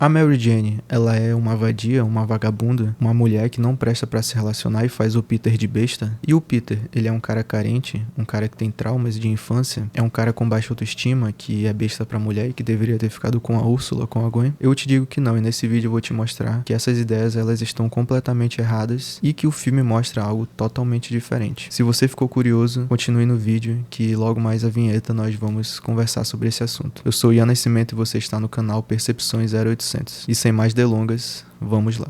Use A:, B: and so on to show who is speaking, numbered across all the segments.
A: A Mary Jane, ela é uma vadia, uma vagabunda, uma mulher que não presta pra se relacionar e faz o Peter de besta. E o Peter, ele é um cara carente, um cara que tem traumas de infância, é um cara com baixa autoestima, que é besta pra mulher e que deveria ter ficado com a Úrsula, com a Gwen. Eu te digo que não, e nesse vídeo eu vou te mostrar que essas ideias, elas estão completamente erradas e que o filme mostra algo totalmente diferente. Se você ficou curioso, continue no vídeo, que logo mais a vinheta nós vamos conversar sobre esse assunto. Eu sou Ian Nascimento e você está no canal Percepções 0800. E sem mais delongas, vamos lá.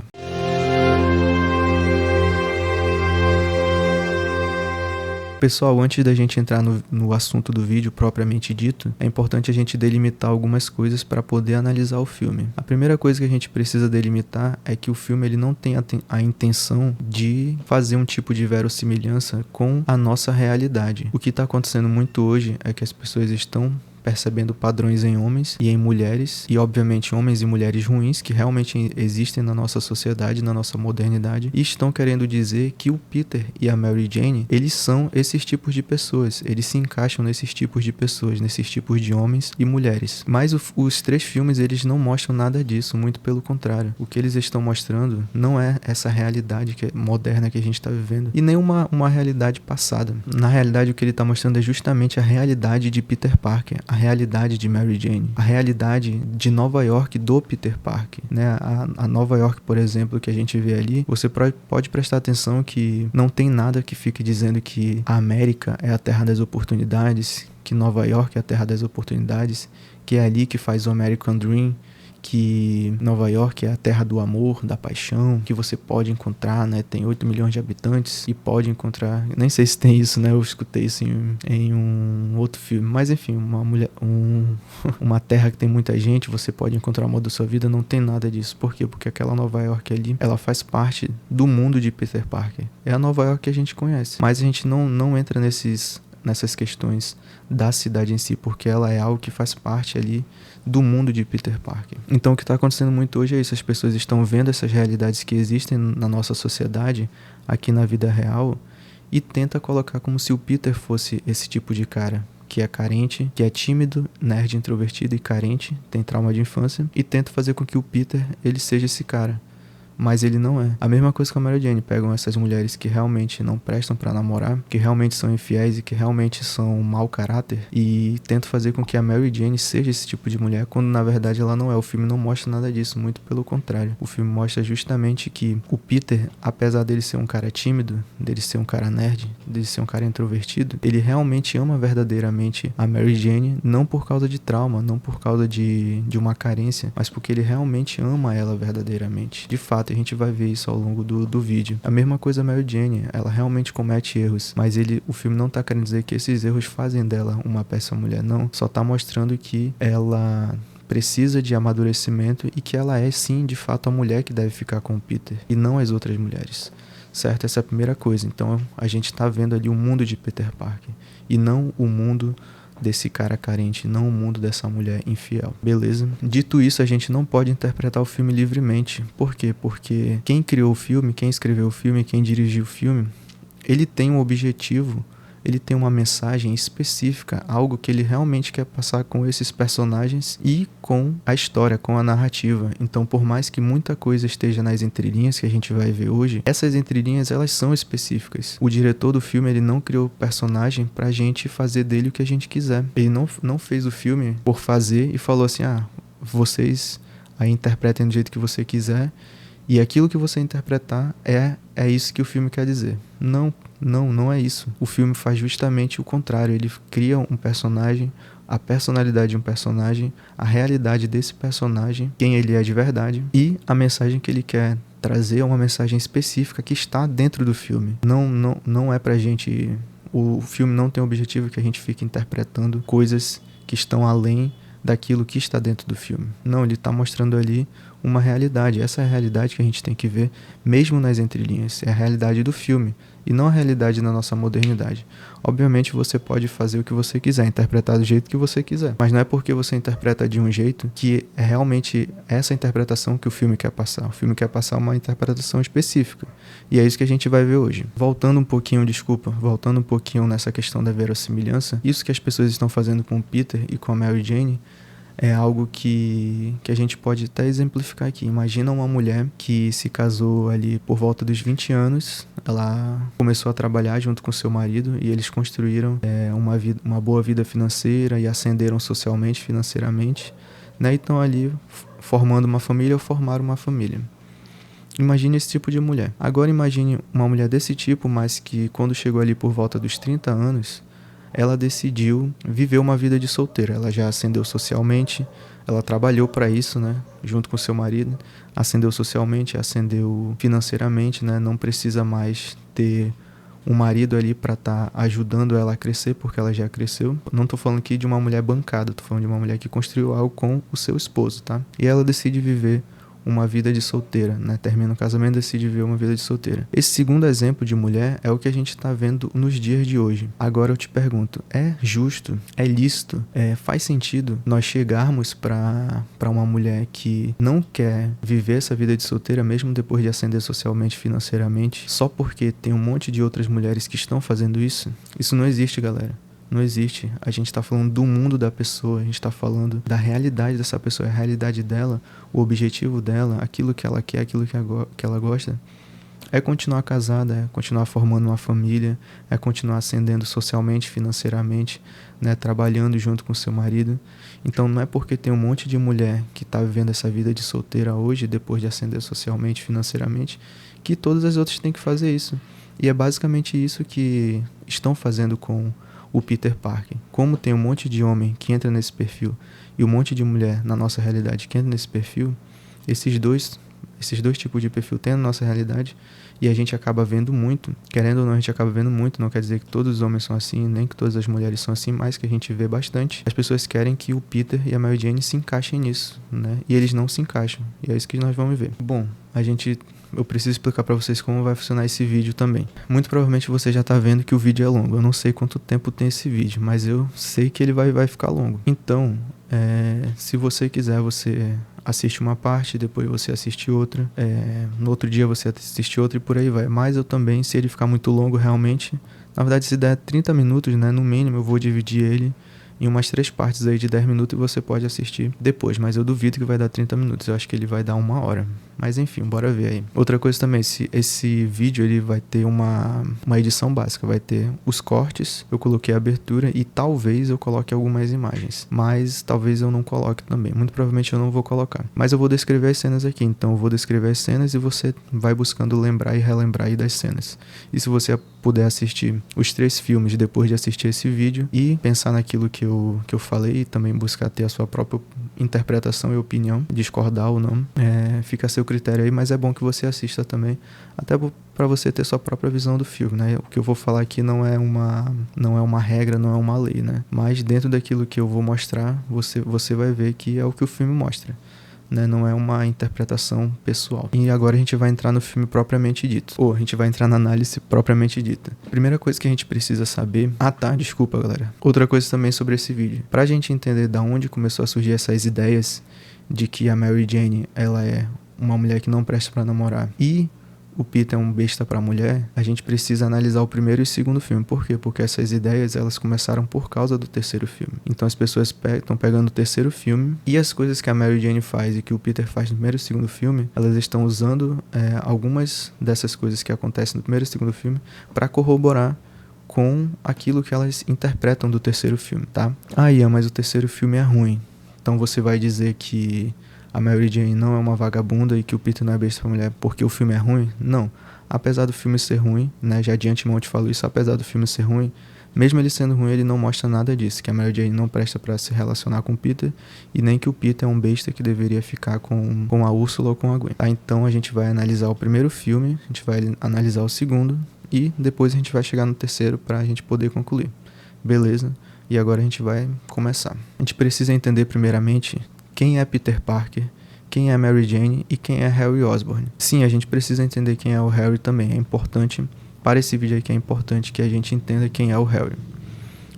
A: Pessoal, antes da gente entrar no assunto do vídeo propriamente dito, é importante a gente delimitar algumas coisas para poder analisar o filme. A primeira coisa que a gente precisa delimitar é que o filme ele não tem a intenção de fazer um tipo de verossimilhança com a nossa realidade. O que está acontecendo muito hoje é que as pessoas estão percebendo padrões em homens e em mulheres, e obviamente homens e mulheres ruins que realmente existem na nossa sociedade, na nossa modernidade, e estão querendo dizer que o Peter e a Mary Jane, eles são esses tipos de pessoas, eles se encaixam nesses tipos de pessoas, nesses tipos de homens e mulheres. Mas os três filmes, eles não mostram nada disso, muito pelo contrário. O que eles estão mostrando não é essa realidade moderna que a gente está vivendo, e nem uma realidade passada. Na realidade, o que ele está mostrando é justamente a realidade de Peter Parker, a realidade de Mary Jane, a realidade de Nova York do Peter Parker, né? A Nova York, por exemplo, que a gente vê ali, você pode prestar atenção que não tem nada que fique dizendo que a América é a terra das oportunidades, que Nova York é a terra das oportunidades, que é ali que faz o American Dream, que Nova York é a terra do amor, da paixão, que você pode encontrar, né? Tem 8 milhões de habitantes e pode encontrar, nem sei se tem isso, né? Eu escutei isso em um outro filme, mas enfim, uma terra que tem muita gente, você pode encontrar o amor da sua vida, não tem nada disso. Por quê? Porque aquela Nova York ali, ela faz parte do mundo de Peter Parker. É a Nova York que a gente conhece, mas a gente não entra nessas questões da cidade em si, porque ela é algo que faz parte ali do mundo de Peter Parker. Então o que está acontecendo muito hoje é isso, as pessoas estão vendo essas realidades que existem na nossa sociedade, aqui na vida real, e tenta colocar como se o Peter fosse esse tipo de cara, que é carente, que é tímido, nerd, introvertido e carente, tem trauma de infância, e tenta fazer com que o Peter, ele seja esse cara. Mas ele não é. A mesma coisa com a Mary Jane. Pegam essas mulheres que realmente não prestam pra namorar, que realmente são infiéis e que realmente são mau caráter, e tentam fazer com que a Mary Jane seja esse tipo de mulher, quando na verdade ela não é. O filme não mostra nada disso, muito pelo contrário. O filme mostra justamente que o Peter, apesar dele ser um cara tímido, dele ser um cara nerd, dele ser um cara introvertido, ele realmente ama verdadeiramente a Mary Jane, não por causa de trauma, não por causa de uma carência, mas porque ele realmente ama ela verdadeiramente. De fato, a gente vai ver isso ao longo do vídeo. A mesma coisa a Mary Jane, ela realmente comete erros, mas o filme não tá querendo dizer que esses erros fazem dela uma péssima mulher, não. Só tá mostrando que ela precisa de amadurecimento e que ela é sim, de fato, a mulher que deve ficar com o Peter e não as outras mulheres. Certo? Essa é a primeira coisa. Então a gente tá vendo ali o mundo de Peter Parker e não o mundo desse cara carente, não o mundo dessa mulher infiel. Beleza? Dito isso, a gente não pode interpretar o filme livremente. Por quê? Porque quem criou o filme, quem escreveu o filme, quem dirigiu o filme, ele tem um objetivo, ele tem uma mensagem específica, algo que ele realmente quer passar com esses personagens e com a história, com a narrativa. Então, por mais que muita coisa esteja nas entrelinhas que a gente vai ver hoje, essas entrelinhas, elas são específicas. O diretor do filme, ele não criou o personagem pra gente fazer dele o que a gente quiser. Ele não fez o filme por fazer e falou assim, vocês aí interpretem do jeito que você quiser, e aquilo que você interpretar é isso que o filme quer dizer. Não é isso. O filme faz justamente o contrário. Ele cria um personagem, a personalidade de um personagem, a realidade desse personagem, quem ele é de verdade, e a mensagem que ele quer trazer é uma mensagem específica que está dentro do filme. Não é pra gente... O filme não tem o objetivo que a gente fique interpretando coisas que estão além daquilo que está dentro do filme. Não, ele está mostrando ali uma realidade. Essa é a realidade que a gente tem que ver, mesmo nas entrelinhas. É a realidade do filme, e não a realidade na nossa modernidade. Obviamente você pode fazer o que você quiser, interpretar do jeito que você quiser, mas não é porque você interpreta de um jeito que é realmente essa interpretação que o filme quer passar. O filme quer passar uma interpretação específica, e é isso que a gente vai ver hoje. Voltando um pouquinho nessa questão da verossimilhança, isso que as pessoas estão fazendo com o Peter e com a Mary Jane é algo que a gente pode até exemplificar aqui. Imagina uma mulher que se casou ali por volta dos 20 anos, ela começou a trabalhar junto com seu marido e eles construíram uma boa vida financeira e ascenderam socialmente, financeiramente, né? E estão ali formando uma família ou formaram uma família. Imagine esse tipo de mulher. Agora imagine uma mulher desse tipo, mas que quando chegou ali por volta dos 30 anos, ela decidiu viver uma vida de solteira. Ela já ascendeu socialmente, ela trabalhou para isso, né, junto com seu marido, ascendeu socialmente, ascendeu financeiramente, né, não precisa mais ter um marido ali para estar ajudando ela a crescer, porque ela já cresceu. Não tô falando aqui de uma mulher bancada, tô falando de uma mulher que construiu algo com o seu esposo, tá? E ela decide viver uma vida de solteira, né? Termina o casamento e decide viver uma vida de solteira. Esse segundo exemplo de mulher é o que a gente está vendo nos dias de hoje. Agora eu te pergunto, é justo, é lícito, faz sentido nós chegarmos para uma mulher que não quer viver essa vida de solteira, mesmo depois de ascender socialmente, financeiramente, só porque tem um monte de outras mulheres que estão fazendo isso? Isso não existe, galera. Não existe. A gente está falando do mundo da pessoa, a gente está falando da realidade dessa pessoa, a realidade dela, o objetivo dela, aquilo que ela quer, aquilo que ela gosta. É continuar casada, é continuar formando uma família, é continuar ascendendo socialmente, financeiramente, né, trabalhando junto com seu marido. Então não é porque tem um monte de mulher que está vivendo essa vida de solteira hoje, depois de ascender socialmente, financeiramente, que todas as outras têm que fazer isso. E é basicamente isso que estão fazendo com o Peter Parker. Como tem um monte de homem que entra nesse perfil e um monte de mulher na nossa realidade que entra nesse perfil, esses dois tipos de perfil tem na nossa realidade e a gente acaba vendo muito, querendo ou não, a gente acaba vendo muito. Não quer dizer que todos os homens são assim, nem que todas as mulheres são assim, mas que a gente vê bastante. As pessoas querem que o Peter e a Mary Jane se encaixem nisso, né? E eles não se encaixam, e é isso que nós vamos ver. Bom, eu preciso explicar para vocês como vai funcionar esse vídeo também. Muito provavelmente você já tá vendo que o vídeo é longo. Eu não sei quanto tempo tem esse vídeo, mas eu sei que ele vai ficar longo. Então, se você quiser, você assiste uma parte, depois você assiste outra, no outro dia você assiste outra e por aí vai. Mas eu também, se ele ficar muito longo realmente, na verdade se der 30 minutos, né, no mínimo, eu vou dividir ele em umas 3 partes aí de 10 minutos e você pode assistir depois, mas eu duvido que vai dar 30 minutos, eu acho que ele vai dar 1 hora. Mas enfim, bora ver aí. Outra coisa também, esse vídeo ele vai ter uma edição básica, vai ter os cortes, eu coloquei a abertura e talvez eu coloque algumas imagens, mas talvez eu não coloque também, muito provavelmente eu não vou colocar. Mas eu vou descrever as cenas aqui, então eu vou descrever as cenas e você vai buscando lembrar e relembrar aí das cenas. E se você puder assistir os 3 filmes depois de assistir esse vídeo e pensar naquilo que eu falei e também buscar ter a sua própria interpretação e opinião, discordar ou não, fica a seu critério aí, mas é bom que você assista também, até para você ter sua própria visão do filme, né? O que eu vou falar aqui não é uma regra, não é uma lei, né? Mas dentro daquilo que eu vou mostrar, você vai ver que é o que o filme mostra, né? Não é uma interpretação pessoal. E agora a gente vai entrar no filme propriamente dito. Ou a gente vai entrar na análise propriamente dita. Primeira coisa que a gente precisa saber... desculpa, galera. Outra coisa também sobre esse vídeo. Pra gente entender da onde começou a surgir essas ideias de que a Mary Jane, ela é uma mulher que não presta pra namorar e o Peter é um besta pra mulher, a gente precisa analisar o primeiro e o segundo filme. Por quê? Porque essas ideias, elas começaram por causa do terceiro filme. Então as pessoas estão pegando o terceiro filme e as coisas que a Mary Jane faz e que o Peter faz no primeiro e segundo filme, elas estão usando algumas dessas coisas que acontecem no primeiro e segundo filme para corroborar com aquilo que elas interpretam do terceiro filme, tá? Ian, mas o terceiro filme é ruim. Então você vai dizer que a Mary Jane não é uma vagabunda e que o Peter não é besta pra mulher porque o filme é ruim? Não. Apesar do filme ser ruim, né, já de antemão eu te falo isso, apesar do filme ser ruim, mesmo ele sendo ruim, ele não mostra nada disso, que a Mary Jane não presta pra se relacionar com o Peter e nem que o Peter é um besta que deveria ficar com a Úrsula ou com a Gwen. Tá? Então a gente vai analisar o primeiro filme, a gente vai analisar o segundo e depois a gente vai chegar no terceiro pra gente poder concluir. Beleza? E agora a gente vai começar. A gente precisa entender primeiramente quem é Peter Parker, quem é Mary Jane e quem é Harry Osborn. Sim, a gente precisa entender quem é o Harry também. É importante, para esse vídeo aqui é importante que a gente entenda quem é o Harry.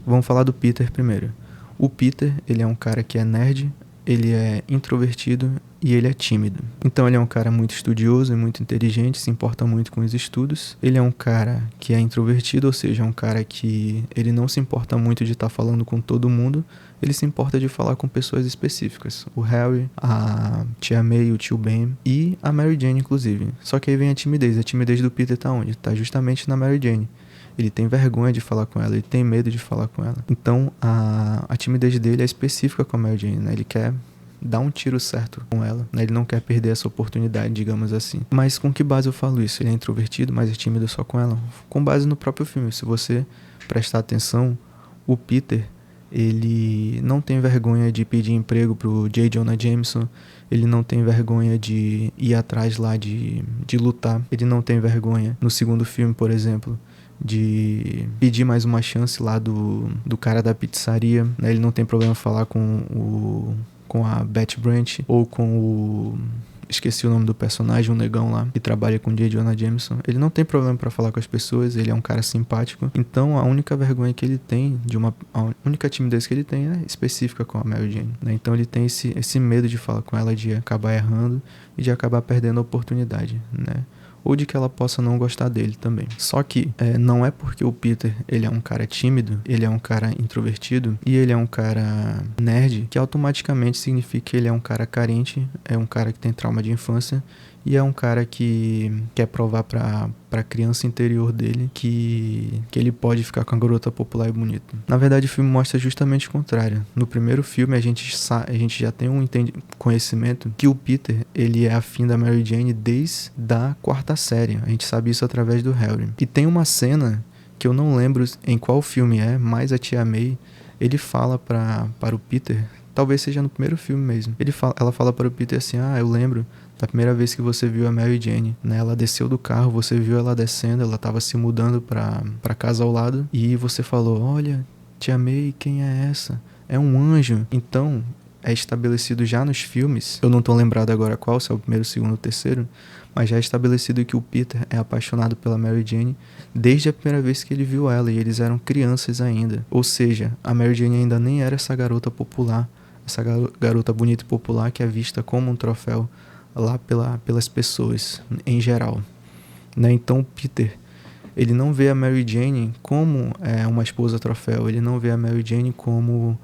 A: Vamos falar do Peter primeiro. O Peter, ele é um cara que é nerd, ele é introvertido e ele é tímido. Então ele é um cara muito estudioso e muito inteligente, se importa muito com os estudos. Ele é um cara que é introvertido, ou seja, é um cara que ele não se importa muito de estar falando com todo mundo, ele se importa de falar com pessoas específicas. O Harry, a tia May, o tio Ben e a Mary Jane, inclusive. Só que aí vem a timidez. A timidez do Peter tá onde? Tá justamente na Mary Jane. Ele tem vergonha de falar com ela, ele tem medo de falar com ela. Então, a timidez dele é específica com a Mary Jane, né? Ele quer dar um tiro certo com ela, né? Ele não quer perder essa oportunidade, digamos assim. Mas com que base eu falo isso? Ele é introvertido, mas é tímido só com ela? Com base no próprio filme. Se você prestar atenção, o Peter, ele não tem vergonha de pedir emprego pro J. Jonah Jameson, ele não tem vergonha de ir atrás lá de lutar, ele não tem vergonha, no segundo filme, por exemplo, de pedir mais uma chance lá do cara da pizzaria, né? Ele não tem problema falar com a Betty Brant ou com o... esqueci o nome do personagem, um negão lá, que trabalha com o J. Jonah Jameson. Ele não tem problema pra falar com as pessoas, ele é um cara simpático. Então a única vergonha que ele tem, a única timidez que ele tem é específica com a Mary Jane, né? Então ele tem esse medo de falar com ela, de acabar errando e de acabar perdendo a oportunidade, né? Ou de que ela possa não gostar dele também. Só que não é porque o Peter ele é um cara tímido, ele é um cara introvertido e ele é um cara nerd, que automaticamente significa que ele é um cara carente, é um cara que tem trauma de infância e é um cara que quer provar pra criança interior dele que ele pode ficar com a garota popular e bonita. Na verdade, o filme mostra justamente o contrário. No primeiro filme, a gente já tem um conhecimento que o Peter, ele é afim da Mary Jane desde a quarta série. A gente sabe isso através do Harry. E tem uma cena que eu não lembro em qual filme é, mas a tia May, ele fala para o Peter, talvez seja no primeiro filme mesmo. Ela fala para o Peter assim, eu lembro da primeira vez que você viu a Mary Jane, né? Ela desceu do carro, você viu ela descendo, ela tava se mudando pra casa ao lado, e você falou, olha, tia May, quem é essa? É um anjo. Então, é estabelecido já nos filmes, eu não tô lembrado agora qual, se é o primeiro, o segundo, o terceiro, mas já é estabelecido que o Peter é apaixonado pela Mary Jane desde a primeira vez que ele viu ela, e eles eram crianças ainda. Ou seja, a Mary Jane ainda nem era essa garota popular, essa garota bonita e popular que é vista como um troféu lá pelas pessoas em geral, né? Então o Peter, ele não vê a Mary Jane como uma esposa troféu, ele não vê a Mary Jane como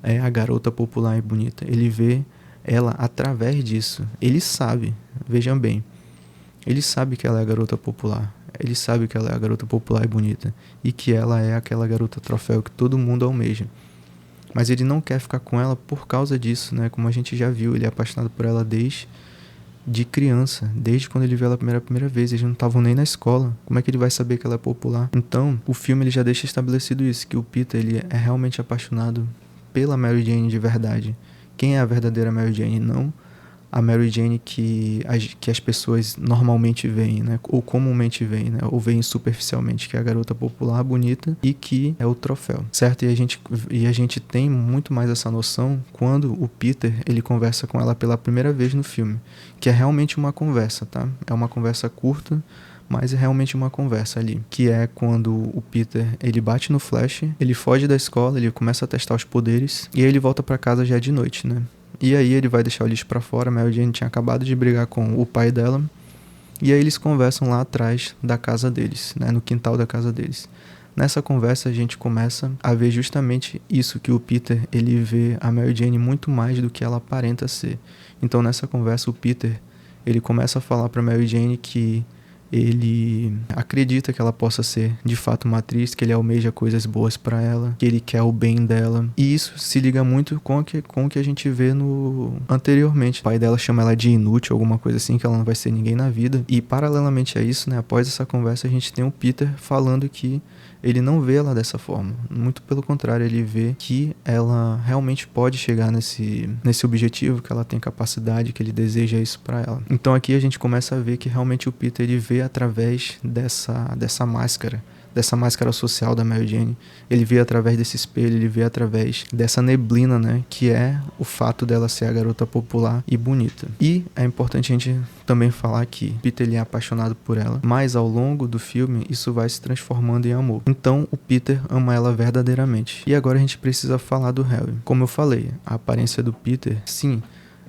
A: a garota popular e bonita, ele vê ela através disso. Ele sabe, vejam bem, ele sabe que ela é a garota popular, ele sabe que ela é a garota popular e bonita e que ela é aquela garota troféu que todo mundo almeja. Mas ele não quer ficar com ela por causa disso, né? Como a gente já viu, ele é apaixonado por ela desde criança, desde quando ele viu ela a primeira vez. Eles não estavam nem na escola, como é que ele vai saber que ela é popular? Então, o filme ele já deixa estabelecido isso, que o Peter ele é realmente apaixonado pela Mary Jane de verdade. Quem é a verdadeira Mary Jane? Não a Mary Jane que as pessoas normalmente veem, né? Ou comumente veem, né? Ou veem superficialmente, que é a garota popular, bonita e que é o troféu, certo? E a gente tem muito mais essa noção quando o Peter, ele conversa com ela pela primeira vez no filme, que é realmente uma conversa, tá? É uma conversa curta, mas é realmente uma conversa ali, que é quando o Peter, ele bate no Flash, ele foge da escola, ele começa a testar os poderes, e aí ele volta pra casa já de noite, né? E aí ele vai deixar o lixo pra fora, a Mary Jane tinha acabado de brigar com o pai dela, e aí eles conversam lá atrás da casa deles, né? No quintal da casa deles. Nessa conversa a gente começa a ver justamente isso, que o Peter, ele vê a Mary Jane muito mais do que ela aparenta ser. Então nessa conversa o Peter, ele começa a falar pra Mary Jane que ele acredita que ela possa ser de fato uma atriz, que ele almeja coisas boas pra ela, que ele quer o bem dela. E isso se liga muito com o que a gente vê anteriormente. O pai dela chama ela de inútil, alguma coisa assim, que ela não vai ser ninguém na vida. E paralelamente a isso, né, após essa conversa, a gente tem o Peter falando que ele não vê ela dessa forma. Muito pelo contrário, ele vê que ela realmente pode chegar nesse objetivo, que ela tem capacidade, que ele deseja isso pra ela. Então aqui a gente começa a ver que realmente o Peter, ele vê através dessa máscara dessa máscara social da Mary Jane. Ele vê através desse espelho, ele vê através dessa neblina, né, que é o fato dela ser a garota popular e bonita. E é importante a gente também falar que Peter ele é apaixonado por ela, mas ao longo do filme isso vai se transformando em amor. Então o Peter ama ela verdadeiramente. E agora a gente precisa falar do Harry. Como eu falei, a aparência do Peter, sim,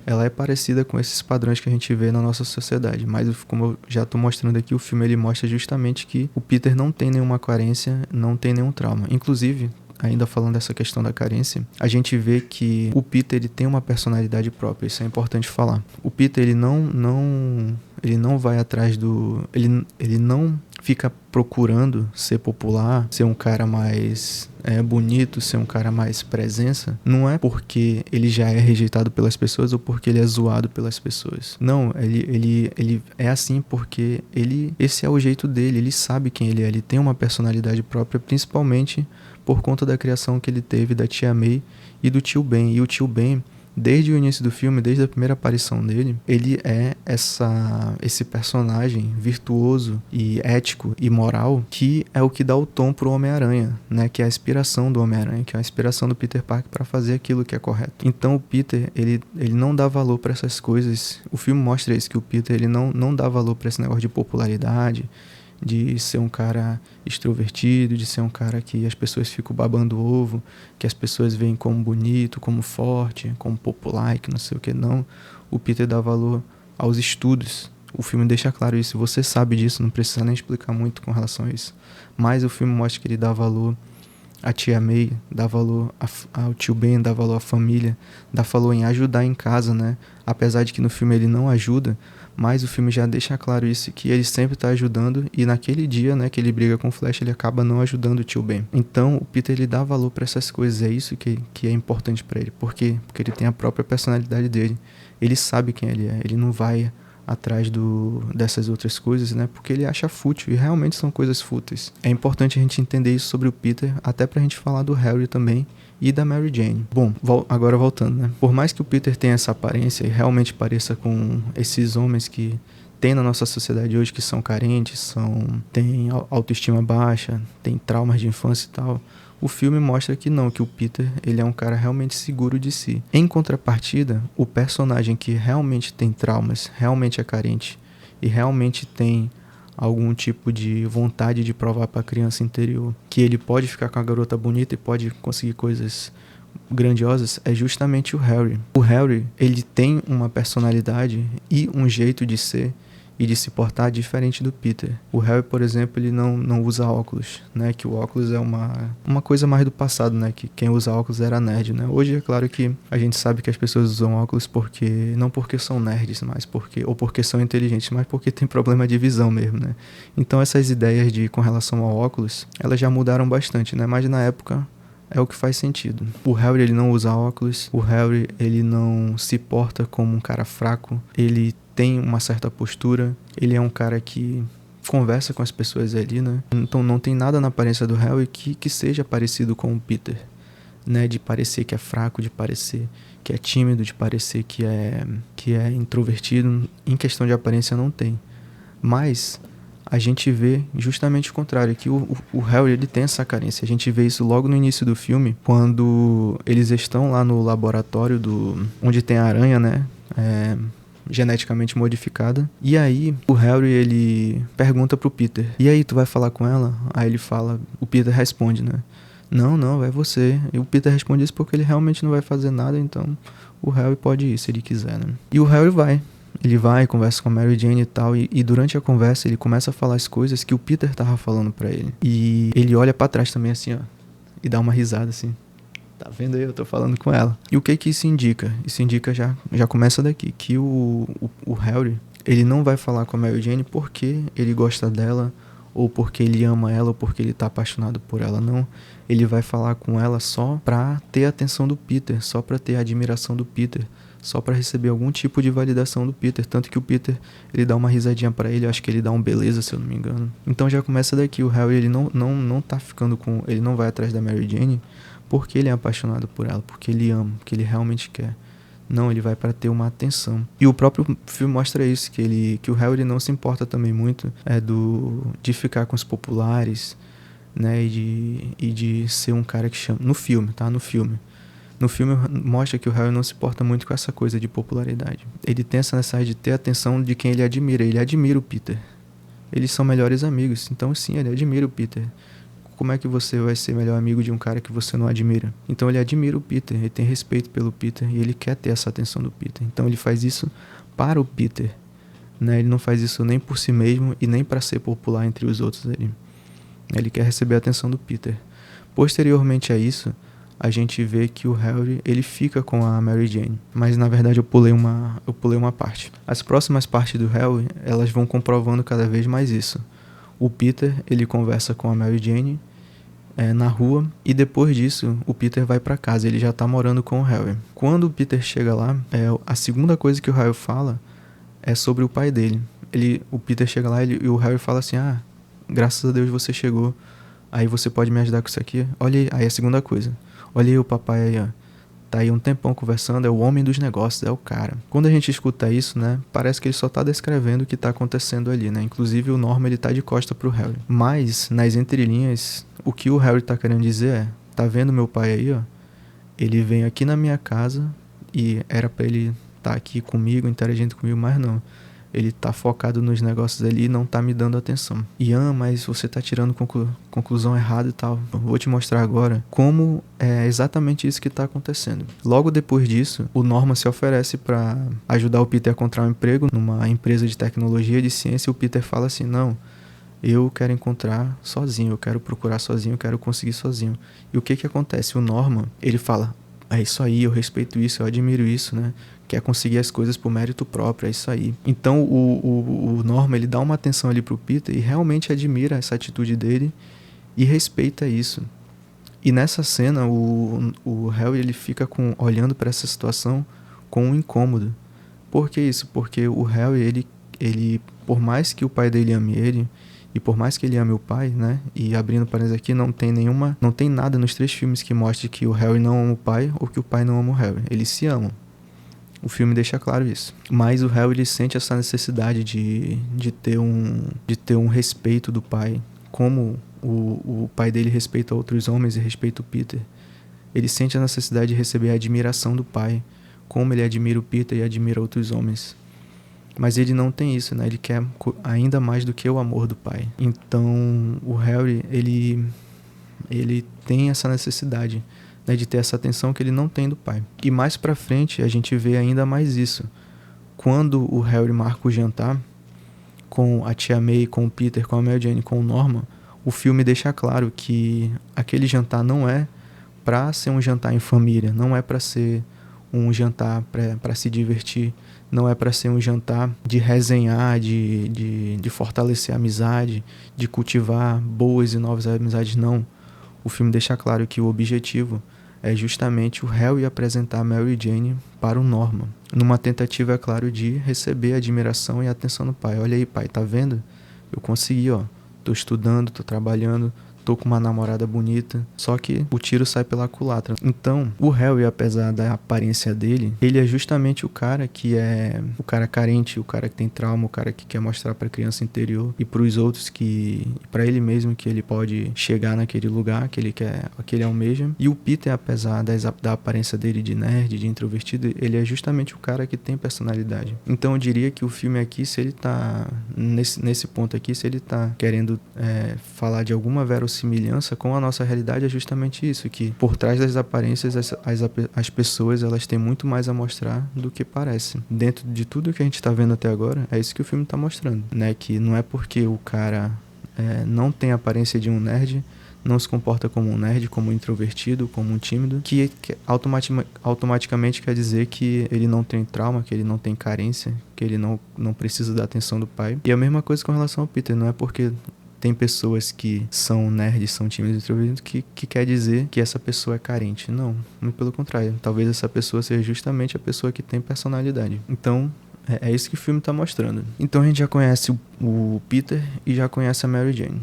A: ela é parecida com esses padrões que a gente vê na nossa sociedade, mas como eu já estou mostrando aqui, o filme ele mostra justamente que o Peter não tem nenhuma carência, não tem nenhum trauma. Inclusive, ainda falando dessa questão da carência, a gente vê que o Peter ele tem uma personalidade própria, isso é importante falar. O Peter ele não vai atrás do... Ele não fica procurando ser popular, ser um cara mais bonito, ser um cara mais presença. Não é porque ele já é rejeitado pelas pessoas ou porque ele é zoado pelas pessoas. Não, ele é assim porque esse é o jeito dele, ele sabe quem ele é, ele tem uma personalidade própria, principalmente por conta da criação que ele teve da tia May e do tio Ben. E o tio Ben, desde o início do filme, desde a primeira aparição dele, ele é esse personagem virtuoso e ético e moral que é o que dá o tom pro Homem-Aranha, né? Que é a inspiração do Homem-Aranha, que é a inspiração do Peter Parker para fazer aquilo que é correto. Então o Peter, ele não dá valor para essas coisas. O filme mostra isso, que o Peter ele não dá valor para esse negócio de popularidade, de ser um cara extrovertido, de ser um cara que as pessoas ficam babando o ovo, que as pessoas veem como bonito, como forte, como popular, que não sei o que. Não, o Peter dá valor aos estudos. O filme deixa claro isso, você sabe disso, não precisa nem explicar muito com relação a isso. Mas o filme mostra que ele dá valor à tia May, dá valor ao tio Ben, dá valor à família, dá valor em ajudar em casa, né? Apesar de que no filme ele não ajuda, mas o filme já deixa claro isso, que ele sempre tá ajudando, e naquele dia, né, que ele briga com o Flash, ele acaba não ajudando o tio Ben. Então o Peter ele dá valor para essas coisas, é isso que é importante para ele. Por quê? Porque ele tem a própria personalidade dele, ele sabe quem ele é, ele não vai atrás dessas outras coisas, né? Porque ele acha fútil, e realmente são coisas fúteis. É importante a gente entender isso sobre o Peter, até pra gente falar do Harry também e da Mary Jane. Bom, agora voltando, né? Por mais que o Peter tenha essa aparência e realmente pareça com esses homens que tem na nossa sociedade hoje, que são carentes, têm autoestima baixa, têm traumas de infância e tal, o filme mostra que não, que o Peter ele é um cara realmente seguro de si. Em contrapartida, o personagem que realmente tem traumas, realmente é carente e realmente tem algum tipo de vontade de provar para a criança interior que ele pode ficar com a garota bonita e pode conseguir coisas grandiosas, é justamente o Harry. O Harry, ele tem uma personalidade e um jeito de ser e de se portar diferente do Peter. O Harry, por exemplo, ele não usa óculos, né? Que o óculos é uma coisa mais do passado, né? Que quem usa óculos era nerd, né? Hoje é claro que a gente sabe que as pessoas usam óculos não porque são nerds, mas ou porque são inteligentes, mas porque tem problema de visão mesmo, né? Então essas ideias com relação ao óculos, elas já mudaram bastante, né? Mas na época é o que faz sentido. O Harry, ele não usa óculos. O Harry, ele não se porta como um cara fraco. Ele tem uma certa postura. Ele é um cara que conversa com as pessoas ali, né? Então não tem nada na aparência do Harry que seja parecido com o Peter, né? De parecer que é fraco, de parecer que é tímido, de parecer que é introvertido. Em questão de aparência não tem. Mas a gente vê justamente o contrário, que o Harry ele tem essa carência. A gente vê isso logo no início do filme, quando eles estão lá no laboratório onde tem a aranha, né? Geneticamente modificada. E aí o Harry ele pergunta pro Peter: e aí, tu vai falar com ela? Aí ele fala, o Peter responde, né? Não, vai você. E o Peter responde isso porque ele realmente não vai fazer nada, então o Harry pode ir se ele quiser, né? E o Harry vai. Ele vai, conversa com a Mary Jane e tal, e durante a conversa ele começa a falar as coisas que o Peter tava falando pra ele. E ele olha pra trás também assim, ó, e dá uma risada assim. Tá vendo aí? Eu tô falando com ela. E o que isso indica? Isso indica já começa daqui, que o Harry, ele não vai falar com a Mary Jane porque ele gosta dela, ou porque ele ama ela, ou porque ele tá apaixonado por ela, não. Ele vai falar com ela só pra ter a atenção do Peter, só pra ter a admiração do Peter, só pra receber algum tipo de validação do Peter. Tanto que o Peter, ele dá uma risadinha pra ele, acho que ele dá um beleza, se eu não me engano. Então já começa daqui, o Harry, ele não tá ficando com... ele não vai atrás da Mary Jane porque ele é apaixonado por ela, porque ele ama, porque ele realmente quer. Não, ele vai para ter uma atenção. E o próprio filme mostra isso, que o Harry não se importa também muito de ficar com os populares, né? E de ser um cara que chama... No filme, tá? No filme mostra que o Harry não se importa muito com essa coisa de popularidade. Ele tem essa necessidade de ter a atenção de quem ele admira. Ele admira o Peter. Eles são melhores amigos. Então, sim, ele admira o Peter. Como é que você vai ser melhor amigo de um cara que você não admira? Então, ele admira o Peter. Ele tem respeito pelo Peter. E ele quer ter essa atenção do Peter. Então, ele faz isso para o Peter, né? Ele não faz isso nem por si mesmo e nem para ser popular entre os outros. Ele quer receber a atenção do Peter. Posteriormente a isso, a gente vê que o Harry, ele fica com a Mary Jane. Mas, na verdade, eu pulei uma parte. As próximas partes do Harry, elas vão comprovando cada vez mais isso. O Peter, ele conversa com a Mary Jane na rua, e depois disso, o Peter vai pra casa. Ele já tá morando com o Harry. Quando o Peter chega lá, a segunda coisa que o Harry fala é sobre o pai dele. O Peter chega lá e o Harry fala assim: graças a Deus você chegou. Aí você pode me ajudar com isso aqui? Olha aí a segunda coisa. Olha aí o papai aí, ó. Tá aí um tempão conversando, é o homem dos negócios, é o cara. Quando a gente escuta isso, né, parece que ele só tá descrevendo o que tá acontecendo ali, né? Inclusive o Norman, ele tá de costa pro Harry. Mas, nas entrelinhas, o que o Harry tá querendo dizer é: tá vendo meu pai aí, ó? Ele vem aqui na minha casa e era pra ele tá aqui comigo, interagindo comigo, mas não. Ele tá focado nos negócios ali e não tá me dando atenção. Ian, mas você tá tirando conclusão errada e tal. Vou te mostrar agora como é exatamente isso que tá acontecendo. Logo depois disso, o Norman se oferece para ajudar o Peter a encontrar um emprego numa empresa de tecnologia, de ciência, e o Peter fala assim: não, eu quero encontrar sozinho, eu quero procurar sozinho, eu quero conseguir sozinho. E o que que acontece? O Norman, ele fala: é isso aí, eu respeito isso, eu admiro isso, né? Quer conseguir as coisas por mérito próprio, é isso aí. Então o Norman, ele dá uma atenção ali pro Peter e realmente admira essa atitude dele e respeita isso. E nessa cena, o Harry, ele fica olhando para essa situação com um incômodo. Por que isso? Porque o Harry, ele, por mais que o pai dele ame ele, e por mais que ele ame o pai, né? E abrindo parênteses aqui, não tem nada nos 3 filmes que mostre que o Harry não ama o pai ou que o pai não ama o Harry. Eles se amam. O filme deixa claro isso. Mas o Harry, ele sente essa necessidade de ter um respeito do pai, como o pai dele respeita outros homens e respeita o Peter. Ele sente a necessidade de receber a admiração do pai, como ele admira o Peter e admira outros homens. Mas ele não tem isso, né? Ele quer ainda mais do que o amor do pai. Então, o Harry, ele tem essa necessidade, né, de ter essa atenção que ele não tem do pai. E mais pra frente, a gente vê ainda mais isso. Quando o Harry marca o jantar com a tia May, com o Peter, com a Mary Jane, com o Norman, o filme deixa claro que aquele jantar não é pra ser um jantar em família, não é pra ser um jantar pra se divertir, não é pra ser um jantar de resenhar, de fortalecer a amizade, de cultivar boas e novas amizades, não. O filme deixa claro que o objetivo é justamente o Harry apresentar a Mary Jane para o Norman, numa tentativa, é claro, de receber a admiração e a atenção do pai. Olha aí, pai, tá vendo? Eu consegui, ó. Tô estudando, tô trabalhando, tô com uma namorada bonita, só que o tiro sai pela culatra. Então, o Harry, apesar da aparência dele, ele é justamente o cara que é o cara carente, o cara que tem trauma, o cara que quer mostrar pra criança interior e pros outros pra ele mesmo, que ele pode chegar naquele lugar que ele quer, que ele almeja. E o Peter, apesar da aparência dele de nerd, de introvertido, ele é justamente o cara que tem personalidade. Então eu diria que o filme aqui, se ele tá nesse ponto aqui, se ele tá querendo falar de alguma verossimilhança com a nossa realidade, é justamente isso, que por trás das aparências as pessoas, elas têm muito mais a mostrar do que parece. Dentro de tudo que a gente tá vendo até agora, é isso que o filme tá mostrando, né? Que não é porque o cara não tem a aparência de um nerd, não se comporta como um nerd, como um introvertido, como um tímido, que automaticamente quer dizer que ele não tem trauma, que ele não tem carência, que ele não precisa da atenção do pai. E a mesma coisa com relação ao Peter, não é porque tem pessoas que são nerds, são tímidos e introvertidos, que quer dizer que essa pessoa é carente. Não, muito pelo contrário. Talvez essa pessoa seja justamente a pessoa que tem personalidade. Então, é isso que o filme tá mostrando. Então a gente já conhece o Peter e já conhece a Mary Jane.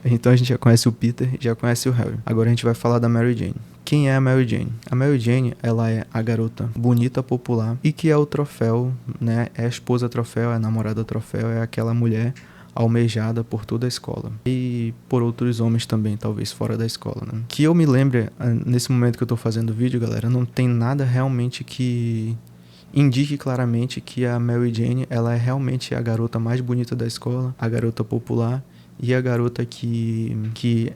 A: Então a gente já conhece o Peter e já conhece o Harry. Agora a gente vai falar da Mary Jane. Quem é a Mary Jane? A Mary Jane, ela é a garota bonita, popular, e que é o troféu, né? É a esposa troféu, é a namorada troféu, é aquela mulher almejada por toda a escola. E por outros homens também, talvez, fora da escola, né? Que eu me lembre, nesse momento que eu tô fazendo o vídeo, galera, não tem nada realmente que indique claramente que a Mary Jane, ela é realmente a garota mais bonita da escola, a garota popular e a garota que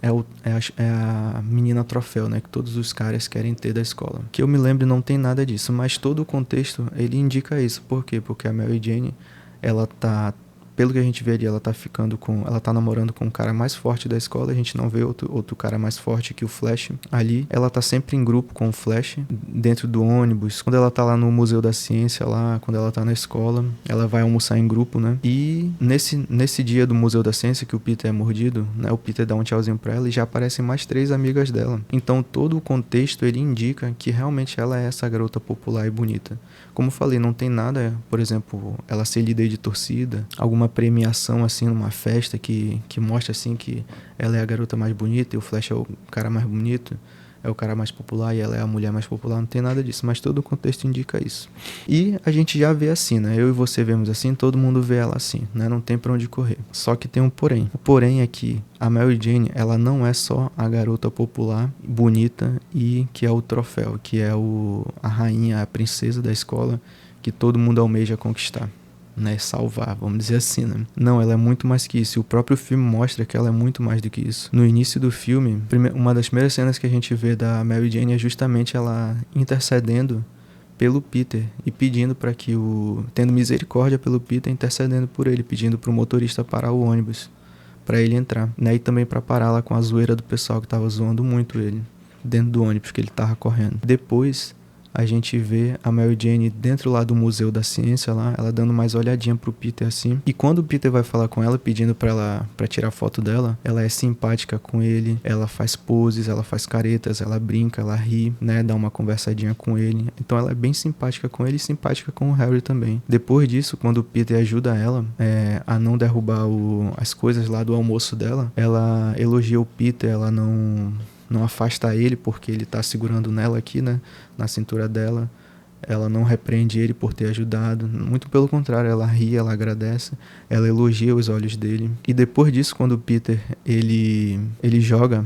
A: é a menina troféu, né? Que todos os caras querem ter da escola. Que eu me lembre, não tem nada disso, mas todo o contexto, ele indica isso. Por quê? Porque a Mary Jane, ela tá... Pelo que a gente vê ali, ela tá namorando com o cara mais forte da escola, a gente não vê outro cara mais forte que o Flash ali. Ela tá sempre em grupo com o Flash, dentro do ônibus. Quando ela tá lá no Museu da Ciência, lá, quando ela tá na escola, ela vai almoçar em grupo, né? E nesse dia do Museu da Ciência, que o Peter é mordido, né? O Peter dá um tchauzinho pra ela e já aparecem mais 3 amigas dela. Então todo o contexto, ele indica que realmente ela é essa garota popular e bonita. Como eu falei, não tem nada, por exemplo, ela ser líder de torcida, alguma premiação assim numa festa que mostra assim que ela é a garota mais bonita e o Flash é o cara mais bonito, é o cara mais popular e ela é a mulher mais popular, não tem nada disso, mas todo o contexto indica isso. E a gente já vê assim, né? Eu e você vemos assim, todo mundo vê ela assim, né? Não tem pra onde correr. Só que tem um porém. O porém é que a Mary Jane, ela não é só a garota popular, bonita e que é o troféu, que é a rainha, a princesa da escola que todo mundo almeja conquistar, né, salvar, vamos dizer assim, né? Não, ela é muito mais que isso. E o próprio filme mostra que ela é muito mais do que isso. No início do filme, uma das primeiras cenas que a gente vê da Mary Jane é justamente ela intercedendo pelo Peter e pedindo para que tendo misericórdia pelo Peter, intercedendo por ele, pedindo pro motorista parar o ônibus para ele entrar, né? E também para parar lá com a zoeira do pessoal que tava zoando muito ele dentro do ônibus que ele tava correndo. Depois a gente vê a Mary Jane dentro lá do Museu da Ciência lá, ela dando mais olhadinha pro Peter assim. E quando o Peter vai falar com ela, pedindo pra tirar foto dela, ela é simpática com ele, ela faz poses, ela faz caretas, ela brinca, ela ri, né, dá uma conversadinha com ele. Então ela é bem simpática com ele e simpática com o Harry também. Depois disso, quando o Peter ajuda ela a não derrubar as coisas lá do almoço dela, ela elogia o Peter, ela não afasta ele porque ele tá segurando nela aqui, né, na cintura dela. Ela não repreende ele por ter ajudado, muito pelo contrário, ela ri, ela agradece, ela elogia os olhos dele. E depois disso, quando o Peter ele joga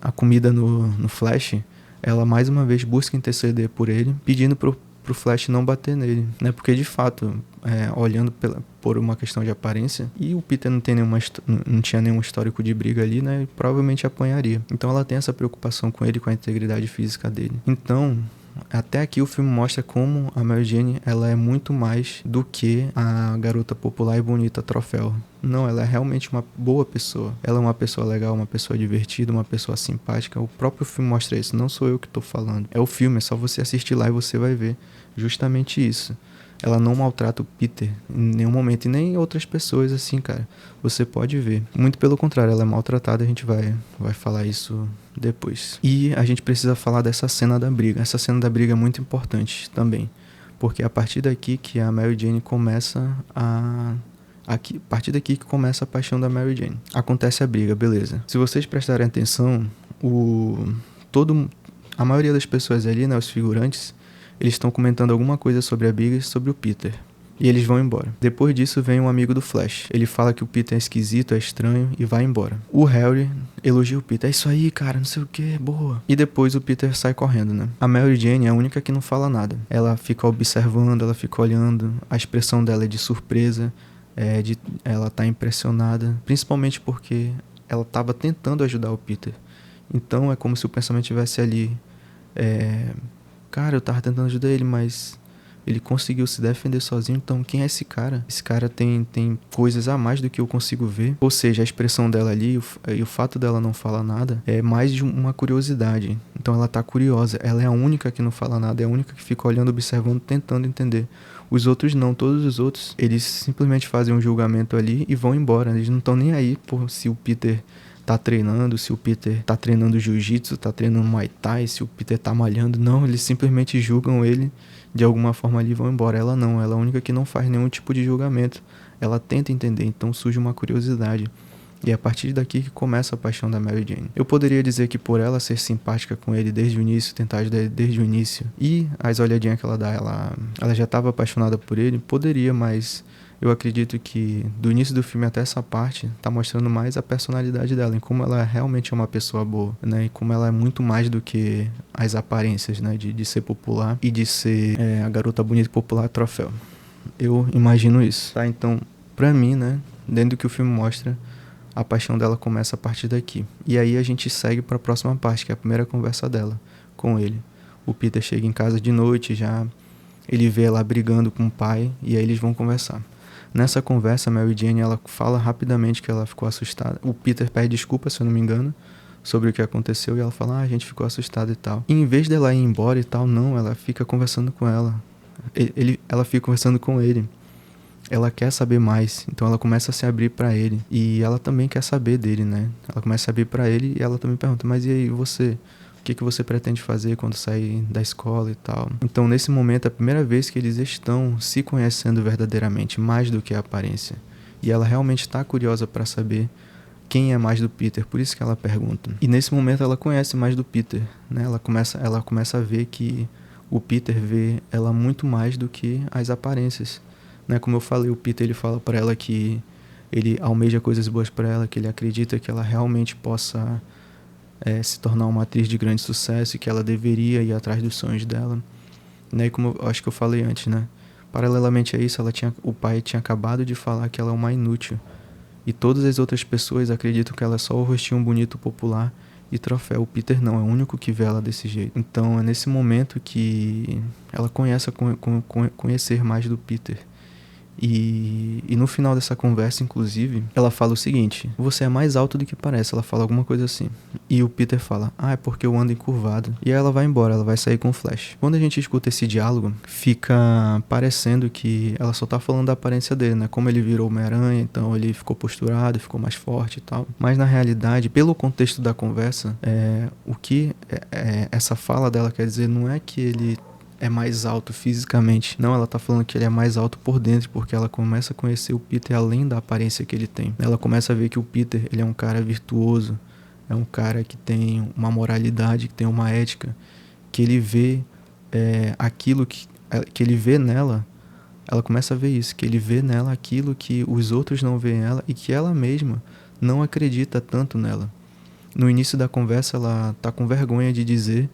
A: a comida no Flash, ela mais uma vez busca interceder por ele, pedindo pro Flash não bater nele, né? Porque de fato, olhando por uma questão de aparência, e o Peter não tinha nenhum histórico de briga ali, né? Provavelmente apanharia. Então ela tem essa preocupação com ele, com a integridade física dele. Então, até aqui o filme mostra como a Mary Jane, ela é muito mais do que a garota popular e bonita troféu. Não, ela é realmente uma boa pessoa. Ela é uma pessoa legal, uma pessoa divertida, uma pessoa simpática. O próprio filme mostra isso, não sou eu que tô falando. É o filme, é só você assistir lá e você vai ver justamente isso. Ela não maltrata o Peter em nenhum momento, e nem outras pessoas assim, cara. Você pode ver. Muito pelo contrário, ela é maltratada, a gente vai falar isso depois. E a gente precisa falar dessa cena da briga. Essa cena da briga é muito importante também, porque é a partir daqui que a Mary Jane começa a partir daqui que começa a paixão da Mary Jane. Acontece a briga, beleza. Se vocês prestarem atenção, a maioria das pessoas ali, né, os figurantes, eles estão comentando alguma coisa sobre a briga e sobre o Peter. E eles vão embora. Depois disso vem um amigo do Flash. Ele fala que o Peter é esquisito, é estranho e vai embora. O Harry elogia o Peter. É isso aí, cara, não sei o que, boa. E depois o Peter sai correndo, né? A Mary Jane é a única que não fala nada. Ela fica observando, ela fica olhando. A expressão dela é de surpresa. Ela tá impressionada. Principalmente porque ela tava tentando ajudar o Peter. Então é como se o pensamento estivesse ali. Cara, eu tava tentando ajudar ele, mas ele conseguiu se defender sozinho, então quem é esse cara? Esse cara tem coisas a mais do que eu consigo ver. Ou seja, a expressão dela ali e o fato dela não falar nada é mais de uma curiosidade. Então ela tá curiosa, ela é a única que não fala nada, é a única que fica olhando, observando, tentando entender. Os outros não, todos os outros, eles simplesmente fazem um julgamento ali e vão embora. Eles não estão nem aí por se o Peter tá treinando, se o Peter tá treinando jiu-jitsu, tá treinando muay thai, se o Peter tá malhando. Não, eles simplesmente julgam ele de alguma forma ali e vão embora. Ela não, ela é a única que não faz nenhum tipo de julgamento. Ela tenta entender, então surge uma curiosidade. E é a partir daqui que começa a paixão da Mary Jane. Eu poderia dizer que por ela ser simpática com ele desde o início, tentar ajudar ele desde o início, e as olhadinhas que ela dá, ela já estava apaixonada por ele, poderia, mas eu acredito que do início do filme até essa parte tá mostrando mais a personalidade dela, em como ela realmente é uma pessoa boa, né? E como ela é muito mais do que as aparências, né? De ser popular e de ser a garota bonita e popular troféu. Eu imagino isso, tá? Então, pra mim, né? Dentro do que o filme mostra, a paixão dela começa a partir daqui. E aí a gente segue pra próxima parte, que é a primeira conversa dela com ele. O Peter chega em casa de noite, já ele vê ela brigando com o pai, e aí eles vão conversar. Nessa conversa, a Mary Jane, ela fala rapidamente que ela ficou assustada. O Peter pede desculpa, se eu não me engano, sobre o que aconteceu, e ela fala, a gente ficou assustada e tal. E em vez dela ir embora e tal, não, ela fica conversando com ela. Ela fica conversando com ele. Ela quer saber mais, então ela começa a se abrir pra ele. E ela também quer saber dele, né? Ela começa a abrir pra ele e ela também pergunta, mas e aí, você? O que você pretende fazer quando sair da escola e tal? Então, nesse momento, é a primeira vez que eles estão se conhecendo verdadeiramente, mais do que a aparência. E ela realmente está curiosa para saber quem é mais do Peter, por isso que ela pergunta. E nesse momento ela conhece mais do Peter, né? Ela começa a ver que o Peter vê ela muito mais do que as aparências, né? Como eu falei, o Peter ele fala para ela que ele almeja coisas boas para ela, que ele acredita que ela realmente possa se tornar uma atriz de grande sucesso e que ela deveria ir atrás dos sonhos dela, né? E como eu acho que eu falei antes, né? Paralelamente a isso, o pai tinha acabado de falar que ela é uma inútil. E todas as outras pessoas acreditam que ela é só o rostinho bonito, popular e troféu. O Peter não, é o único que vê ela desse jeito. Então é nesse momento que ela começa a conhecer mais do Peter. E no final dessa conversa, inclusive, ela fala o seguinte: você é mais alto do que parece. Ela fala alguma coisa assim. E o Peter fala: é porque eu ando encurvado. E aí ela vai embora, ela vai sair com o Flash. Quando a gente escuta esse diálogo, fica parecendo que ela só tá falando da aparência dele, né? Como ele virou Homem-Aranha, então ele ficou posturado, ficou mais forte e tal. Mas na realidade, pelo contexto da conversa, o que essa fala dela quer dizer não é que ele é mais alto fisicamente. Não, ela tá falando que ele é mais alto por dentro, porque ela começa a conhecer o Peter além da aparência que ele tem. Ela começa a ver que o Peter, ele é um cara virtuoso, é um cara que tem uma moralidade, que tem uma ética, que ele vê aquilo que ele vê nela. Ela começa a ver isso, que ele vê nela aquilo que os outros não veem nela e que ela mesma não acredita tanto nela. No início da conversa, ela tá com vergonha de dizer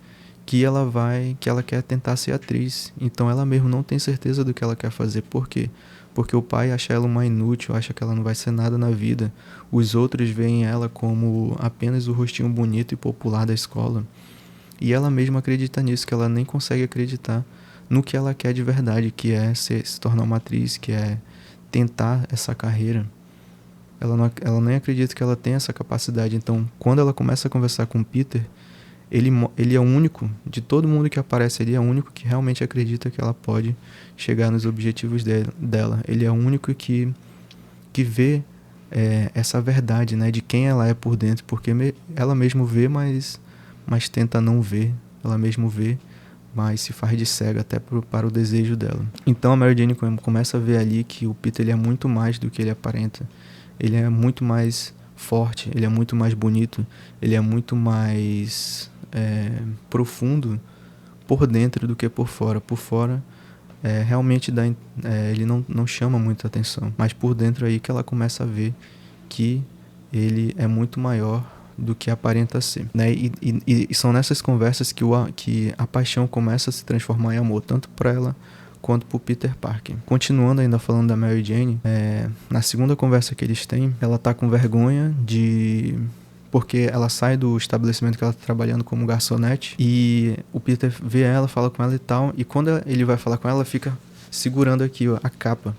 A: que ela quer tentar ser atriz. Então ela mesmo não tem certeza do que ela quer fazer. Por quê? Porque o pai acha ela uma inútil, acha que ela não vai ser nada na vida. Os outros veem ela como apenas o rostinho bonito e popular da escola. E ela mesma acredita nisso, que ela nem consegue acreditar no que ela quer de verdade, que é se tornar uma atriz, que é tentar essa carreira. Ela nem acredita que ela tem essa capacidade. Então, quando ela começa a conversar com o Peter, ele é o único, de todo mundo que aparece ali, é o único que realmente acredita que ela pode chegar nos objetivos dela. Ele é o único que vê essa verdade, né, de quem ela é por dentro, porque ela mesmo vê, mas tenta não ver. Ela mesmo vê, mas se faz de cega até para o desejo dela. Então a Mary Jane começa a ver ali que o Peter ele é muito mais do que ele aparenta. Ele é muito mais forte, ele é muito mais bonito, ele é muito mais profundo por dentro do que por fora. Por fora, realmente ele não chama muita atenção, mas por dentro aí que ela começa a ver que ele é muito maior do que aparenta ser, né? E são nessas conversas que a paixão começa a se transformar em amor, tanto para ela quanto pro Peter Parker. Continuando ainda falando da Mary Jane, na segunda conversa que eles têm, ela tá com vergonha porque ela sai do estabelecimento que ela tá trabalhando como garçonete e o Peter vê ela, fala com ela e tal, e quando ele vai falar com ela, fica segurando aqui a capa.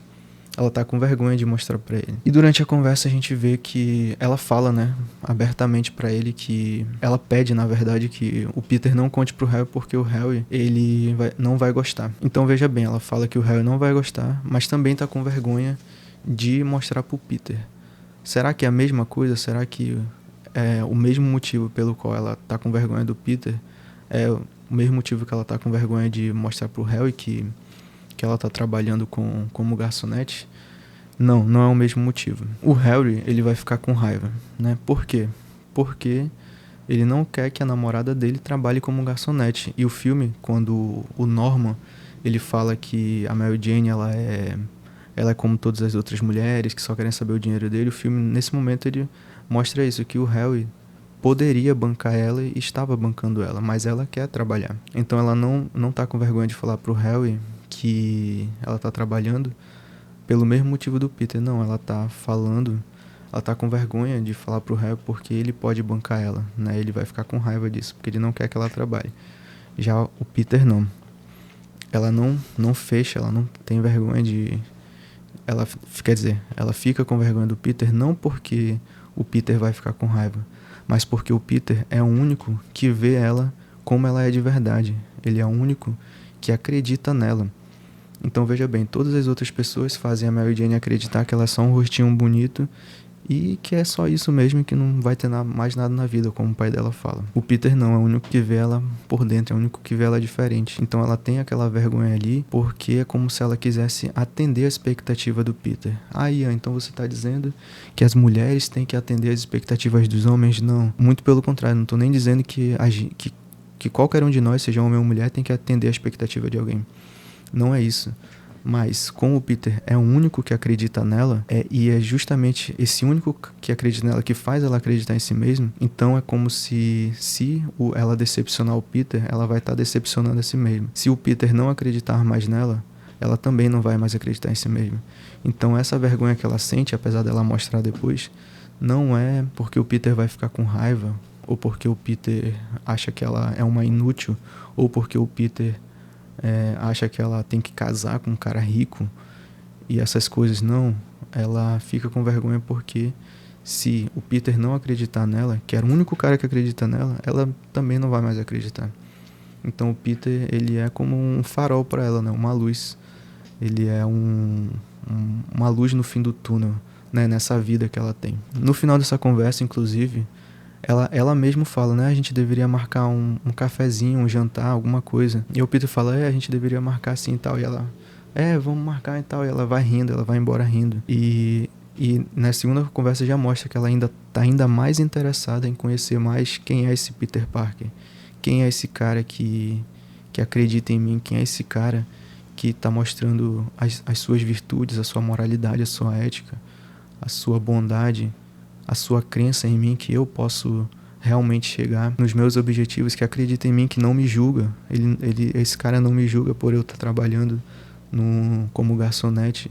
A: Ela tá com vergonha de mostrar pra ele. E durante a conversa a gente vê que ela fala, né, abertamente pra ele que ela pede, na verdade, que o Peter não conte pro Harry porque o Harry, não vai gostar. Então veja bem, ela fala que o Harry não vai gostar, mas também tá com vergonha de mostrar pro Peter. Será que é a mesma coisa? Será que o mesmo motivo pelo qual ela tá com vergonha do Peter é o mesmo motivo que ela tá com vergonha de mostrar pro Harry que ela tá trabalhando como garçonete? Não é o mesmo motivo. O Harry, ele vai ficar com raiva, né? Por quê? Porque ele não quer que a namorada dele trabalhe como garçonete. E o filme, quando o Norman, ele fala que a Mary Jane, ela ela é como todas as outras mulheres que só querem saber o dinheiro dele. O filme, nesse momento, ele mostra isso, que o Harry poderia bancar ela e estava bancando ela, mas ela quer trabalhar. Então ela não tá com vergonha de falar pro Harry que ela tá trabalhando pelo mesmo motivo do Peter. Não, ela tá falando, ela tá com vergonha de falar pro Harry porque ele pode bancar ela, né? Ele vai ficar com raiva disso, porque ele não quer que ela trabalhe. Já o Peter não. Ela não fecha, ela não tem vergonha de... Quer dizer, ela fica com vergonha do Peter não porque o Peter vai ficar com raiva, mas porque o Peter é o único que vê ela como ela é de verdade. Ele é o único que acredita nela. Então veja bem, todas as outras pessoas fazem a Mary Jane acreditar que ela é só um rostinho bonito e que é só isso mesmo, que não vai ter mais nada na vida, como o pai dela fala. O Peter não, é o único que vê ela por dentro, é o único que vê ela diferente. Então ela tem aquela vergonha ali, porque é como se ela quisesse atender a expectativa do Peter. Ah, Ian, então você tá dizendo que as mulheres têm que atender as expectativas dos homens? Não, muito pelo contrário, não tô nem dizendo que qualquer um de nós, seja homem ou mulher, tem que atender a expectativa de alguém. Não é isso. Mas como o Peter é o único que acredita nela, e é justamente esse único que acredita nela que faz ela acreditar em si mesma, então é como se ela decepcionar o Peter, ela vai estar decepcionando a si mesma. Se o Peter não acreditar mais nela, ela também não vai mais acreditar em si mesma. Então essa vergonha que ela sente, apesar dela mostrar depois, não é porque o Peter vai ficar com raiva, ou porque o Peter acha que ela é uma inútil, ou porque o Peter acha que ela tem que casar com um cara rico e essas coisas. Não, ela fica com vergonha porque se o Peter não acreditar nela, que era o único cara que acredita nela, ela também não vai mais acreditar. Então o Peter, ele é como um farol para ela, né? Uma luz. Ele é uma luz no fim do túnel, né? Nessa vida que ela tem. No final dessa conversa, inclusive, ela mesmo fala, né? A gente deveria marcar um cafezinho, um jantar, alguma coisa. E o Peter fala, a gente deveria marcar assim e tal. E ela, vamos marcar e tal. E ela vai rindo, ela vai embora rindo. E na segunda conversa já mostra que ela tá ainda mais interessada em conhecer mais quem é esse Peter Parker. Quem é esse cara que acredita em mim? Quem é esse cara que tá mostrando as suas virtudes, a sua moralidade, a sua ética, a sua bondade, a sua crença em mim, que eu posso realmente chegar nos meus objetivos, que acredita em mim, que não me julga. Esse cara não me julga por eu estar trabalhando como garçonete.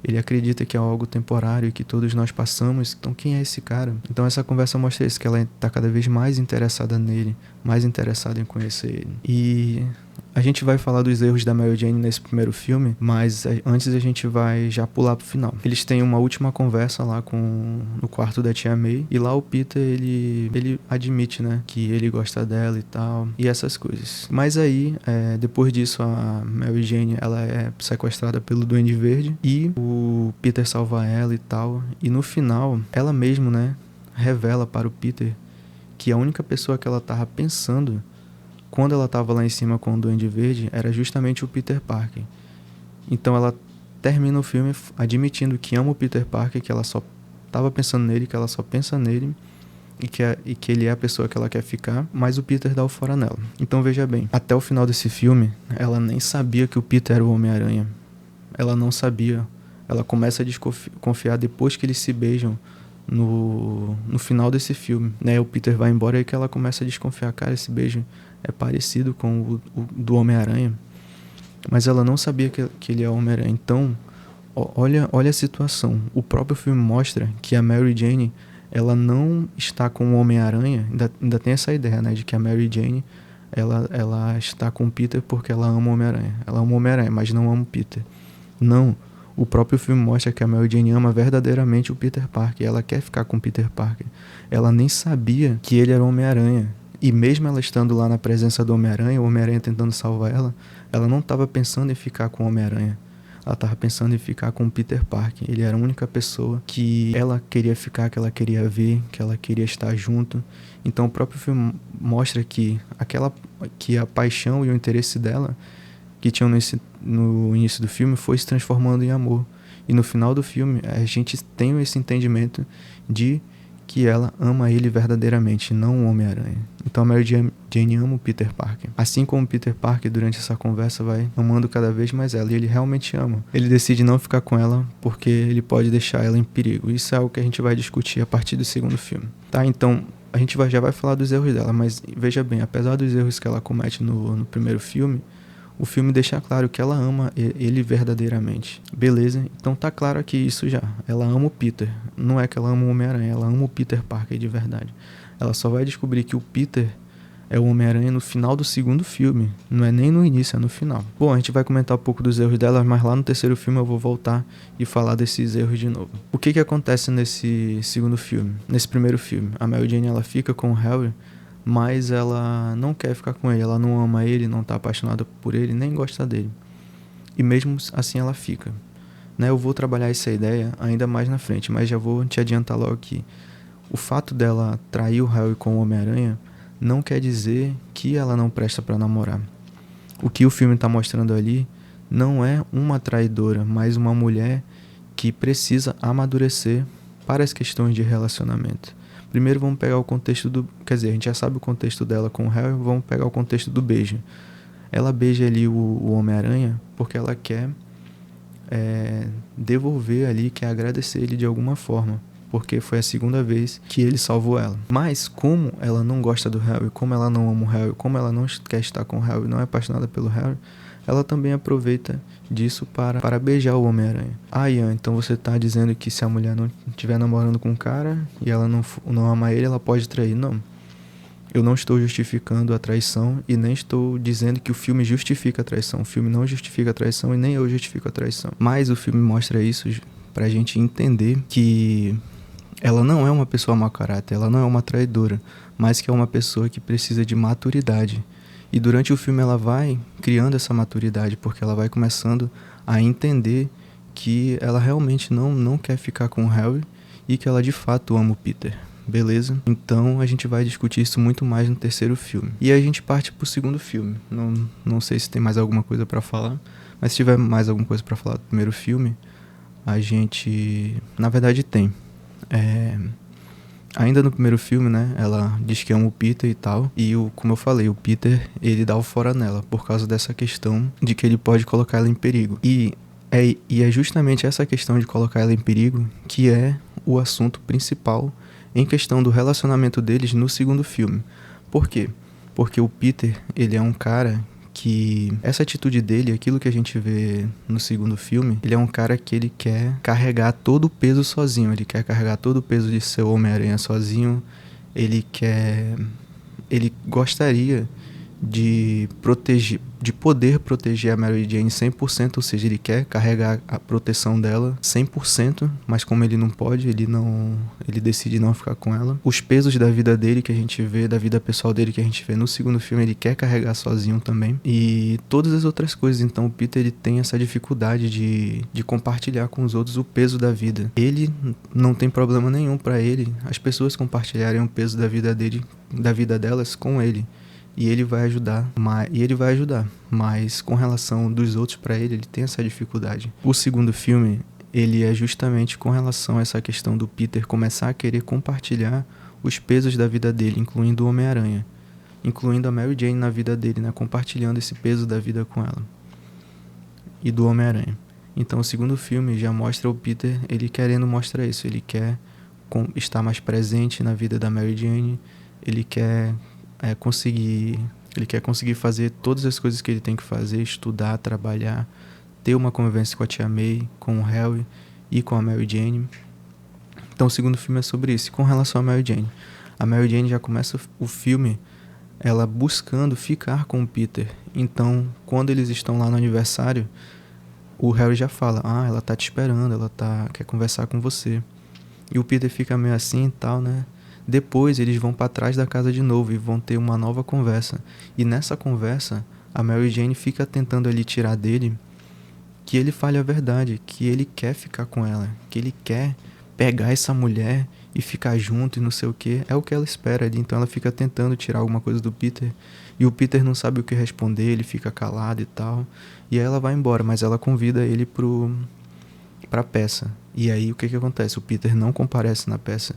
A: Ele acredita que é algo temporário, que todos nós passamos. Então quem é esse cara? Então essa conversa mostra isso, que ela está cada vez mais interessada nele, mais interessada em conhecer ele. E a gente vai falar dos erros da Mary Jane nesse primeiro filme, mas antes a gente vai já pular pro final. Eles têm uma última conversa lá no quarto da tia May, e lá o Peter, ele admite, né, que ele gosta dela e tal, e essas coisas. Mas aí, depois disso, a Mary Jane, ela é sequestrada pelo Duende Verde, e o Peter salva ela e tal, e no final, ela mesmo, né, revela para o Peter que a única pessoa que ela tava pensando quando ela estava lá em cima com o Duende Verde era justamente o Peter Parker. Então ela termina o filme admitindo que ama o Peter Parker, que ela só estava pensando nele, que ela só pensa nele e que ele é a pessoa que ela quer ficar, mas o Peter dá o fora nela. Então veja bem, até o final desse filme, ela nem sabia que o Peter era o Homem-Aranha. Ela não sabia. Ela começa a desconfiar depois que eles se beijam no final desse filme, né? O Peter vai embora e que ela começa a desconfiar, cara, esse beijo é parecido com o do Homem-Aranha, mas ela não sabia que ele é o Homem-Aranha. Então, olha a situação. O próprio filme mostra que a Mary Jane, ela não está com o Homem-Aranha, ainda tem essa ideia, né, de que a Mary Jane, ela está com o Peter porque ela ama o Homem-Aranha. Ela ama o Homem-Aranha, mas não ama o Peter. Não. O próprio filme mostra que a Mary Jane ama verdadeiramente o Peter Parker. Ela quer ficar com o Peter Parker. Ela nem sabia que ele era o Homem-Aranha. E mesmo ela estando lá na presença do Homem-Aranha, o Homem-Aranha tentando salvar ela não estava pensando em ficar com o Homem-Aranha. Ela estava pensando em ficar com o Peter Parker. Ele era a única pessoa que ela queria ficar, que ela queria ver, que ela queria estar junto. Então o próprio filme mostra que a paixão e o interesse dela, que tinham no início do filme, foi se transformando em amor. E no final do filme, a gente tem esse entendimento de que ela ama ele verdadeiramente, não o Homem-Aranha. Então a Mary Jane ama o Peter Parker. Assim como o Peter Parker, durante essa conversa, vai amando cada vez mais ela. E ele realmente ama. Ele decide não ficar com ela porque ele pode deixar ela em perigo. Isso é algo que a gente vai discutir a partir do segundo filme. Tá, então a gente já vai falar dos erros dela, mas veja bem, apesar dos erros que ela comete no primeiro filme, o filme deixa claro que ela ama ele verdadeiramente. Beleza? Então tá claro aqui isso já. Ela ama o Peter. Não é que ela ama o Homem-Aranha, ela ama o Peter Parker de verdade. Ela só vai descobrir que o Peter é o Homem-Aranha no final do segundo filme. Não é nem no início, é no final. Bom, a gente vai comentar um pouco dos erros dela, mas lá no terceiro filme eu vou voltar e falar desses erros de novo. O que acontece nesse segundo filme? Nesse primeiro filme? A Mary Jane, ela fica com o Harry, mas ela não quer ficar com ele. Ela não ama ele, não tá apaixonada por ele, nem gosta dele. E mesmo assim ela fica. Né? Eu vou trabalhar essa ideia ainda mais na frente, mas já vou te adiantar logo aqui. O fato dela trair o Harry com o Homem-Aranha não quer dizer que ela não presta pra namorar. O que o filme tá mostrando ali não é uma traidora, mas uma mulher que precisa amadurecer para as questões de relacionamento. Primeiro vamos pegar o contexto do... Quer dizer, a gente já sabe o contexto dela com o Harry, vamos pegar o contexto do beijo. Ela beija ali o Homem-Aranha porque ela quer devolver ali, quer agradecer ele de alguma forma. Porque foi a segunda vez que ele salvou ela. Mas como ela não gosta do Harry, como ela não ama o Harry, como ela não quer estar com o Harry, não é apaixonada pelo Harry, ela também aproveita disso para beijar o Homem-Aranha. Ah, Ian, então você tá dizendo que se a mulher não estiver namorando com um cara e ela não ama ele, ela pode trair. Não. Eu não estou justificando a traição e nem estou dizendo que o filme justifica a traição. O filme não justifica a traição e nem eu justifico a traição. Mas o filme mostra isso pra gente entender que ela não é uma pessoa mau caráter, ela não é uma traidora, mas que é uma pessoa que precisa de maturidade. E durante o filme ela vai criando essa maturidade, porque ela vai começando a entender que ela realmente não quer ficar com o Harry e que ela de fato ama o Peter. Beleza? Então a gente vai discutir isso muito mais no terceiro filme. E a gente parte pro segundo filme. Não sei se tem mais alguma coisa pra falar, mas se tiver mais alguma coisa pra falar do primeiro filme, a gente... Na verdade tem. Ainda no primeiro filme, né, ela diz que ama o Peter e tal, e como eu falei, o Peter, ele dá o fora nela, por causa dessa questão de que ele pode colocar ela em perigo. E é justamente essa questão de colocar ela em perigo que é o assunto principal em questão do relacionamento deles no segundo filme. Por quê? Porque o Peter, ele é um cara que... Essa atitude dele, aquilo que a gente vê no segundo filme, ele é um cara que ele quer carregar todo o peso sozinho. Ele quer carregar todo o peso de ser o Homem-Aranha sozinho. Ele gostaria de poder proteger a Mary Jane 100%, ou seja, ele quer carregar a proteção dela 100%, mas como ele não pode, ele decide não ficar com ela. Os pesos da vida dele que a gente vê, da vida pessoal dele que a gente vê no segundo filme, ele quer carregar sozinho também. E todas as outras coisas. Então o Peter, ele tem essa dificuldade de compartilhar com os outros o peso da vida. Ele não tem problema nenhum pra ele as pessoas compartilharem o peso da vida dele, da vida delas com ele. E ele vai ajudar, mas com relação dos outros pra ele tem essa dificuldade. O segundo filme, ele é justamente com relação a essa questão do Peter começar a querer compartilhar os pesos da vida dele, incluindo o Homem-Aranha, incluindo a Mary Jane na vida dele, né, compartilhando esse peso da vida com ela e do Homem-Aranha. Então o segundo filme já mostra o Peter, ele querendo mostrar isso, ele quer estar mais presente na vida da Mary Jane, ele quer conseguir fazer todas as coisas que ele tem que fazer, estudar, trabalhar, ter uma convivência com a tia May, com o Harry e com a Mary Jane. Então o segundo filme é sobre isso. E com relação a Mary Jane já começa o filme ela buscando ficar com o Peter. Então quando eles estão lá no aniversário, o Harry já fala, ela tá te esperando, quer conversar com você. E o Peter fica meio assim e tal, né? Depois eles vão para trás da casa de novo e vão ter uma nova conversa. E nessa conversa, a Mary Jane fica tentando ali tirar dele que ele fale a verdade, que ele quer ficar com ela, que ele quer pegar essa mulher e ficar junto e não sei o que. É o que ela espera ali. Então ela fica tentando tirar alguma coisa do Peter e o Peter não sabe o que responder, ele fica calado e tal. E aí ela vai embora, mas ela convida ele pra peça. E aí o que acontece? O Peter não comparece na peça.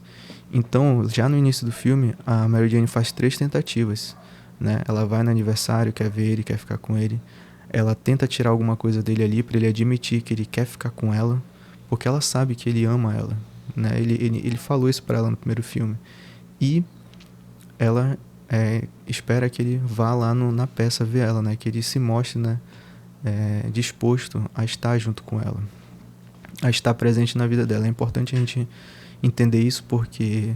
A: Então, já no início do filme, a Mary Jane faz 3 tentativas, né? Ela vai no aniversário, quer ver ele, quer ficar com ele. Ela tenta tirar alguma coisa dele ali pra ele admitir que ele quer ficar com ela, porque ela sabe que ele ama ela, né? Ele falou isso pra ela no primeiro filme. E ela espera que ele vá lá na peça ver ela, né? Que ele se mostre, né? Disposto a estar junto com ela, a estar presente na vida dela. É importante a gente entender isso porque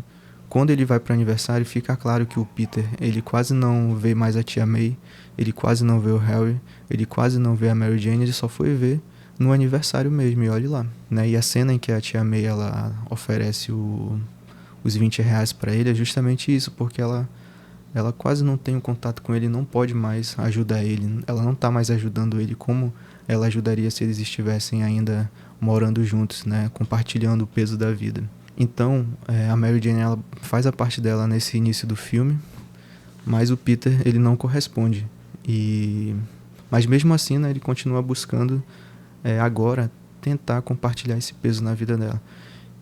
A: quando ele vai para o aniversário fica claro que o Peter, ele quase não vê mais a tia May, ele quase não vê o Harry, ele quase não vê a Mary Jane, ele só foi ver no aniversário mesmo, e olhe lá, né? E a cena em que a tia May ela oferece os R$ 20 para ele é justamente isso, porque ela quase não tem um contato com ele, não pode mais ajudar ele, ela não está mais ajudando ele como ela ajudaria se eles estivessem ainda morando juntos, né? Compartilhando o peso da vida. Então, a Mary Jane ela faz a parte dela nesse início do filme, mas o Peter ele não corresponde. Mas mesmo assim, né, ele continua buscando agora tentar compartilhar esse peso na vida dela.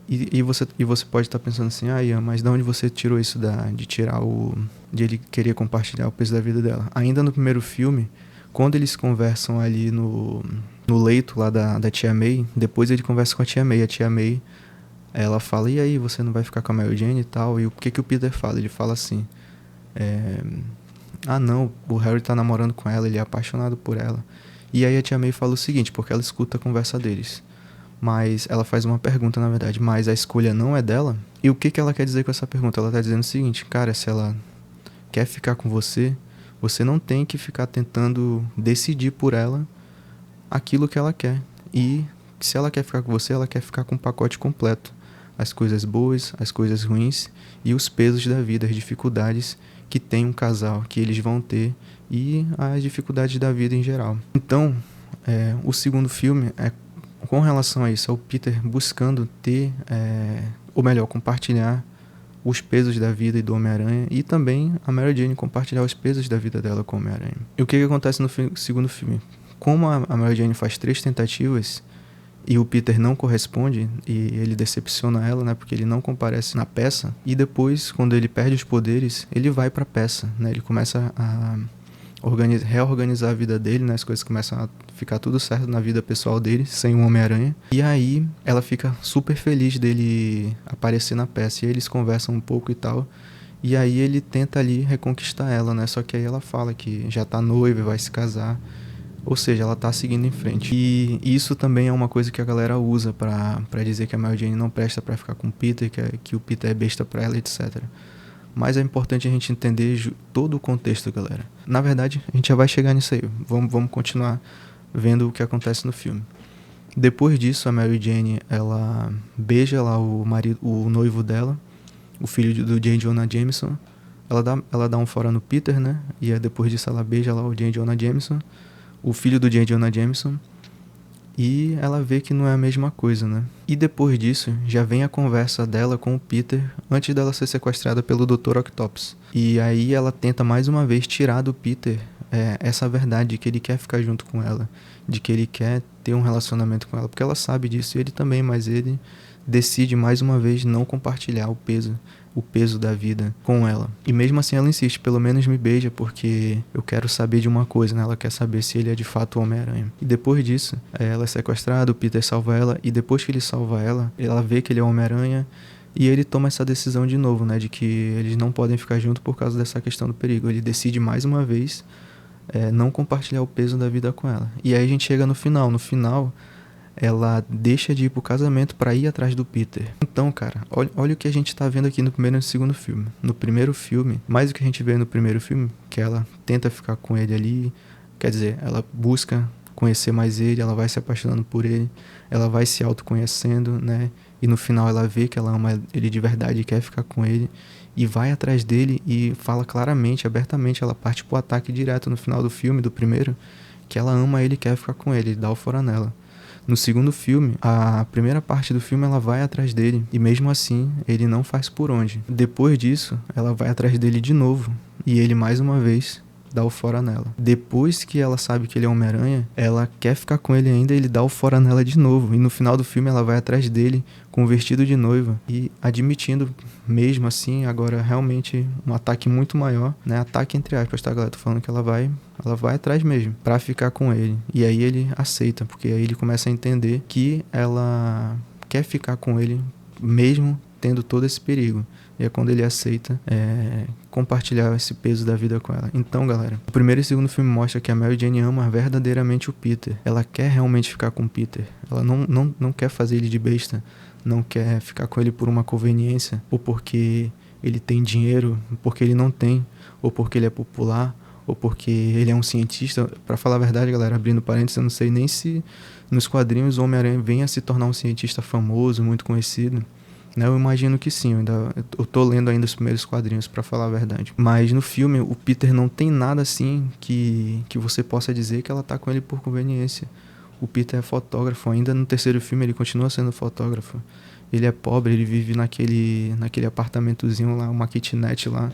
A: E você pode estar pensando assim, Ian, mas de onde você tirou isso de ele querer compartilhar o peso da vida dela? Ainda no primeiro filme, quando eles conversam ali no leito lá da tia May, depois ele conversa com a tia May, ela fala, e aí, você não vai ficar com a Mary Jane e tal? E o que o Peter fala? Ele fala assim, não, o Harry tá namorando com ela, ele é apaixonado por ela. E aí a tia May fala o seguinte, porque ela escuta a conversa deles. Mas ela faz uma pergunta, na verdade, mas a escolha não é dela? E o que ela quer dizer com essa pergunta? Ela tá dizendo o seguinte, cara, se ela quer ficar com você, você não tem que ficar tentando decidir por ela aquilo que ela quer. E se ela quer ficar com você, ela quer ficar com o pacote completo. As coisas boas, as coisas ruins e os pesos da vida, as dificuldades que tem um casal, que eles vão ter e as dificuldades da vida em geral. Então, o segundo filme com relação a isso, é o Peter buscando ter, ou melhor, compartilhar os pesos da vida e do Homem-Aranha, e também a Mary Jane compartilhar os pesos da vida dela com o Homem-Aranha. E o que acontece no segundo filme? Como a Mary Jane faz 3 tentativas e o Peter não corresponde, e ele decepciona ela, né, porque ele não comparece na peça, e depois, quando ele perde os poderes, ele vai pra peça, né, ele começa a reorganizar a vida dele, né, as coisas começam a ficar tudo certo na vida pessoal dele, sem o Homem-Aranha, e aí ela fica super feliz dele aparecer na peça, e aí eles conversam um pouco e tal, e aí ele tenta ali reconquistar ela, né, só que aí ela fala que já tá noiva e vai se casar. Ou seja, ela tá seguindo em frente. E isso também é uma coisa que a galera usa pra dizer que a Mary Jane não presta pra ficar com o Peter, que o Peter é besta pra ela, etc. Mas é importante a gente entender todo o contexto, galera. Na verdade, a gente já vai chegar nisso aí. Vamos continuar vendo o que acontece no filme. Depois disso, a Mary Jane, ela beija lá o noivo dela, o filho do J. Jonah Jameson. Ela dá um fora no Peter, né? E aí, depois disso ela beija lá o J. Jonah Jameson, o filho do J. Jonah Jameson, e ela vê que não é a mesma coisa, né? E depois disso, já vem a conversa dela com o Peter, antes dela ser sequestrada pelo Dr. Octopus. E aí ela tenta mais uma vez tirar do Peter essa verdade de que ele quer ficar junto com ela, de que ele quer ter um relacionamento com ela, porque ela sabe disso, e ele também, mas ele decide mais uma vez não compartilhar o peso da vida com ela. E mesmo assim ela insiste, pelo menos me beija, porque eu quero saber de uma coisa, né? Ela quer saber se ele é de fato o Homem-Aranha. E depois disso, ela é sequestrada, o Peter salva ela, e depois que ele salva ela vê que ele é o Homem-Aranha, e ele toma essa decisão de novo, né? De que eles não podem ficar juntos por causa dessa questão do perigo. Ele decide mais uma vez não compartilhar o peso da vida com ela. E aí a gente chega no final. No final, ela deixa de ir pro casamento pra ir atrás do Peter. Então, cara, olha o que a gente tá vendo aqui no primeiro e no segundo filme. No primeiro filme, mais do que a gente vê no primeiro filme, que ela tenta ficar com ele ali, quer dizer, ela busca conhecer mais ele, ela vai se apaixonando por ele, ela vai se autoconhecendo, né? E no final ela vê que ela ama ele de verdade e quer ficar com ele, e vai atrás dele e fala claramente, abertamente, ela parte pro ataque direto no final do filme, do primeiro, que ela ama ele e quer ficar com ele dá o fora nela. No segundo filme, a primeira parte do filme ela vai atrás dele, e mesmo assim ele não faz por onde. Depois disso, ela vai atrás dele de novo, e ele mais uma vez dá o fora nela. Depois que ela sabe que ele é Homem-Aranha, ela quer ficar com ele ainda e ele dá o fora nela de novo. E no final do filme ela vai atrás dele com o vestido de noiva e admitindo mesmo assim, agora realmente um ataque muito maior, né? Ataque entre aspas, tá, galera? Tô falando que ela vai atrás mesmo pra ficar com ele. E aí ele aceita, porque aí ele começa a entender que ela quer ficar com ele mesmo tendo todo esse perigo. E é quando ele aceita compartilhar esse peso da vida com ela. Então, galera, o primeiro e o segundo filme mostra que a Mary Jane ama verdadeiramente o Peter. Ela quer realmente ficar com o Peter. Ela não quer fazer ele de besta. Não quer ficar com ele por uma conveniência. Ou porque ele tem dinheiro, porque ele não tem. Ou porque ele é popular. Ou porque ele é um cientista. Pra falar a verdade, galera, abrindo parênteses, eu não sei nem se nos quadrinhos o Homem-Aranha venha a se tornar um cientista famoso, muito conhecido. Eu imagino que sim, eu tô lendo ainda os primeiros quadrinhos, pra falar a verdade. Mas no filme, o Peter não tem nada assim que você possa dizer que ela tá com ele por conveniência. O Peter é fotógrafo, ainda no terceiro filme ele continua sendo fotógrafo. Ele é pobre, ele vive naquele apartamentozinho lá, uma kitnet lá,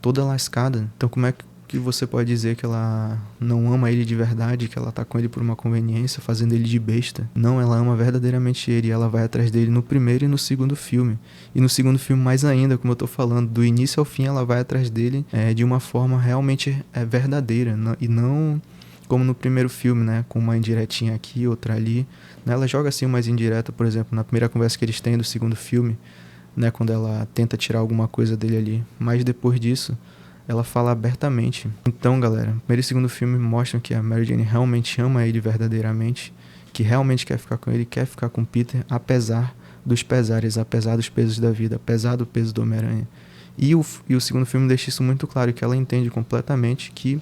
A: toda lascada. Então como é que você pode dizer que ela não ama ele de verdade, que ela tá com ele por uma conveniência, fazendo ele de besta? Não, ela ama verdadeiramente ele e ela vai atrás dele no primeiro e no segundo filme. E no segundo filme mais ainda, como eu tô falando, do início ao fim ela vai atrás dele de uma forma realmente verdadeira, e não como no primeiro filme, né, com uma indiretinha aqui, outra ali. Ela joga assim umas indiretas, por exemplo, na primeira conversa que eles têm do segundo filme, né, quando ela tenta tirar alguma coisa dele ali. Mas depois disso, ela fala abertamente. Então, galera, o primeiro e segundo filme mostram que a Mary Jane realmente ama ele verdadeiramente, que realmente quer ficar com ele, quer ficar com Peter, apesar dos pesares, apesar dos pesos da vida, apesar do peso do Homem-Aranha. E o segundo filme deixa isso muito claro, que ela entende completamente que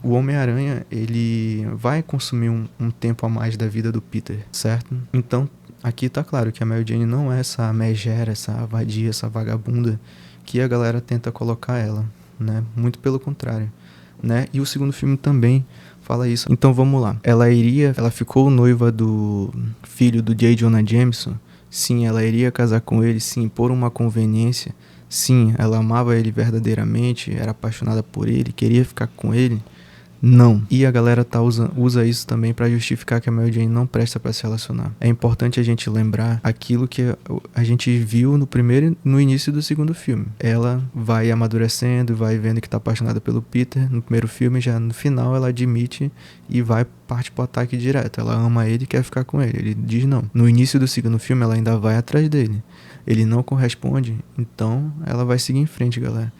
A: o Homem-Aranha, ele vai consumir um tempo a mais da vida do Peter, certo? Então, aqui tá claro que a Mary Jane não é essa megera, essa vadia, essa vagabunda que a galera tenta colocar ela, né? Muito pelo contrário, né? E o segundo filme também fala isso. Então vamos lá. Ela ficou noiva do filho do J. Jonah Jameson. Sim, ela iria casar com ele, sim, por uma conveniência. Sim, ela amava ele verdadeiramente, era apaixonada por ele, queria ficar com ele. Não. E a galera usa isso também pra justificar que a Mary Jane não presta pra se relacionar. É importante a gente lembrar aquilo que a gente viu no primeiro e no início do segundo filme. Ela vai amadurecendo, vai vendo que tá apaixonada pelo Peter. No primeiro filme, já no final, ela admite e vai parte pro ataque direto. Ela ama ele e quer ficar com ele. Ele diz não. No início do segundo filme, ela ainda vai atrás dele. Ele não corresponde, então ela vai seguir em frente, galera.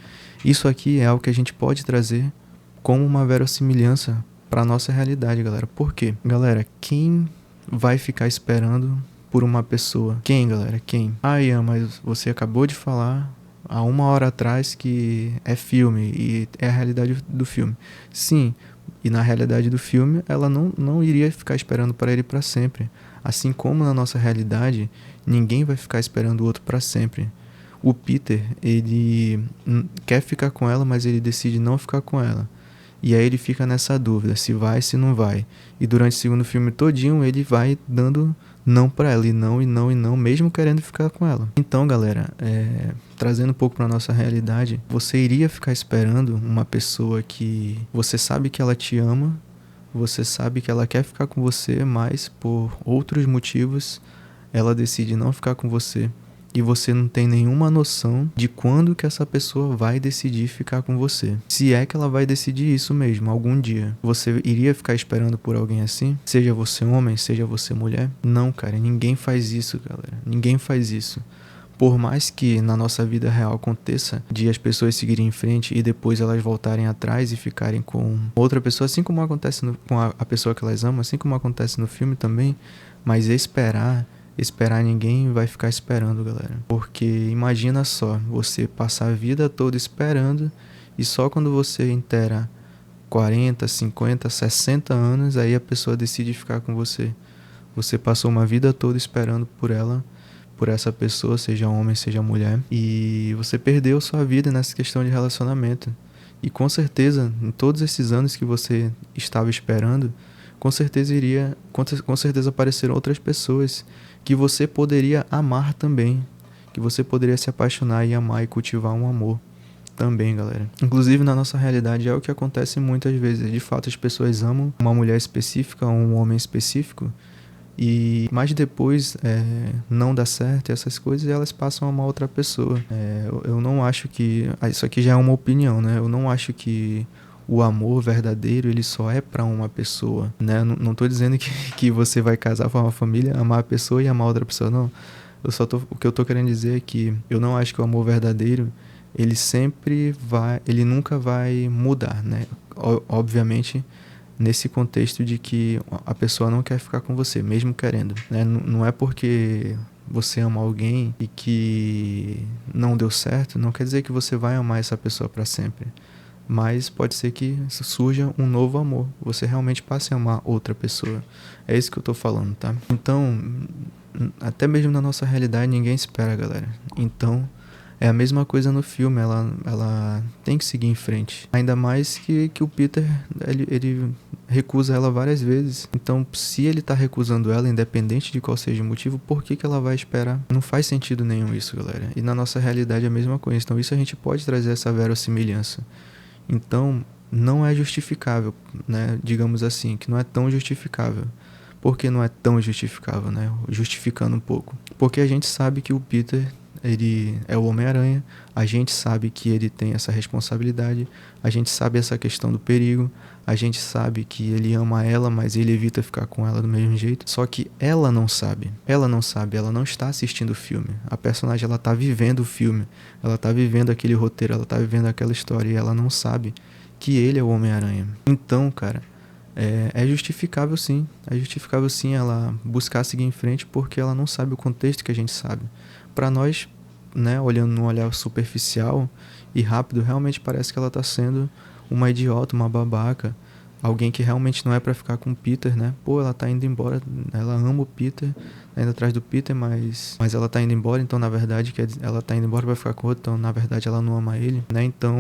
A: Isso aqui é algo que a gente pode trazer como uma verossimilhança para nossa realidade, galera. Por quê? Galera, quem vai ficar esperando por uma pessoa? Quem, galera? Quem? Ah, Ian, mas você acabou de falar há 1 hora atrás que é filme e é a realidade do filme. Sim, e na realidade do filme ela não iria ficar esperando para ele para sempre. Assim como na nossa realidade, ninguém vai ficar esperando o outro para sempre. O Peter, ele quer ficar com ela, mas ele decide não ficar com ela. E aí ele fica nessa dúvida, se vai, se não vai. E durante o segundo filme todinho, ele vai dando não pra ela, e não, mesmo querendo ficar com ela. Então, galera, trazendo um pouco pra nossa realidade, você iria ficar esperando uma pessoa que você sabe que ela te ama, você sabe que ela quer ficar com você, mas por outros motivos, ela decide não ficar com você. E você não tem nenhuma noção de quando que essa pessoa vai decidir ficar com você. Se é que ela vai decidir isso mesmo, algum dia. Você iria ficar esperando por alguém assim? Seja você homem, seja você mulher? Não, cara, ninguém faz isso, galera. Ninguém faz isso. Por mais que na nossa vida real aconteça de as pessoas seguirem em frente e depois elas voltarem atrás e ficarem com outra pessoa, assim como acontece com a pessoa que elas amam, assim como acontece no filme também, mas esperar ninguém vai ficar esperando, galera. Porque imagina só, você passar a vida toda esperando e só quando você inteira 40, 50, 60 anos, aí a pessoa decide ficar com você. Você passou uma vida toda esperando por ela, por essa pessoa, seja homem, seja mulher, e você perdeu sua vida nessa questão de relacionamento. E com certeza, em todos esses anos que você estava esperando, com certeza apareceram outras pessoas que você poderia amar também, que você poderia se apaixonar e amar e cultivar um amor. Também, galera. Inclusive, na nossa realidade é o que acontece muitas vezes. De fato, as pessoas amam uma mulher específica, um homem específico, mas depois não dá certo e essas coisas, e elas passam a amar outra pessoa. Eu não acho que... Isso aqui já é uma opinião, né? Eu não acho que o amor verdadeiro, ele só é pra uma pessoa, né? Não tô dizendo que você vai casar, formar uma família, amar a pessoa e amar outra pessoa, não. O que eu tô querendo dizer é que eu não acho que o amor verdadeiro, ele nunca vai mudar, né? Obviamente, nesse contexto de que a pessoa não quer ficar com você, mesmo querendo, né? Não é porque você ama alguém e que não deu certo, não quer dizer que você vai amar essa pessoa para sempre. Mas pode ser que surja um novo amor, você realmente passe a amar outra pessoa. É isso que eu tô falando, tá? Então, até mesmo na nossa realidade, ninguém espera, galera. Então, é a mesma coisa no filme, ela tem que seguir em frente. Ainda mais que o Peter, ele recusa ela várias vezes. Então, se ele tá recusando ela, independente de qual seja o motivo, por que ela vai esperar? Não faz sentido nenhum isso, galera. E na nossa realidade é a mesma coisa. Então, isso a gente pode trazer essa verossimilhança. Então, não é justificável, né? Digamos assim, que não é tão justificável. Por que não é tão justificável, né? Justificando um pouco. Porque a gente sabe que o Peter, ele é o Homem-Aranha, a gente sabe que ele tem essa responsabilidade, a gente sabe essa questão do perigo, a gente sabe que ele ama ela, mas ele evita ficar com ela do mesmo jeito. Só que ela não sabe, ela não está assistindo o filme. A personagem, ela tá vivendo o filme, ela tá vivendo aquele roteiro, ela tá vivendo aquela história e ela não sabe que ele é o Homem-Aranha. Então, cara, é justificável sim ela buscar seguir em frente, porque ela não sabe o contexto que a gente sabe. Pra nós, né, olhando num olhar superficial e rápido, realmente parece que ela tá sendo uma idiota, uma babaca, alguém que realmente não é pra ficar com o Peter, né? Pô, ela tá indo embora, ela ama o Peter, tá indo atrás do Peter, mas ela tá indo embora, então na verdade ela tá indo embora pra ficar com outro, então na verdade ela não ama ele, né? Então,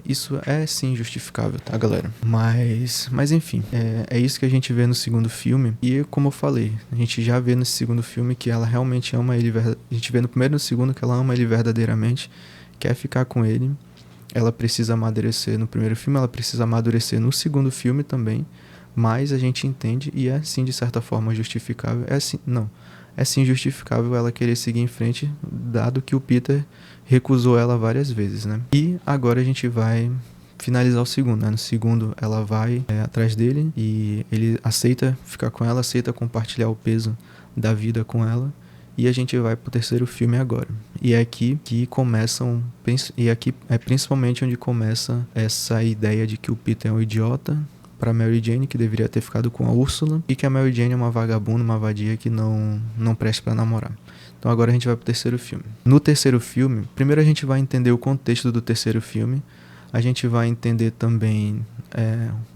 A: isso é sim justificável, tá, galera? Mas enfim, é isso que a gente vê no segundo filme, e como eu falei, a gente já vê nesse segundo filme que ela realmente ama ele, a gente vê no primeiro e no segundo que ela ama ele verdadeiramente, quer ficar com ele. Ela precisa amadurecer no primeiro filme, ela precisa amadurecer no segundo filme também, mas a gente entende, e é sim de certa forma justificável, é sim justificável ela querer seguir em frente, dado que o Peter recusou ela várias vezes, né? E agora a gente vai finalizar o segundo, né? No segundo ela vai atrás dele e ele aceita ficar com ela, aceita compartilhar o peso da vida com ela. E a gente vai pro terceiro filme agora. E é aqui que começam... E aqui é principalmente onde começa essa ideia de que o Peter é um idiota pra Mary Jane, que deveria ter ficado com a Úrsula, e que a Mary Jane é uma vagabunda, uma vadia que não presta pra namorar. Então agora a gente vai pro terceiro filme. No terceiro filme, primeiro a gente vai entender o contexto do terceiro filme. A gente vai entender também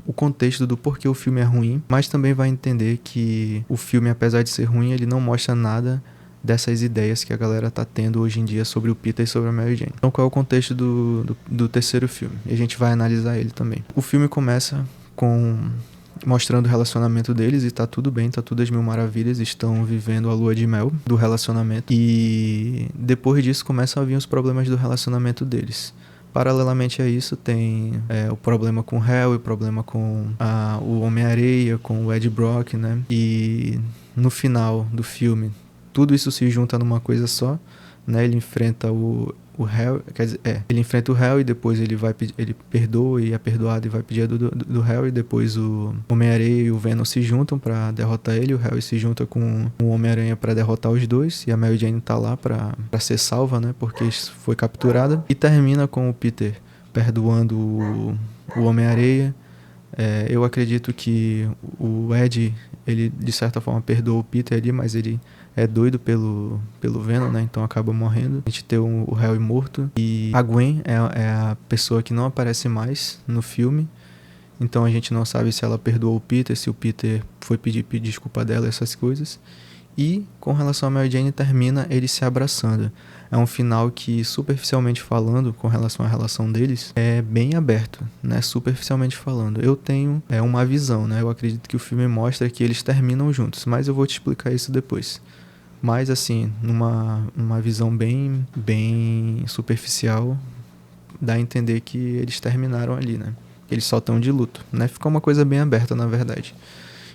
A: o contexto do porquê o filme é ruim, mas também vai entender que o filme, apesar de ser ruim, ele não mostra nada dessas ideias que a galera tá tendo hoje em dia sobre o Peter e sobre a Mary Jane. Então qual é o contexto do terceiro filme? E a gente vai analisar ele também. O filme começa mostrando o relacionamento deles e tá tudo bem, tá tudo às mil maravilhas, estão vivendo a lua de mel do relacionamento. E depois disso começam a vir os problemas do relacionamento deles. Paralelamente a isso tem o problema com o Harry, o problema com o Homem-Areia, com o Ed Brock, né? E no final do filme tudo isso se junta numa coisa só, né? Ele enfrenta o Harry, quer dizer, ele enfrenta o Harry e depois ele perdoa e é perdoado e vai pedir do Harry, depois o Homem-Aranha e o Venom se juntam pra derrotar ele, o Harry se junta com o Homem-Aranha pra derrotar os dois, e a Mary Jane tá lá pra ser salva, né? Porque foi capturada, e termina com o Peter perdoando o Homem-Aranha. Eu acredito que o Ed, ele de certa forma perdoou o Peter ali, mas ele é doido pelo Venom, né? Então acaba morrendo. A gente tem o Harry morto. E a Gwen é a pessoa que não aparece mais no filme. Então a gente não sabe se ela perdoou o Peter, se o Peter foi pedir desculpa dela, essas coisas. E com relação a Mary Jane, termina eles se abraçando. É um final que, superficialmente falando, com relação à relação deles, é bem aberto, né? Superficialmente falando. Eu tenho uma visão, né? Eu acredito que o filme mostra que eles terminam juntos, mas eu vou te explicar isso depois. Mas assim, numa visão bem superficial, dá a entender que eles terminaram ali, né? Eles só estão de luto, né? Ficou uma coisa bem aberta, na verdade.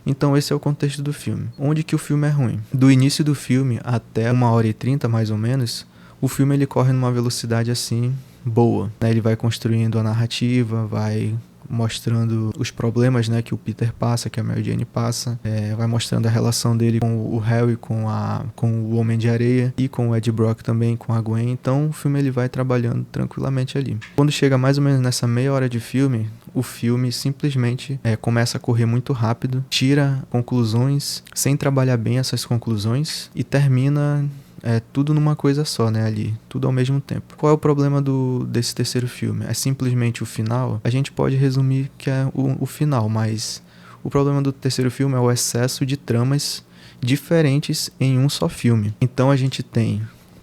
A: Então esse é o contexto do filme. Onde que o filme é ruim? Do início do filme até 1h30, mais ou menos, o filme ele corre numa velocidade assim, boa, né? Ele vai construindo a narrativa, vai mostrando os problemas, né, que o Peter passa, que a Mary Jane passa, vai mostrando a relação dele com o Harry, com o Homem de Areia e com o Ed Brock também, com a Gwen. Então o filme ele vai trabalhando tranquilamente ali. Quando chega mais ou menos nessa meia hora de filme, o filme simplesmente começa a correr muito rápido, tira conclusões sem trabalhar bem essas conclusões e termina tudo numa coisa só, né, ali, tudo ao mesmo tempo. Qual é o problema desse terceiro filme? É simplesmente o final? A gente pode resumir que é o final, mas o problema do terceiro filme é o excesso de tramas diferentes em um só filme. Então a gente tem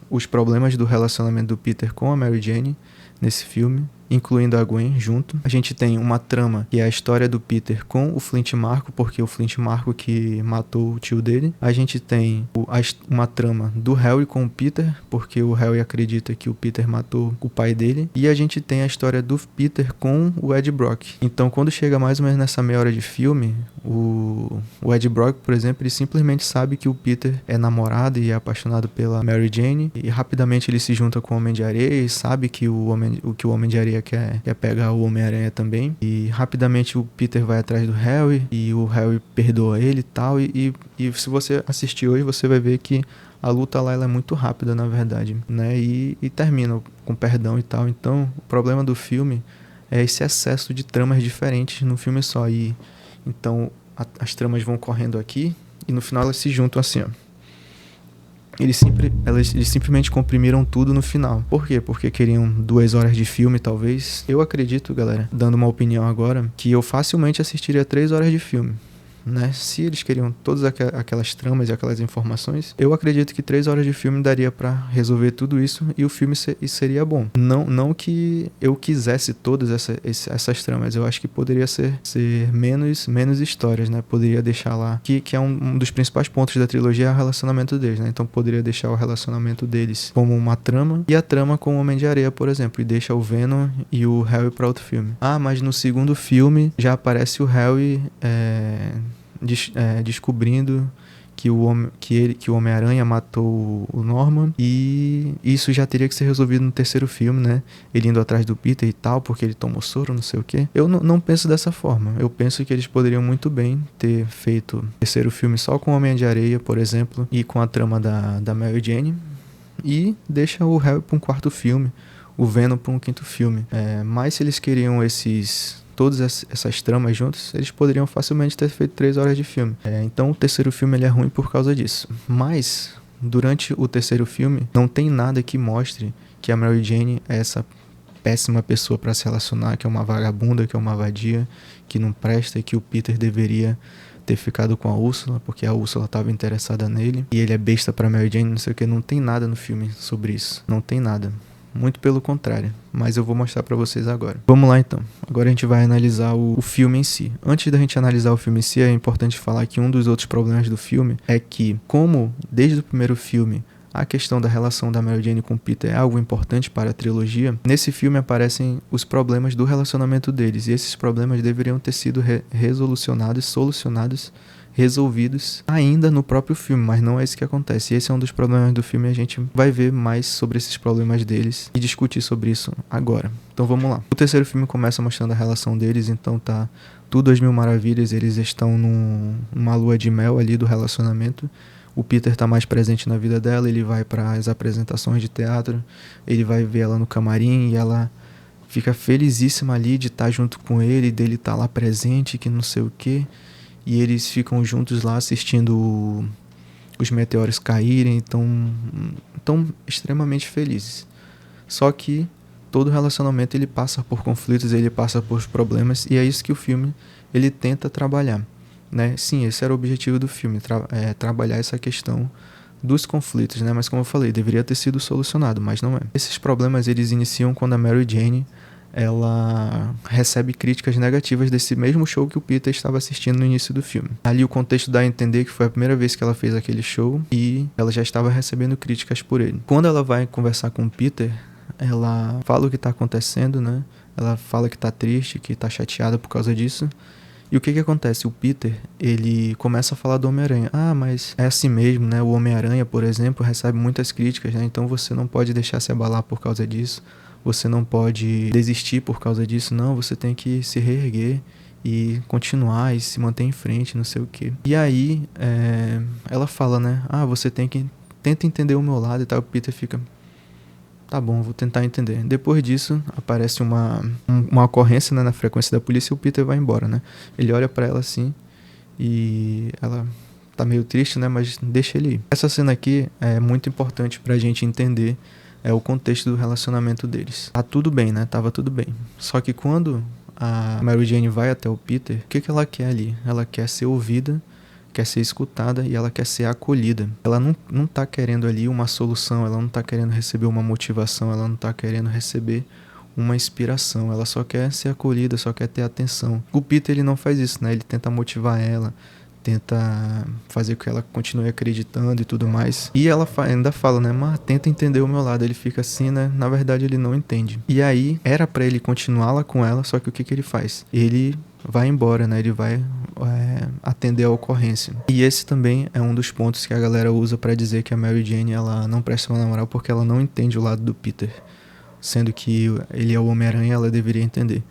A: os problemas do relacionamento do Peter com a Mary Jane nesse filme, incluindo a Gwen junto. A gente tem uma trama que é a história do Peter com o Flint Marko, porque o Flint Marko que matou o tio dele. A gente tem uma trama do Harry com o Peter, porque o Harry acredita que o Peter matou o pai dele. E a gente tem a história do Peter com o Ed Brock. Então quando chega mais ou menos nessa meia hora de filme, o Ed Brock, por exemplo, ele simplesmente sabe que o Peter é namorado e é apaixonado pela Mary Jane, e rapidamente ele se junta com o Homem de Areia e sabe que o Homem de Areia quer pegar o Homem-Aranha também, e rapidamente o Peter vai atrás do Harry e o Harry perdoa ele e tal, e se você assistir hoje você vai ver que a luta lá ela é muito rápida, na verdade, né, e termina com perdão e tal. Então o problema do filme é esse excesso de tramas diferentes no filme só, e então as tramas vão correndo aqui e no final elas se juntam assim, ó. Eles simplesmente comprimiram tudo no final. Por quê? Porque queriam 2 horas de filme, talvez. Eu acredito, galera, dando uma opinião agora, que eu facilmente assistiria 3 horas de filme, né? Se eles queriam todas aquelas tramas e aquelas informações, eu acredito que 3 horas de filme daria pra resolver tudo isso e o filme seria bom. Não que eu quisesse todas essas tramas, eu acho que poderia ser menos histórias, né? Poderia deixar lá, que é um dos principais pontos da trilogia, é o relacionamento deles, né? Então poderia deixar o relacionamento deles como uma trama, e a trama com o Homem de Areia, por exemplo, e deixa o Venom e o Harry pra outro filme. Ah, mas no segundo filme já aparece o Harry descobrindo que o Homem-Aranha matou o Norman, e isso já teria que ser resolvido no terceiro filme, né? Ele indo atrás do Peter e tal, porque ele tomou soro, não sei o que. Eu não penso dessa forma. Eu penso que eles poderiam muito bem ter feito o terceiro filme só com o Homem de Areia, por exemplo, e com a trama da Mary Jane, e deixa o Harry para um quarto filme, o Venom para um quinto filme. Mas se eles queriam todas essas tramas juntas, eles poderiam facilmente ter feito 3 horas de filme. Então o terceiro filme ele é ruim por causa disso. Mas durante o terceiro filme não tem nada que mostre que a Mary Jane é essa péssima pessoa para se relacionar, que é uma vagabunda, que é uma vadia, que não presta, e que o Peter deveria ter ficado com a Úrsula, porque a Úrsula estava interessada nele, e ele é besta para Mary Jane, não sei o que. Não tem nada no filme sobre isso. Não tem nada. Muito pelo contrário, mas eu vou mostrar pra vocês agora. Vamos lá então. Agora a gente vai analisar o filme em si. Antes da gente analisar o filme em si, é importante falar que um dos outros problemas do filme é que, como desde o primeiro filme a questão da relação da Mary Jane com o Peter é algo importante para a trilogia, nesse filme aparecem os problemas do relacionamento deles, e esses problemas deveriam ter sido resolvidos ainda no próprio filme, mas não é isso que acontece. E esse é um dos problemas do filme, e a gente vai ver mais sobre esses problemas deles e discutir sobre isso agora. Então vamos lá. O terceiro filme começa mostrando a relação deles, então tá tudo às mil maravilhas, eles estão numa lua de mel ali do relacionamento. O Peter tá mais presente na vida dela, ele vai para as apresentações de teatro, ele vai ver ela no camarim e ela fica felizíssima ali de estar junto com ele, dele estar lá presente, que não sei o que. E eles ficam juntos lá assistindo os meteoros caírem, tão extremamente felizes. Só que todo relacionamento ele passa por conflitos, ele passa por problemas, e é isso que o filme ele tenta trabalhar, né? Sim, esse era o objetivo do filme, trabalhar essa questão dos conflitos, né? Mas como eu falei, deveria ter sido solucionado, mas não é. Esses problemas eles iniciam quando a Mary Jane ela recebe críticas negativas desse mesmo show que o Peter estava assistindo no início do filme. Ali o contexto dá a entender que foi a primeira vez que ela fez aquele show e ela já estava recebendo críticas por ele. Quando ela vai conversar com o Peter, ela fala o que tá acontecendo, né? Ela fala que tá triste, que tá chateada por causa disso. E o que que acontece? O Peter, ele começa a falar do Homem-Aranha. Ah, mas é assim mesmo, né? O Homem-Aranha, por exemplo, recebe muitas críticas, né? Então você não pode deixar se abalar por causa disso. Você não pode desistir por causa disso. Não, você tem que se reerguer e continuar e se manter em frente, não sei o quê. E aí, ela fala, né? Ah, você tem que... Tenta entender o meu lado e tal. O Peter fica... Tá bom, vou tentar entender. Depois disso, aparece uma ocorrência, né, na frequência da polícia e o Peter vai embora, né? Ele olha pra ela assim e ela tá meio triste, né, mas deixa ele ir. Essa cena aqui é muito importante pra gente entender o contexto do relacionamento deles. Tá tudo bem, né? Tava tudo bem. Só que quando a Mary Jane vai até o Peter, o que que ela quer ali? Ela quer ser ouvida, quer ser escutada e ela quer ser acolhida. Ela não tá querendo ali uma solução, ela não tá querendo receber uma motivação, ela não tá querendo receber uma inspiração, ela só quer ser acolhida, só quer ter atenção. O Peter, ele não faz isso, né? Ele tenta motivar ela, tenta fazer com que ela continue acreditando e tudo mais. E ela ainda fala, né? Mas tenta entender o meu lado. Ele fica assim, né? Na verdade, ele não entende. E aí, era pra ele continuar lá com ela, só que o que que ele faz? Ele vai embora, né? Ele vai atender a ocorrência. E esse também é um dos pontos que a galera usa pra dizer que a Mary Jane, ela não presta uma moral porque ela não entende o lado do Peter. Sendo que ele é o Homem-Aranha, ela deveria entender.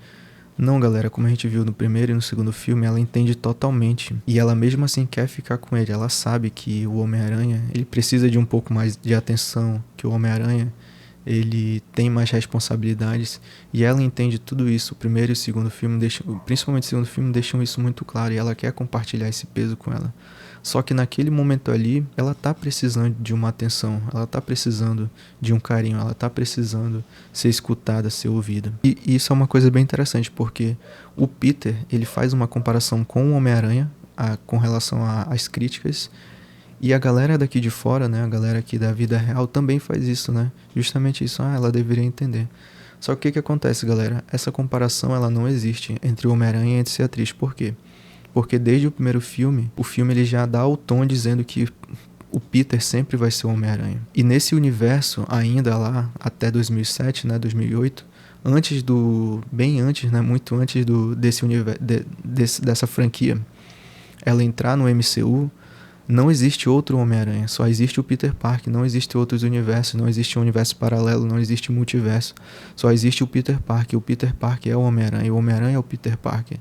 A: Não, galera, como a gente viu no primeiro e no segundo filme, ela entende totalmente. E ela mesmo assim quer ficar com ele. Ela sabe que o Homem-Aranha, ele precisa de um pouco mais de atenção, que o Homem-Aranha, ele tem mais responsabilidades. E ela entende tudo isso. O primeiro e o segundo filme, principalmente o segundo filme, deixam isso muito claro. E ela quer compartilhar esse peso com ela. Só que naquele momento ali, ela tá precisando de uma atenção, ela tá precisando de um carinho, ela tá precisando ser escutada, ser ouvida. E isso é uma coisa bem interessante, porque o Peter, ele faz uma comparação com o Homem-Aranha, com relação às críticas, e a galera daqui de fora, né, a galera aqui da vida real também faz isso, né? Justamente isso, ela deveria entender. Só que o que acontece, galera? Essa comparação, ela não existe entre o Homem-Aranha e entre ser atriz. Por quê? Porque desde o primeiro filme, o filme ele já dá o tom dizendo que o Peter sempre vai ser o Homem-Aranha. E nesse universo, ainda lá, até 2007, né, 2008, bem antes, né, muito antes dessa franquia, ela entrar no MCU, não existe outro Homem-Aranha, só existe o Peter Parker, não existe outros universos, não existe um universo paralelo, não existe multiverso, só existe o Peter Parker é o Homem-Aranha, o Homem-Aranha é o Peter Parker.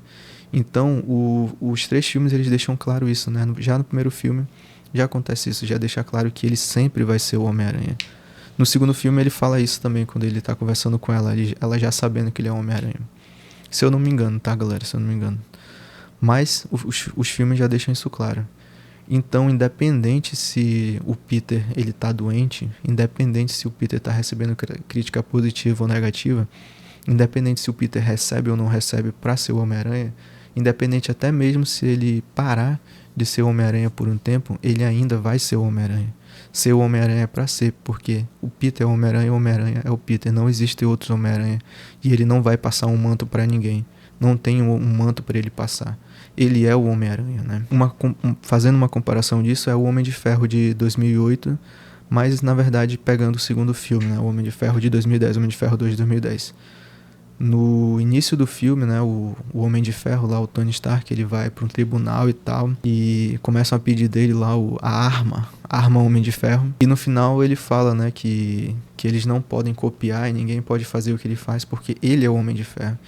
A: Então, os três filmes, eles deixam claro isso, né? Já no primeiro filme, já acontece isso, já deixa claro que ele sempre vai ser o Homem-Aranha. No segundo filme, ele fala isso também, quando ele tá conversando com ela, ela já sabendo que ele é o Homem-Aranha. Se eu não me engano, tá, galera? Se eu não me engano. Mas, os filmes já deixam isso claro. Então, independente se o Peter, ele tá doente, independente se o Peter tá recebendo crítica positiva ou negativa, independente se o Peter recebe ou não recebe pra ser o Homem-Aranha, independente até mesmo se ele parar de ser o Homem-Aranha por um tempo, ele ainda vai ser o Homem-Aranha. Ser o Homem-Aranha é pra ser, porque o Peter é o Homem-Aranha, o Homem-Aranha é o Peter. Não existe outro Homem-Aranha. E ele não vai passar um manto pra ninguém. Não tem um manto pra ele passar. Ele é o Homem-Aranha, né? Fazendo uma comparação disso, é o Homem de Ferro de 2008, mas na verdade pegando o segundo filme, né? O Homem de Ferro de 2010, o Homem de Ferro 2 de 2010. No início do filme, né, o Homem de Ferro lá, o Tony Stark, ele vai para um tribunal e tal, e começam a pedir dele lá a arma Homem de Ferro, e no final ele fala, né, que eles não podem copiar e ninguém pode fazer o que ele faz porque ele é o Homem de Ferro.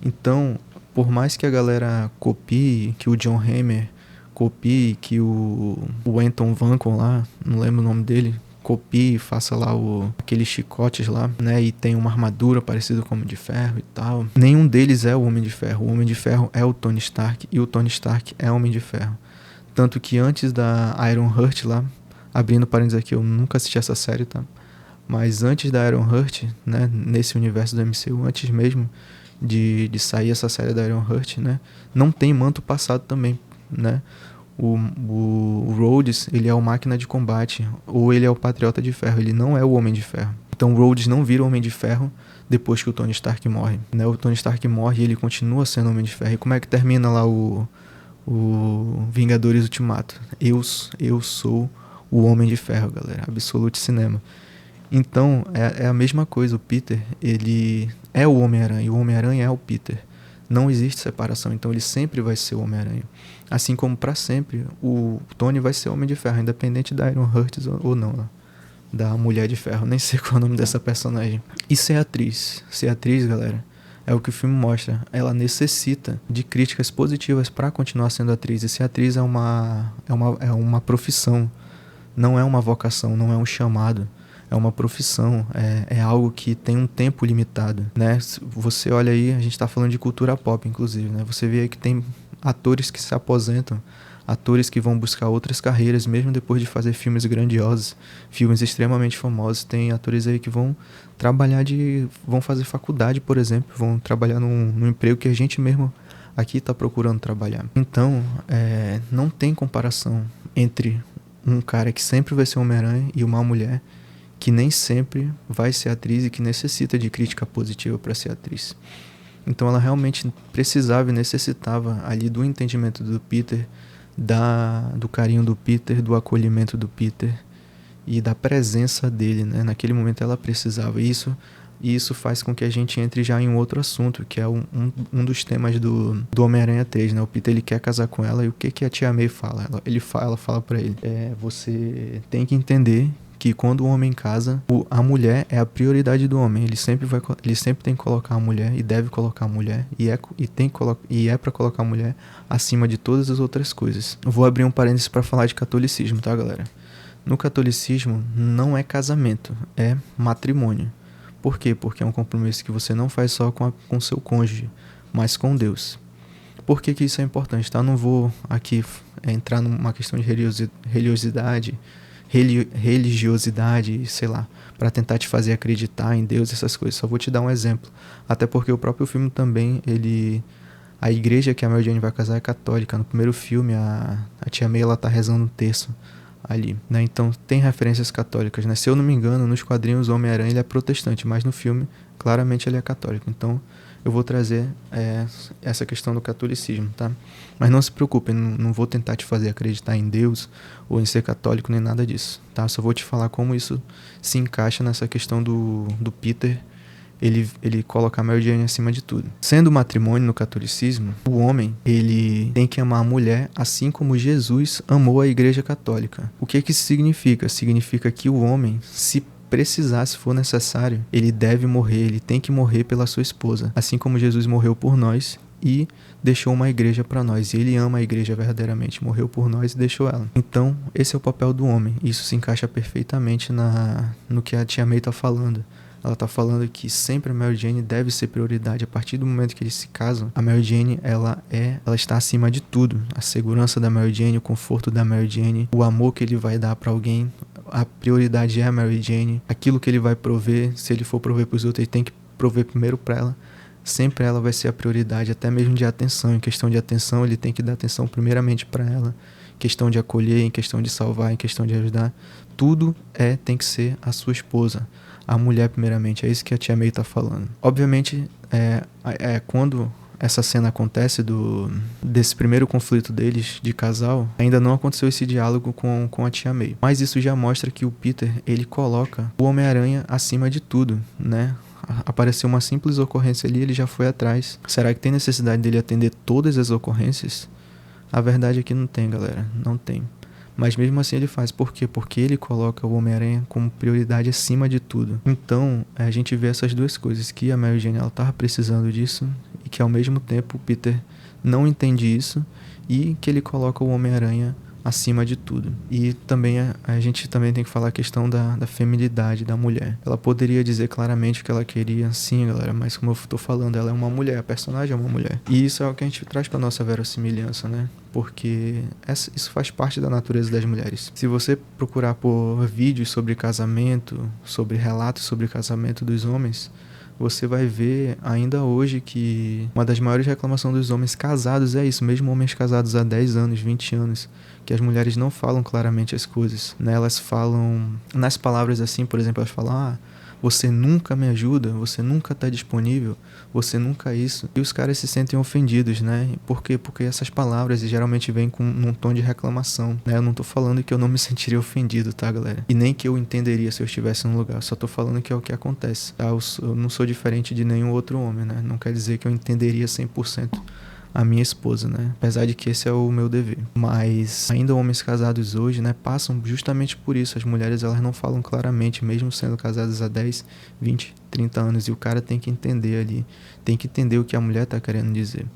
A: Então, por mais que a galera copie, que o John Hammer copie, que o Anton Vanko lá, não lembro o nome dele, copie e faça lá aqueles chicotes lá, né, e tem uma armadura parecida com o Homem de Ferro e tal. Nenhum deles é o Homem de Ferro. O Homem de Ferro é o Tony Stark e o Tony Stark é o Homem de Ferro. Tanto que antes da Iron Heart lá, abrindo parênteses aqui, eu nunca assisti essa série, tá? Mas antes da Iron Heart, né, nesse universo do MCU, antes mesmo de sair essa série da Iron Heart, né, não tem manto passado também, né? O Rhodes, ele é o Máquina de Combate, ou ele é o Patriota de Ferro, ele não é o Homem de Ferro. Então o Rhodes não vira o Homem de Ferro depois que o Tony Stark morre, né? O Tony Stark morre e ele continua sendo o Homem de Ferro. E como é que termina lá o Vingadores Ultimato? Eu sou o Homem de Ferro, galera. Absolute Cinema. Então, é a mesma coisa. O Peter, ele é o Homem-Aranha e o Homem-Aranha é o Peter. Não existe separação, então ele sempre vai ser o Homem-Aranha. Assim como para sempre o Tony vai ser o Homem de Ferro, independente da Iron Heart ou não, né? Da Mulher de Ferro, nem sei qual é o nome dessa personagem. E ser atriz, galera, é o que o filme mostra. Ela necessita de críticas positivas para continuar sendo atriz. E ser atriz é uma profissão, não é uma vocação, não é um chamado. É uma profissão, é algo que tem um tempo limitado, né? Você olha aí, a gente está falando de cultura pop, inclusive, né? Você vê aí que tem atores que se aposentam, atores que vão buscar outras carreiras, mesmo depois de fazer filmes grandiosos, filmes extremamente famosos. Tem atores aí que vão vão fazer faculdade, por exemplo, vão trabalhar num emprego que a gente mesmo aqui está procurando trabalhar. Então, não tem comparação entre um cara que sempre vai ser Homem-Aranha e uma mulher que nem sempre vai ser atriz e que necessita de crítica positiva para ser atriz. Então ela realmente precisava e necessitava ali do entendimento do Peter, do carinho do Peter, do acolhimento do Peter e da presença dele, né? Naquele momento ela precisava isso, e isso faz com que a gente entre já em um outro assunto, que é um dos temas do Homem-Aranha 3, né? O Peter, ele quer casar com ela, e o que a Tia May fala? Ela fala pra ele, você tem que entender que quando o homem casa, a mulher é a prioridade do homem. Ele sempre tem que colocar a mulher, e deve colocar a mulher, e é para colocar a mulher acima de todas as outras coisas. Eu vou abrir um parênteses para falar de catolicismo, tá, galera? No catolicismo, não é casamento, é matrimônio. Por quê? Porque é um compromisso que você não faz só com seu cônjuge, mas com Deus. Por que isso é importante, tá? Eu não vou aqui entrar numa questão de religiosidade, sei lá, para tentar te fazer acreditar em Deus, essas coisas. Só vou te dar um exemplo. Até porque o próprio filme também, a igreja que a Mary Jane vai casar é católica. No primeiro filme, a Tia May, ela tá rezando um terço ali, né? Então tem referências católicas, né? Se eu não me engano, nos quadrinhos o Homem-Aranha ele é protestante, mas no filme claramente ele é católico. Então eu vou trazer essa questão do catolicismo, tá? Mas não se preocupe, não vou tentar te fazer acreditar em Deus ou em ser católico, nem nada disso, tá? Só vou te falar como isso se encaixa nessa questão do Peter, ele coloca a Mary Jane acima de tudo. Sendo matrimônio no catolicismo, o homem, ele tem que amar a mulher assim como Jesus amou a igreja católica. O que isso significa? Significa que o homem, se precisar, se for necessário, ele deve morrer, ele tem que morrer pela sua esposa, assim como Jesus morreu por nós e deixou uma igreja para nós, e ele ama a igreja verdadeiramente, morreu por nós e deixou ela. Então, esse é o papel do homem. Isso se encaixa perfeitamente no que a Tia May tá falando. Ela tá falando que sempre a Mary Jane deve ser prioridade. A partir do momento que eles se casam, a Mary Jane, ela está acima de tudo. A segurança da Mary Jane, o conforto da Mary Jane, o amor que ele vai dar para alguém, a prioridade é a Mary Jane. Aquilo que ele vai prover, se ele for prover pros outros, ele tem que prover primeiro para ela. Sempre ela vai ser a prioridade, até mesmo de atenção. Em questão de atenção, ele tem que dar atenção primeiramente para ela. Em questão de acolher, em questão de salvar, em questão de ajudar. Tudo tem que ser a sua esposa. A mulher primeiramente, é isso que a Tia May tá falando. Obviamente, quando essa cena acontece desse primeiro conflito deles de casal, ainda não aconteceu esse diálogo com a Tia May. Mas isso já mostra que o Peter, ele coloca o Homem-Aranha acima de tudo, né? Apareceu uma simples ocorrência ali, ele já foi atrás. Será que tem necessidade dele atender todas as ocorrências? A verdade é que não tem, galera, não tem. Mas mesmo assim ele faz. Por quê? Porque ele coloca o Homem-Aranha como prioridade acima de tudo. Então, a gente vê essas duas coisas. Que a Mary Jane, ela tava precisando disso. E que ao mesmo tempo o Peter não entende isso. E que ele coloca o Homem-Aranha acima de tudo. E também a gente também tem que falar a questão da feminilidade da mulher. Ela poderia dizer claramente o que ela queria, sim, galera, mas como eu tô falando, ela é uma mulher, a personagem é uma mulher. E isso é o que a gente traz pra nossa verossimilhança, né? Porque isso faz parte da natureza das mulheres. Se você procurar por vídeos sobre casamento, sobre relatos sobre casamento dos homens, você vai ver ainda hoje que uma das maiores reclamações dos homens casados é isso, mesmo homens casados há 10 anos, 20 anos, que as mulheres não falam claramente as coisas, né? Elas falam, nas palavras assim, por exemplo, elas falam, você nunca me ajuda, você nunca tá disponível, você nunca isso. E os caras se sentem ofendidos, né? Por quê? Porque essas palavras geralmente vêm com um tom de reclamação, né? Eu não tô falando que eu não me sentiria ofendido, tá, galera? E nem que eu entenderia se eu estivesse no lugar, eu só tô falando que é o que acontece, tá? Eu não sou diferente de nenhum outro homem, né? Não quer dizer que eu entenderia 100% a minha esposa, né? Apesar de que esse é o meu dever. Mas ainda homens casados hoje, né, passam justamente por isso. As mulheres, elas não falam claramente, mesmo sendo casadas há 10, 20, 30 anos. E o cara tem que entender ali, tem que entender o que a mulher tá querendo dizer.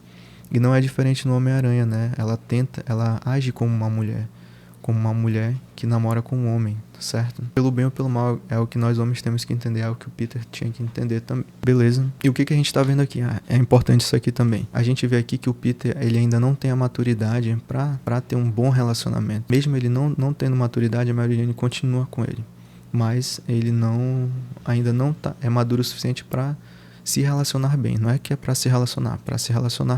A: E não é diferente no Homem-Aranha, né? Ela age como uma mulher que namora com um homem, certo? Pelo bem ou pelo mal, é o que nós homens temos que entender, é o que o Peter tinha que entender também. Beleza? E o que a gente tá vendo aqui? É importante isso aqui também. A gente vê aqui que o Peter, ele ainda não tem a maturidade pra ter um bom relacionamento. Mesmo ele não tendo maturidade, a Mary Jane continua com ele. Mas ele ainda não é maduro o suficiente pra se relacionar bem. Não é que é pra se relacionar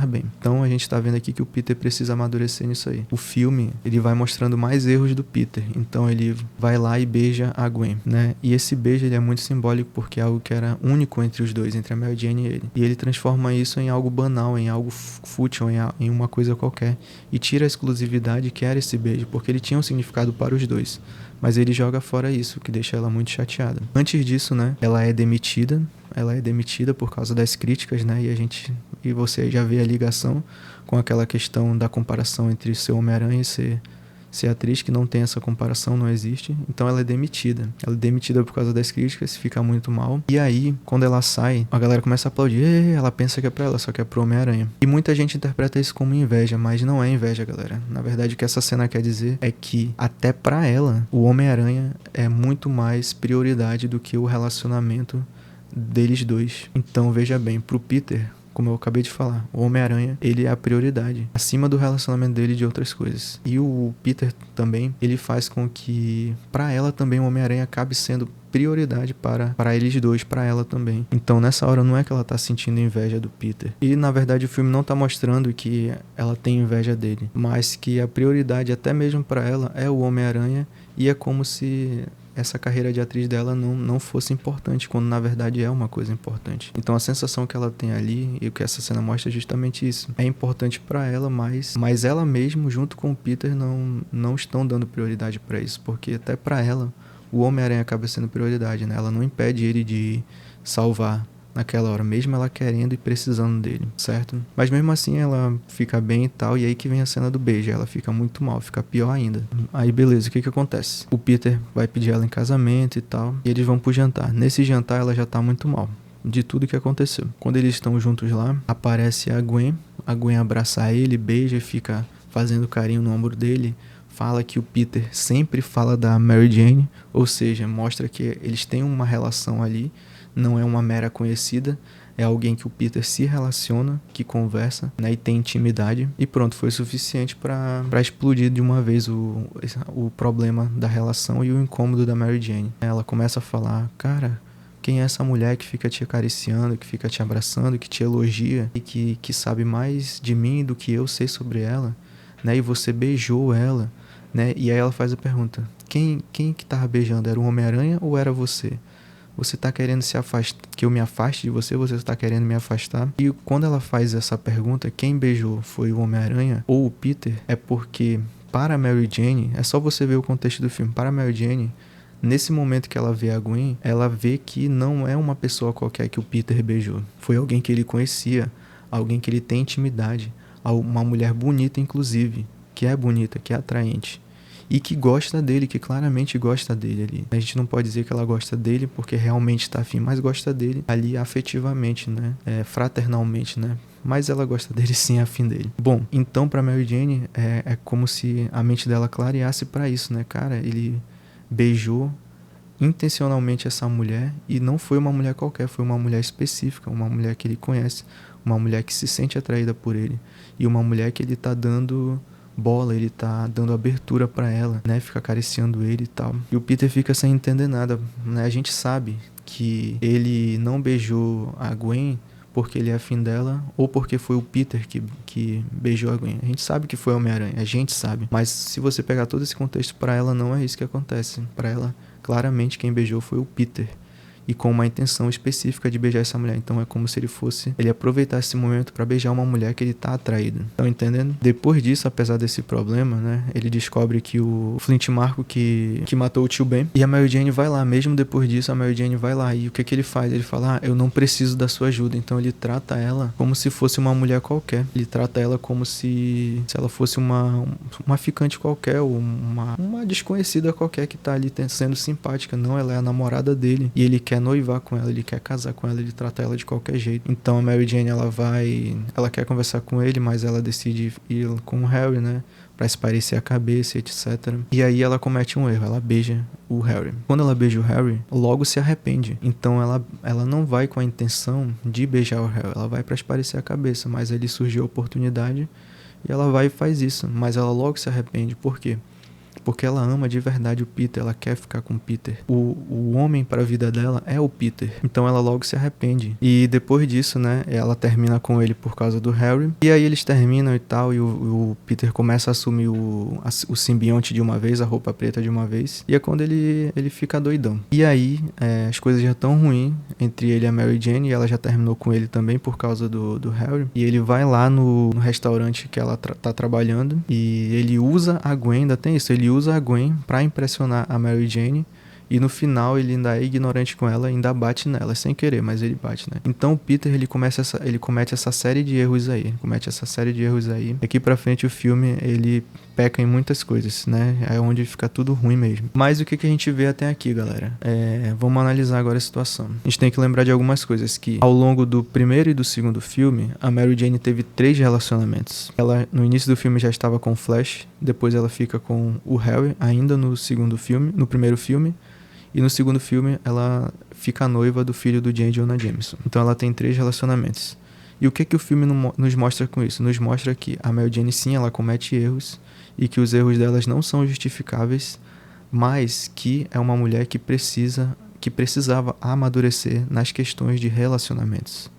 A: bem. Então a gente tá vendo aqui que o Peter precisa amadurecer nisso aí. O filme, ele vai mostrando mais erros do Peter. Então ele vai lá e beija a Gwen, né? E esse beijo, ele é muito simbólico porque é algo que era único entre os dois, entre a Mary Jane e ele. E ele transforma isso em algo banal, em algo fútil, em uma coisa qualquer. E tira a exclusividade que era esse beijo, porque ele tinha um significado para os dois. Mas ele joga fora isso, o que deixa ela muito chateada. Antes disso, né, ela é demitida por causa das críticas, né, e você já vê a ligação com aquela questão da comparação entre ser Homem-Aranha e ser atriz, que não tem essa comparação, não existe. Então ela é demitida. Ela é demitida por causa das críticas, fica muito mal. E aí, quando ela sai, a galera começa a aplaudir. Ela pensa que é pra ela, só que é pro Homem-Aranha. E muita gente interpreta isso como inveja, mas não é inveja, galera. Na verdade, o que essa cena quer dizer é que, até pra ela, o Homem-Aranha é muito mais prioridade do que o relacionamento deles dois. Então, veja bem, pro Peter, como eu acabei de falar, o Homem-Aranha, ele é a prioridade, acima do relacionamento dele e de outras coisas. E o Peter também, ele faz com que, pra ela também, o Homem-Aranha acabe sendo prioridade para eles dois, para ela também. Então, nessa hora, não é que ela tá sentindo inveja do Peter. E, na verdade, o filme não tá mostrando que ela tem inveja dele, mas que a prioridade, até mesmo para ela, é o Homem-Aranha, e é como se essa carreira de atriz dela não fosse importante, quando na verdade é uma coisa importante. Então a sensação que ela tem ali, e o que essa cena mostra é justamente isso. É importante pra ela, mas ela mesmo, junto com o Peter, não estão dando prioridade pra isso, porque até pra ela, o Homem-Aranha acaba sendo prioridade, né? Ela não impede ele de salvar naquela hora, mesmo ela querendo e precisando dele, certo? Mas mesmo assim ela fica bem e tal, e aí que vem a cena do beijo, ela fica muito mal, fica pior ainda. Aí beleza, o que acontece? O Peter vai pedir ela em casamento e tal, e eles vão pro jantar. Nesse jantar ela já tá muito mal de tudo que aconteceu. Quando eles estão juntos lá, aparece a Gwen abraça ele, beija e fica fazendo carinho no ombro dele. Fala que o Peter sempre fala da Mary Jane, ou seja, mostra que eles têm uma relação ali, não é uma mera conhecida, é alguém que o Peter se relaciona, que conversa, né, e tem intimidade. E pronto, foi suficiente para explodir de uma vez o problema da relação e o incômodo da Mary Jane. Ela começa a falar, cara, quem é essa mulher que fica te acariciando, que fica te abraçando, que te elogia e que sabe mais de mim do que eu sei sobre ela, né? E você beijou ela, né? E aí ela faz a pergunta, quem que tava beijando? Era o Homem-Aranha ou era você? Você tá querendo se afastar, que eu me afaste de você, você tá querendo me afastar? E quando ela faz essa pergunta, quem beijou foi o Homem-Aranha ou o Peter? É porque, para a Mary Jane, é só você ver o contexto do filme, para a Mary Jane, nesse momento que ela vê a Gwen, ela vê que não é uma pessoa qualquer que o Peter beijou. Foi alguém que ele conhecia, alguém que ele tem intimidade, uma mulher bonita inclusive, que é bonita, que é atraente. E que gosta dele, que claramente gosta dele ali. A gente não pode dizer que ela gosta dele porque realmente tá afim, mas gosta dele ali afetivamente, né? Fraternalmente, né? Mas ela gosta dele sim, afim dele. Bom, então pra Mary Jane é como se a mente dela clareasse pra isso, né? Cara, ele beijou intencionalmente essa mulher e não foi uma mulher qualquer, foi uma mulher específica, uma mulher que ele conhece, uma mulher que se sente atraída por ele e uma mulher que ele tá dando bola, ele tá dando abertura pra ela, né, fica acariciando ele e tal. E o Peter fica sem entender nada, né? A gente sabe que ele não beijou a Gwen porque ele é afim dela ou porque foi o Peter que beijou a Gwen. A gente sabe que foi o Homem-Aranha, a gente sabe. Mas se você pegar todo esse contexto, pra ela não é isso que acontece. Pra ela, claramente, quem beijou foi o Peter. e com uma intenção específica de beijar essa mulher. Então é como se ele aproveitasse esse momento para beijar uma mulher que ele tá atraído. Estão entendendo? Depois disso, apesar desse problema, né, ele descobre que o Flint Marko que matou o tio Ben, e a Mary Jane vai lá. Mesmo depois disso, a Mary Jane vai lá, e o que ele faz? Ele fala, eu não preciso da sua ajuda. Então ele trata ela como se fosse uma mulher qualquer. Ele trata ela como se ela fosse uma ficante qualquer, ou uma desconhecida qualquer que tá ali sendo simpática. Não, ela é a namorada dele, e ele quer noivar com ela, ele quer casar com ela, ele trata ela de qualquer jeito. Então a Mary Jane, ela quer conversar com ele, mas ela decide ir com o Harry, né, pra espairecer a cabeça, etc. E aí ela comete um erro, ela beija o Harry. Quando ela beija o Harry, logo se arrepende. Então ela não vai com a intenção de beijar o Harry, ela vai pra espairecer a cabeça, mas ali surgiu a oportunidade e ela vai e faz isso. Mas ela logo se arrepende. Por quê? Porque ela ama de verdade o Peter, ela quer ficar com o Peter. O homem para a vida dela é o Peter. Então ela logo se arrepende. E depois disso, né, ela termina com ele por causa do Harry. E aí eles terminam e tal, e o Peter começa a assumir o simbionte de uma vez, a roupa preta de uma vez. E é quando ele fica doidão. E aí as coisas já estão ruins entre ele e a Mary Jane, e ela já terminou com ele também por causa do Harry. E ele vai lá no restaurante que ela tá trabalhando, e ele usa a Gwen, ainda tem isso, ele usa a Gwen pra impressionar a Mary Jane, e no final ele ainda é ignorante com ela, ainda bate nela, sem querer, mas ele bate, né? Então o Peter, ele comete essa série de erros aí, Daqui pra frente o filme, ele peca em muitas coisas, né? É onde fica tudo ruim mesmo. Mas o que a gente vê até aqui, galera? Vamos analisar agora a situação. A gente tem que lembrar de algumas coisas, que ao longo do primeiro e do segundo filme, a Mary Jane teve 3 relacionamentos. Ela, no início do filme, já estava com o Flash, depois ela fica com o Harry, ainda no primeiro filme, e no segundo filme ela fica noiva do filho do J. Jonah Jameson. Então ela tem 3 relacionamentos. E o que o filme nos mostra com isso? Nos mostra que a Mary Jane, sim, ela comete erros, e que os erros delas não são justificáveis, mas que é uma mulher que precisava amadurecer nas questões de relacionamentos.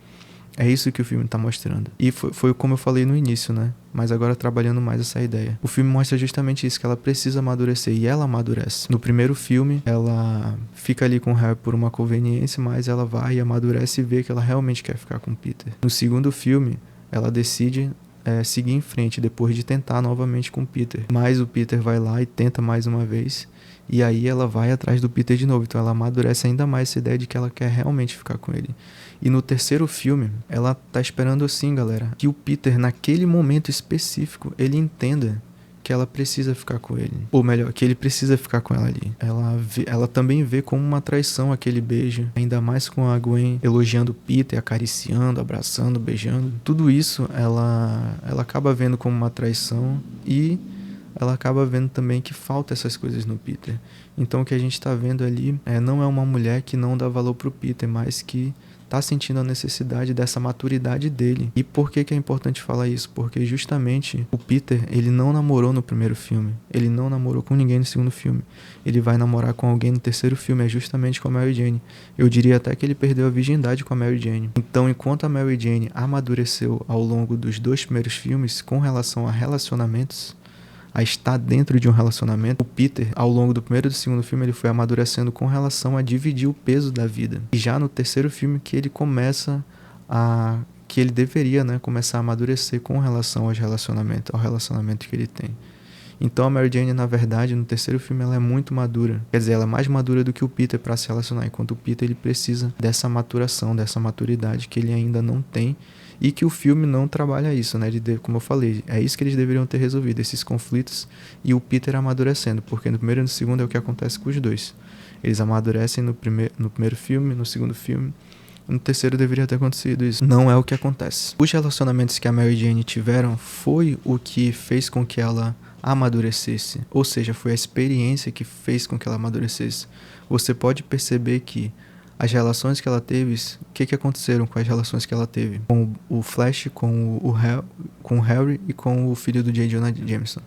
A: É isso que o filme tá mostrando. E foi como eu falei no início, né? Mas agora trabalhando mais essa ideia. O filme mostra justamente isso, que ela precisa amadurecer, e ela amadurece. No primeiro filme, ela fica ali com o Harry por uma conveniência, mas ela vai e amadurece e vê que ela realmente quer ficar com o Peter. No segundo filme, ela decide seguir em frente, depois de tentar novamente com o Peter. Mas o Peter vai lá e tenta mais uma vez, e aí ela vai atrás do Peter de novo. Então ela amadurece ainda mais essa ideia de que ela quer realmente ficar com ele. E no terceiro filme, ela tá esperando assim, galera, que o Peter, naquele momento específico, ele entenda que ela precisa ficar com ele. Ou melhor, que ele precisa ficar com ela ali. Ela também vê como uma traição aquele beijo. Ainda mais com a Gwen elogiando o Peter, acariciando, abraçando, beijando. Tudo isso ela acaba vendo como uma traição, e ela acaba vendo também que falta essas coisas no Peter. Então o que a gente tá vendo ali não é uma mulher que não dá valor pro Peter, mas que tá sentindo a necessidade dessa maturidade dele. E por que é importante falar isso? Porque justamente o Peter, ele não namorou no primeiro filme, ele não namorou com ninguém no segundo filme, ele vai namorar com alguém no terceiro filme, é justamente com a Mary Jane. Eu diria até que ele perdeu a virgindade com a Mary Jane. Então, enquanto a Mary Jane amadureceu ao longo dos 2 primeiros filmes com relação a relacionamentos, a estar dentro de um relacionamento, o Peter, ao longo do primeiro e do segundo filme, ele foi amadurecendo com relação a dividir o peso da vida. E já no terceiro filme que ele deveria, né, começar a amadurecer com relação ao relacionamento que ele tem. Então a Mary Jane, na verdade, no terceiro filme, ela é muito madura. Quer dizer, ela é mais madura do que o Peter para se relacionar, enquanto o Peter, ele precisa dessa maturação, dessa maturidade que ele ainda não tem, e que o filme não trabalha isso, né? Como eu falei, é isso que eles deveriam ter resolvido, esses conflitos, e o Peter amadurecendo, porque no primeiro e no segundo é o que acontece com os dois. Eles amadurecem no primeiro filme, no segundo filme. No terceiro deveria ter acontecido isso. Não é o que acontece. Os relacionamentos que a Mary Jane tiveram foi o que fez com que ela amadurecesse. Ou seja, foi a experiência que fez com que ela amadurecesse. Você pode perceber que as relações que ela teve, o que aconteceram com as relações que ela teve? Com o Flash, com o Harry e com o filho do J. Jonah Jameson.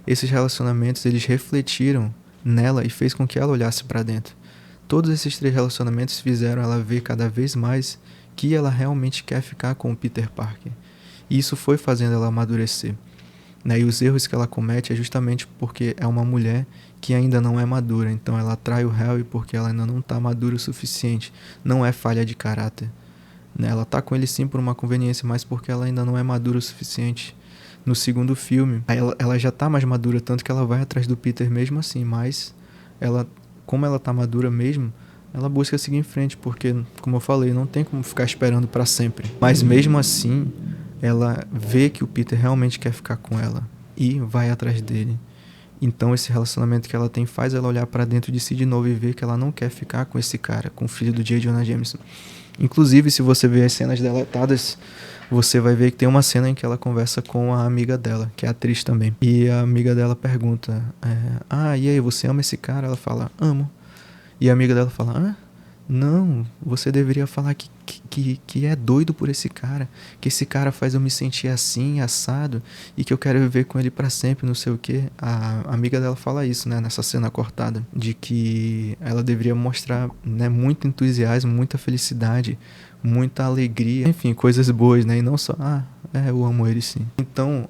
A: Esses relacionamentos, eles refletiram nela e fez com que ela olhasse para dentro. Todos esses 3 relacionamentos fizeram ela ver cada vez mais que ela realmente quer ficar com o Peter Parker. E isso foi fazendo ela amadurecer. né? E os erros que ela comete é justamente porque é uma mulher que ainda não é madura. Então ela atrai o Harry porque ela ainda não está madura o suficiente. Não é falha de caráter, né? Ela tá com ele sim por uma conveniência, mas porque ela ainda não é madura o suficiente. No segundo filme, ela já tá mais madura, tanto que ela vai atrás do Peter mesmo assim, mas ela, como ela tá madura mesmo, ela busca seguir em frente, porque, como eu falei, não tem como ficar esperando para sempre. Mas mesmo assim, ela vê que o Peter realmente quer ficar com ela e vai atrás dele. Então esse relacionamento que ela tem faz ela olhar para dentro de si de novo e ver que ela não quer ficar com esse cara, com o filho do J. Jonah Jameson. Inclusive, se você ver as cenas deletadas, você vai ver que tem uma cena em que ela conversa com a amiga dela, que é atriz também. E a amiga dela pergunta, e aí, você ama esse cara? Ela fala, amo. E a amiga dela fala, não, você deveria falar que é doido por esse cara, que esse cara faz eu me sentir assim, assado, e que eu quero viver com ele pra sempre, não sei o que. A amiga dela fala isso, né, nessa cena cortada, de que ela deveria mostrar, né, muito entusiasmo, muita felicidade, muita alegria, enfim, coisas boas, né, e não só, eu amo ele sim. Então,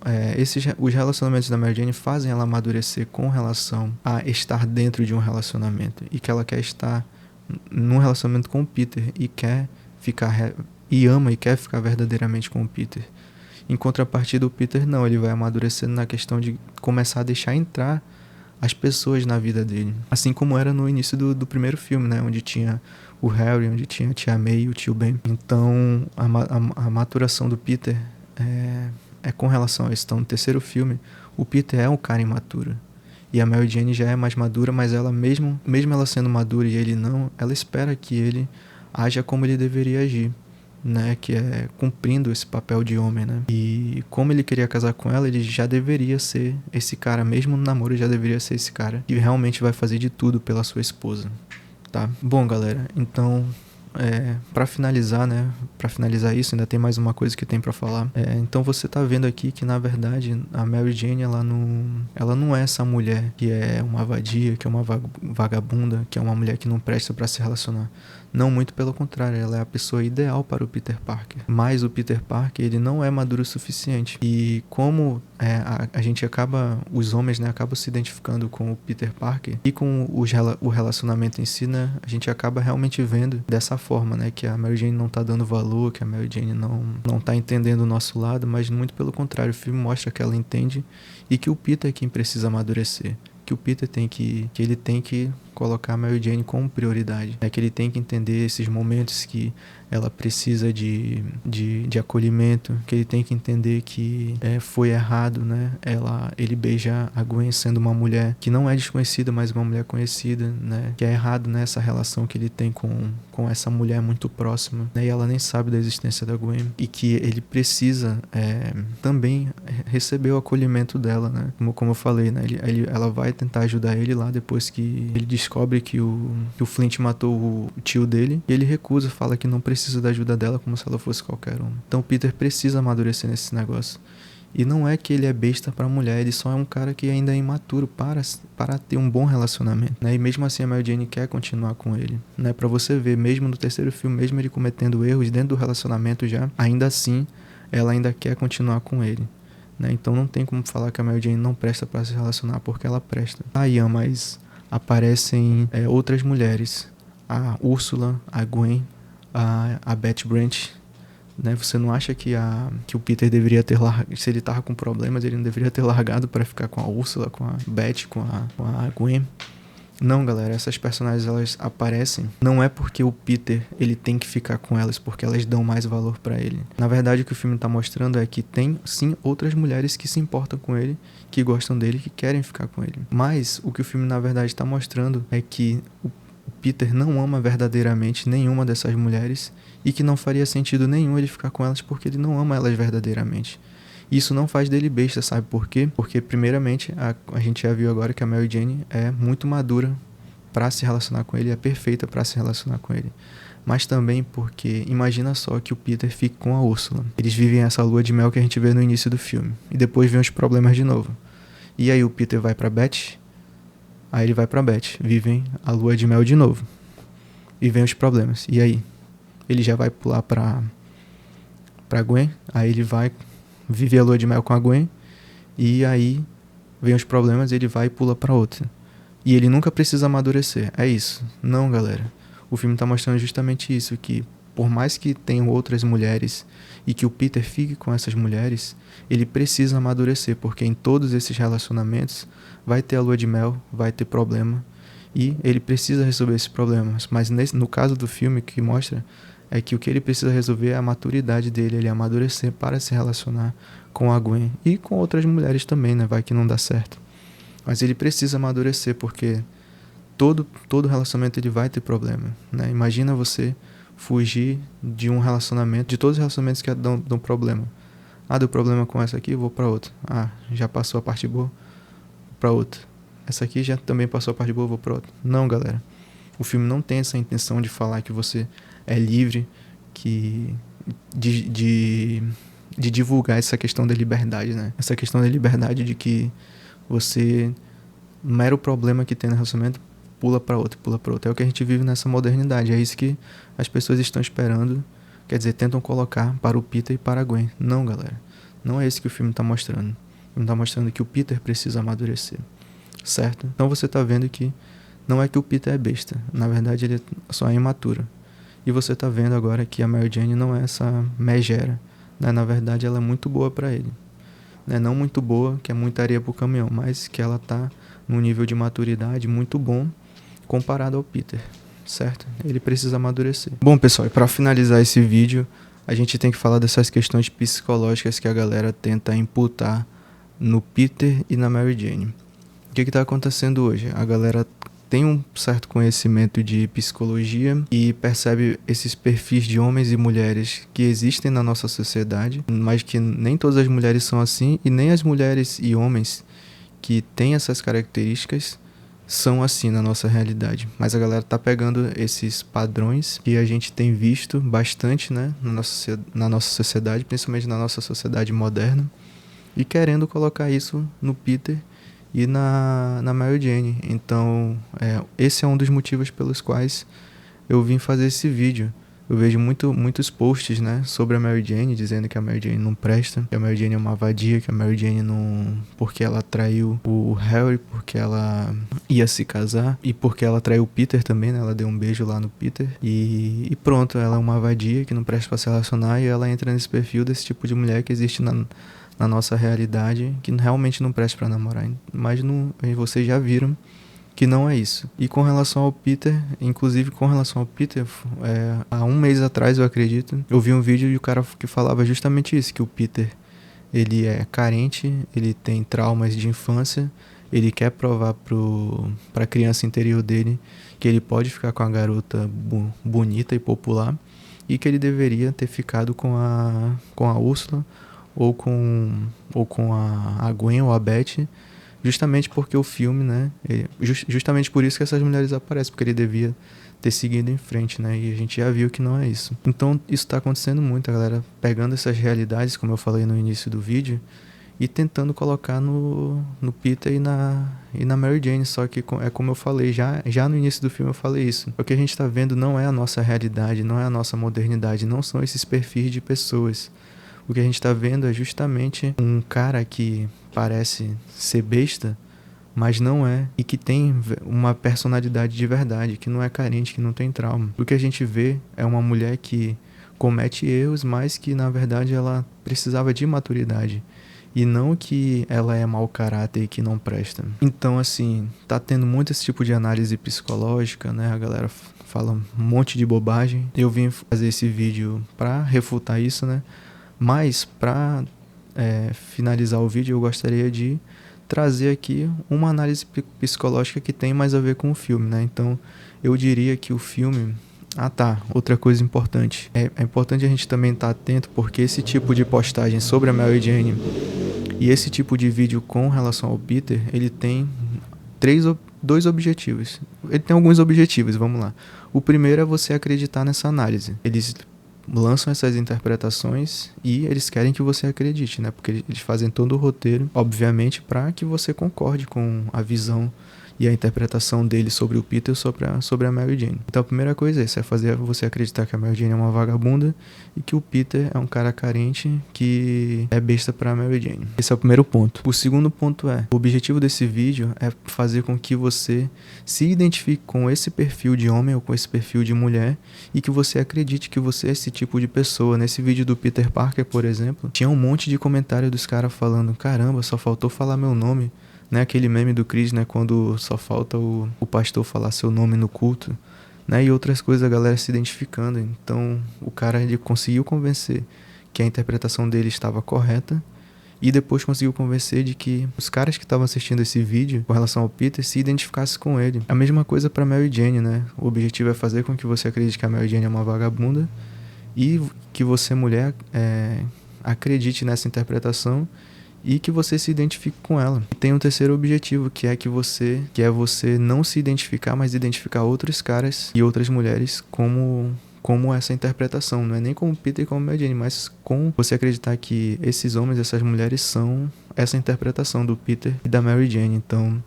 A: os relacionamentos da Mary Jane fazem ela amadurecer com relação a estar dentro de um relacionamento, e que ela quer estar num relacionamento com o Peter e quer ficar e ama e quer ficar verdadeiramente com o Peter. Em contrapartida, o Peter não, ele vai amadurecendo na questão de começar a deixar entrar as pessoas na vida dele, assim como era no início do primeiro filme, né, onde tinha o Harry, onde tinha a tia May e o tio Ben. Então a maturação do Peter é com relação a isso. Então no terceiro filme o Peter é um cara imaturo e a Mary Jane já é mais madura, mas ela mesmo ela sendo madura e ele não, ela espera que ele haja como ele deveria agir, né, que é cumprindo esse papel de homem, né? E como ele queria casar com ela, ele já deveria ser esse cara, mesmo no namoro, já deveria ser esse cara que realmente vai fazer de tudo pela sua esposa, tá? Bom, galera, então para finalizar, né? Para finalizar isso, ainda tem mais uma coisa que tem para falar. Então você tá vendo aqui que na verdade a Mary Jane ela não é essa mulher que é uma vadia, que é uma vagabunda, que é uma mulher que não presta para se relacionar. Não, muito pelo contrário, ela é a pessoa ideal para o Peter Parker. Mas o Peter Parker, ele não é maduro o suficiente. E como a gente os homens, né, acabam se identificando com o Peter Parker e com o relacionamento em si, né, a gente acaba realmente vendo dessa forma, né, que a Mary Jane não tá dando valor, que a Mary Jane não tá entendendo o nosso lado, mas muito pelo contrário, o filme mostra que ela entende e que o Peter é quem precisa amadurecer. Que o Peter ele tem que colocar a Mary Jane como prioridade, que ele tem que entender esses momentos que ela precisa de acolhimento, que ele tem que entender que foi errado, né, ele beija a Gwen sendo uma mulher que não é desconhecida, mas uma mulher conhecida, né, que é errado nessa relação que ele tem com essa mulher muito próxima, né, e ela nem sabe da existência da Gwen, e que ele precisa também receber o acolhimento dela, né, como eu falei, né, ela vai tentar ajudar ele lá depois que ele descobre que o Flint matou o tio dele, e ele recusa, fala que não precisa da ajuda dela como se ela fosse qualquer um. Então o Peter precisa amadurecer nesse negócio. E não é que ele é besta pra mulher, ele só é um cara que ainda é imaturo para ter um bom relacionamento, né? E mesmo assim a Mary Jane quer continuar com ele, né? Pra você ver, mesmo no terceiro filme, mesmo ele cometendo erros dentro do relacionamento já, ainda assim, ela ainda quer continuar com ele, né? Então não tem como falar que a Mary Jane não presta pra se relacionar, porque ela presta. Ian, mas aparecem outras mulheres, a Úrsula, a Gwen, a Betty Brant, né? Você não acha que o Peter deveria ter largado, se ele tava com problemas, ele não deveria ter largado para ficar com a Úrsula, com a Betty, com a Gwen? Não, galera, essas personagens elas aparecem não é porque o Peter ele tem que ficar com elas, porque elas dão mais valor pra ele. Na verdade, o que o filme tá mostrando é que tem sim outras mulheres que se importam com ele, que gostam dele, que querem ficar com ele. Mas o que o filme na verdade tá mostrando é que o Peter não ama verdadeiramente nenhuma dessas mulheres e que não faria sentido nenhum ele ficar com elas porque ele não ama elas verdadeiramente. Isso não faz dele besta, sabe por quê? Porque primeiramente a gente já viu agora que a Mary Jane é muito madura para se relacionar com ele, é perfeita para se relacionar com ele. Mas também porque imagina só que o Peter fique com a Úrsula. Eles vivem essa lua de mel que a gente vê no início do filme e depois vem os problemas de novo. E aí o Peter vai pra Beth. Aí ele vai pra Beth, vivem a lua de mel de novo. E vem os problemas. E aí? Ele já vai pular pra Gwen. Aí ele vai viver a lua de mel com a Gwen. E aí vem os problemas, ele vai e pula pra outra. E ele nunca precisa amadurecer. É isso. Não, galera. O filme tá mostrando justamente isso, que por mais que tenham outras mulheres e que o Peter fique com essas mulheres, ele precisa amadurecer, porque em todos esses relacionamentos vai ter a lua de mel, vai ter problema, e ele precisa resolver esses problemas. Mas no caso do filme, que mostra é que o que ele precisa resolver é a maturidade dele, ele amadurecer para se relacionar com a Gwen e com outras mulheres também, né? Vai que não dá certo. Mas ele precisa amadurecer, porque todo relacionamento ele vai ter problema, né? Imagina você fugir de um relacionamento, de todos os relacionamentos que dão problema. Ah, deu problema com essa aqui, vou pra outra. Ah, já passou a parte boa, vou pra outra. Essa aqui já também passou a parte boa, vou pra outra. Não, galera. O filme não tem essa intenção de falar que você é livre, que de divulgar essa questão da liberdade, né? Essa questão da liberdade de que você, mero problema que tem no relacionamento, pula pra outro. É o que a gente vive nessa modernidade. É isso que as pessoas estão esperando. Quer dizer, tentam colocar para o Peter e para a Gwen. Não, galera. Não é isso que o filme tá mostrando. O filme tá mostrando que o Peter precisa amadurecer. Certo? Então você tá vendo que não é que o Peter é besta. Na verdade, ele só é imaturo. E você tá vendo agora que a Mary Jane não é essa megera, né? Na verdade, ela é muito boa pra ele. Né? Não muito boa, que é muita areia pro caminhão, mas que ela tá num nível de maturidade muito bom comparado ao Peter, certo? Ele precisa amadurecer. Bom, pessoal, e para finalizar esse vídeo, a gente tem que falar dessas questões psicológicas que a galera tenta imputar no Peter e na Mary Jane. O que está acontecendo hoje? A galera tem um certo conhecimento de psicologia e percebe esses perfis de homens e mulheres que existem na nossa sociedade, mas que nem todas as mulheres são assim, e nem as mulheres e homens que têm essas características são assim na nossa realidade. Mas a galera tá pegando esses padrões que a gente tem visto bastante, né, na nossa sociedade, principalmente na nossa sociedade moderna, e querendo colocar isso no Peter e na Mary Jane. Então, esse é um dos motivos pelos quais eu vim fazer esse vídeo. Eu vejo muitos posts, né, sobre a Mary Jane, dizendo que a Mary Jane não presta, que a Mary Jane é uma vadia, que a Mary Jane não... porque ela traiu o Harry, porque ela ia se casar, e porque ela traiu o Peter também, né, ela deu um beijo lá no Peter, e pronto, ela é uma vadia que não presta pra se relacionar, e ela entra nesse perfil desse tipo de mulher que existe na nossa realidade, que realmente não presta pra namorar. Mas vocês já viram que não é isso. E com relação ao Peter, inclusive com relação ao Peter, há um mês atrás, eu acredito, eu vi um vídeo de um cara que falava justamente isso, que o Peter, ele é carente, ele tem traumas de infância, ele quer provar pra criança interior dele que ele pode ficar com a garota bonita e popular, e que ele deveria ter ficado com a Úrsula, ou com a Gwen ou a Beth, justamente porque o filme, né, justamente por isso que essas mulheres aparecem, porque ele devia ter seguido em frente, né, e a gente já viu que não é isso. Então isso tá acontecendo muito, a galera pegando essas realidades, como eu falei no início do vídeo, e tentando colocar no Peter e na Mary Jane, só que é como eu falei, já no início do filme eu falei isso. O que a gente tá vendo não é a nossa realidade, não é a nossa modernidade, não são esses perfis de pessoas. O que a gente tá vendo é justamente um cara que parece ser besta, mas não é, e que tem uma personalidade de verdade, que não é carente, que não tem trauma. O que a gente vê é uma mulher que comete erros, mas que na verdade ela precisava de maturidade, e não que ela é mau caráter e que não presta. Então, assim, tá tendo muito esse tipo de análise psicológica, né? A galera fala um monte de bobagem. Eu vim fazer esse vídeo pra refutar isso, né? Mas, para finalizar o vídeo, eu gostaria de trazer aqui uma análise psicológica que tem mais a ver com o filme, né? Então, eu diria que o filme... Ah, tá. Outra coisa importante. É importante a gente também estar atento, porque esse tipo de postagem sobre a Mary Jane e esse tipo de vídeo com relação ao Peter, ele tem dois objetivos. Ele tem alguns objetivos, vamos lá. O primeiro é você acreditar nessa análise. Eles lançam essas interpretações e eles querem que você acredite, né? Porque eles fazem todo o roteiro, obviamente, para que você concorde com a visão e a interpretação dele sobre o Peter sobre a Mary Jane. Então a primeira coisa é fazer você acreditar que a Mary Jane é uma vagabunda e que o Peter é um cara carente que é besta pra Mary Jane. Esse é o primeiro ponto. O segundo ponto o objetivo desse vídeo é fazer com que você se identifique com esse perfil de homem ou com esse perfil de mulher e que você acredite que você é esse tipo de pessoa. Nesse vídeo do Peter Parker, por exemplo, tinha um monte de comentário dos caras falando: caramba, só faltou falar meu nome. Né, aquele meme do Chris, né, quando só falta o pastor falar seu nome no culto, né, e outras coisas, a galera se identificando. Então o cara, ele conseguiu convencer que a interpretação dele estava correta e depois conseguiu convencer de que os caras que estavam assistindo esse vídeo com relação ao Peter se identificassem com ele. A mesma coisa para Mary Jane, né? O objetivo é fazer com que você acredite que a Mary Jane é uma vagabunda e que você, mulher, acredite nessa interpretação e que você se identifique com ela. E tem um terceiro objetivo, que é você não se identificar, mas identificar outros caras e outras mulheres como essa interpretação. Não é nem como Peter e como Mary Jane, mas com você acreditar que esses homens, essas mulheres são essa interpretação do Peter e da Mary Jane. Então,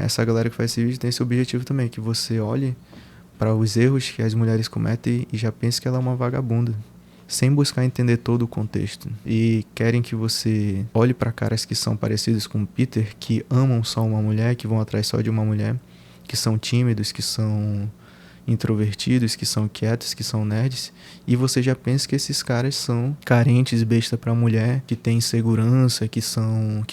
A: essa galera que faz esse vídeo tem esse objetivo também, que você olhe para os erros que as mulheres cometem e já pense que ela é uma vagabunda, sem buscar entender todo o contexto. E querem que você olhe para caras que são parecidos com o Peter, que amam só uma mulher, que vão atrás só de uma mulher, que são tímidos, que são introvertidos, que são quietos, que são nerds, e você já pensa que esses caras são carentes, besta pra mulher, que tem insegurança, que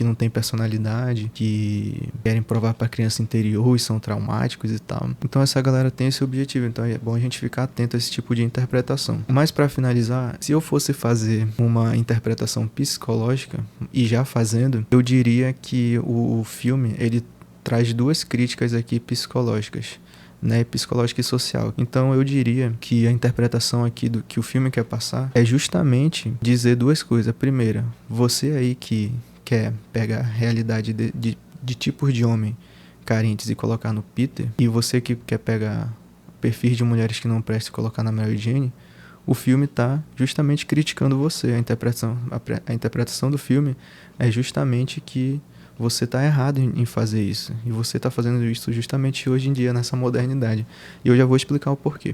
A: não tem personalidade, que querem provar pra criança interior e são traumáticos e tal. Então essa galera tem esse objetivo, então é bom a gente ficar atento a esse tipo de interpretação. Mas pra finalizar, se eu fosse fazer uma interpretação psicológica, e já fazendo, eu diria que o filme, ele traz duas críticas aqui psicológicas, né, psicológica e social. Então eu diria que a interpretação aqui do que o filme quer passar é justamente dizer duas coisas. A primeira, você aí que quer pegar a realidade de tipos de homem carentes e colocar no Peter, e você que quer pegar perfis de mulheres que não prestam e colocar na Mary Jane, o filme está justamente criticando você. A interpretação do filme é justamente que você está errado em fazer isso. E você está fazendo isso justamente hoje em dia, nessa modernidade. E eu já vou explicar o porquê.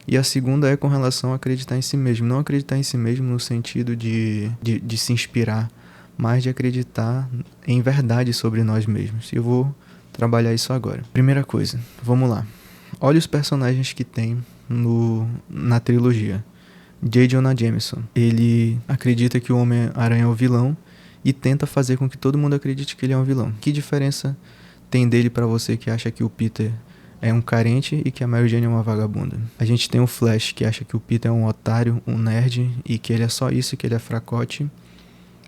A: E a segunda é com relação a acreditar em si mesmo. Não acreditar em si mesmo no sentido de se inspirar, mas de acreditar em verdade sobre nós mesmos. E eu vou trabalhar isso agora. Primeira coisa, vamos lá. Olha os personagens que tem na trilogia. J. Jonah Jameson. Ele acredita que o Homem-Aranha é o vilão e tenta fazer com que todo mundo acredite que ele é um vilão. Que diferença tem dele pra você que acha que o Peter é um carente e que a Mary Jane é uma vagabunda? A gente tem o Flash, que acha que o Peter é um otário, um nerd, e que ele é só isso, que ele é fracote,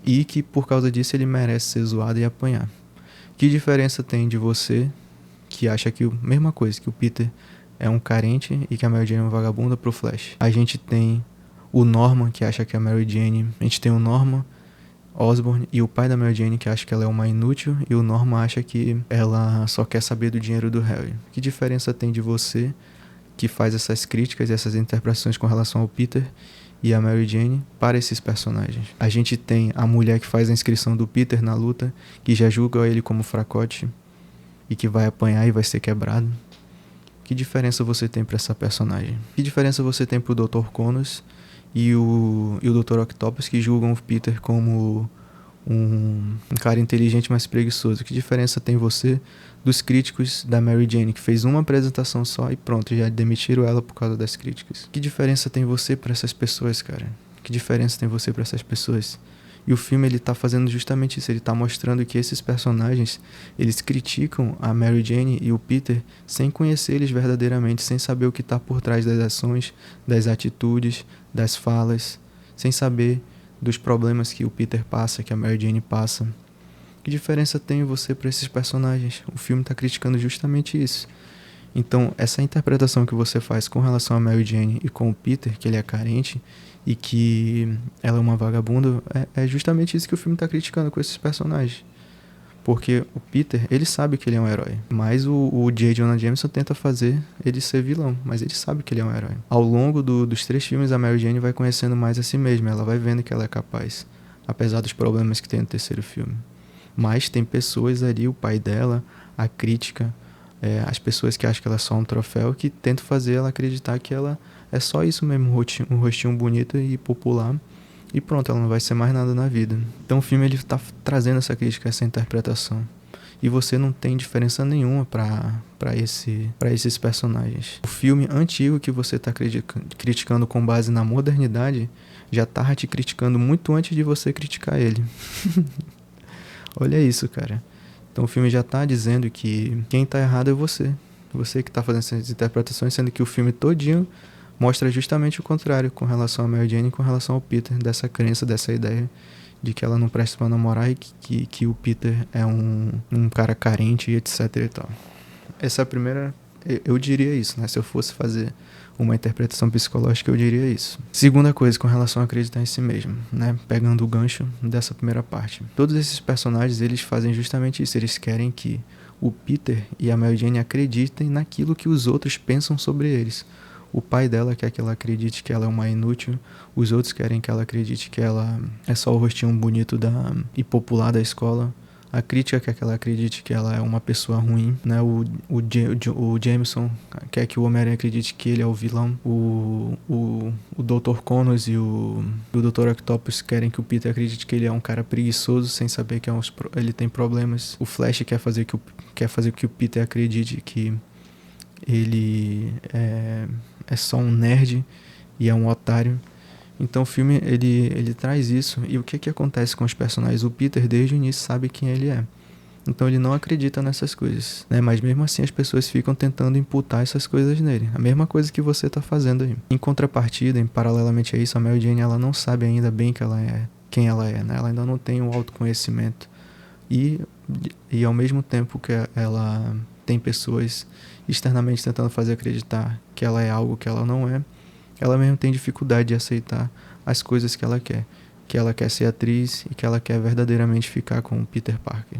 A: e que por causa disso ele merece ser zoado e apanhar. Que diferença tem de você que acha que mesma coisa, que o Peter é um carente e que a Mary Jane é uma vagabunda, pro Flash? A gente tem o Norman, que acha que a Mary Jane... A gente tem o Norman Osborn e o pai da Mary Jane, que acha que ela é uma inútil, e o Norman acha que ela só quer saber do dinheiro do Harry. Que diferença tem de você que faz essas críticas e essas interpretações com relação ao Peter e a Mary Jane para esses personagens? A gente tem a mulher que faz a inscrição do Peter na luta, que já julga ele como fracote e que vai apanhar e vai ser quebrado. Que diferença você tem para essa personagem? Que diferença você tem pro Dr. Connors e o Dr. Octopus, que julgam o Peter como um cara inteligente, mas preguiçoso? Que diferença tem você dos críticos da Mary Jane, que fez uma apresentação só e pronto, já demitiram ela por causa das críticas? Que diferença tem você para essas pessoas, cara? Que diferença tem você para essas pessoas? E o filme, ele tá fazendo justamente isso. Ele tá mostrando que esses personagens, eles criticam a Mary Jane e o Peter sem conhecer eles verdadeiramente, sem saber o que tá por trás das ações, das atitudes, das falas, sem saber dos problemas que o Peter passa, que a Mary Jane passa. Que diferença tem você para esses personagens? O filme tá criticando justamente isso. Então, essa interpretação que você faz com relação a Mary Jane e com o Peter, que ele é carente e que ela é uma vagabunda, é justamente isso que o filme está criticando com esses personagens. Porque o Peter, ele sabe que ele é um herói, mas o J. Jonah Jameson tenta fazer ele ser vilão, mas ele sabe que ele é um herói. Ao longo dos 3 filmes, a Mary Jane vai conhecendo mais a si mesma, ela vai vendo que ela é capaz, apesar dos problemas que tem no terceiro filme. Mas tem pessoas ali, o pai dela, a crítica, as pessoas que acham que ela é só um troféu, que tentam fazer ela acreditar que ela é só isso mesmo, um rostinho bonito e popular, e pronto, ela não vai ser mais nada na vida. Então o filme ele tá trazendo essa crítica, essa interpretação. E você não tem diferença nenhuma para esses personagens. O filme antigo que você está criticando com base na modernidade já tava te criticando muito antes de você criticar ele. Olha isso, cara. Então o filme já tá dizendo que quem tá errado é você. Você que tá fazendo essas interpretações, sendo que o filme todinho mostra justamente o contrário com relação a Mary Jane e com relação ao Peter, dessa crença, dessa ideia de que ela não presta pra namorar e que o Peter é um cara carente e etc e tal. Essa é a primeira... Eu diria isso, né? Se eu fosse fazer uma interpretação psicológica, eu diria isso. Segunda coisa, com relação a acreditar em si mesmo, né? Pegando o gancho dessa primeira parte. Todos esses personagens, eles fazem justamente isso. Eles querem que o Peter e a Mary Jane acreditem naquilo que os outros pensam sobre eles. O pai dela quer que ela acredite que ela é uma inútil. Os outros querem que ela acredite que ela é só o rostinho bonito e popular da escola. A crítica quer que ela acredite que ela é uma pessoa ruim, né? O Jameson quer que o Homem-Aranha acredite que ele é o vilão. O Dr. Connors e o Dr. Octopus querem que o Peter acredite que ele é um cara preguiçoso, sem saber que ele tem problemas. O Flash quer fazer que o Peter acredite que ele é só um nerd e é um otário. Então o filme ele traz isso. E o que acontece com os personagens? O Peter desde o início sabe quem ele é, então ele não acredita nessas coisas, né? Mas mesmo assim as pessoas ficam tentando imputar essas coisas nele. A mesma coisa que você tá fazendo aí. Em contrapartida, paralelamente a isso, a Mary Jane ela não sabe ainda bem quem ela é, né? Ela ainda não tem um autoconhecimento. E ao mesmo tempo que ela tem pessoas externamente tentando fazer acreditar que ela é algo que ela não é, ela mesmo tem dificuldade de aceitar as coisas que ela quer ser atriz e que ela quer verdadeiramente ficar com o Peter Parker.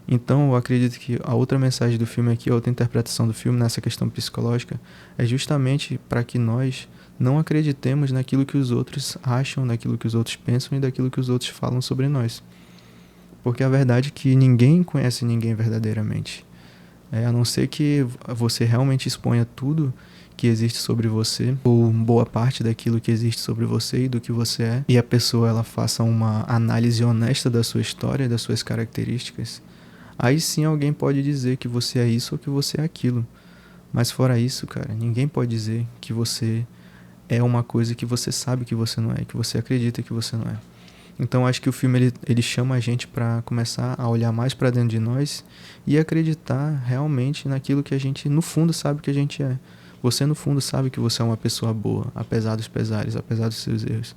A: Então eu acredito que a outra mensagem do filme aqui, a outra interpretação do filme nessa questão psicológica, é justamente para que nós não acreditemos naquilo que os outros acham, naquilo que os outros pensam e daquilo que os outros falam sobre nós. Porque a verdade é que ninguém conhece ninguém verdadeiramente. A não ser que você realmente exponha tudo que existe sobre você, ou boa parte daquilo que existe sobre você e do que você é, e a pessoa ela faça uma análise honesta da sua história, das suas características, aí sim alguém pode dizer que você é isso ou que você é aquilo. Mas fora isso, cara, ninguém pode dizer que você é uma coisa que você sabe que você não é, que você acredita que você não é. Então acho que o filme ele chama a gente para começar a olhar mais para dentro de nós e acreditar realmente naquilo que a gente no fundo sabe que a gente é. Você no fundo sabe que você é uma pessoa boa, apesar dos pesares, apesar dos seus erros.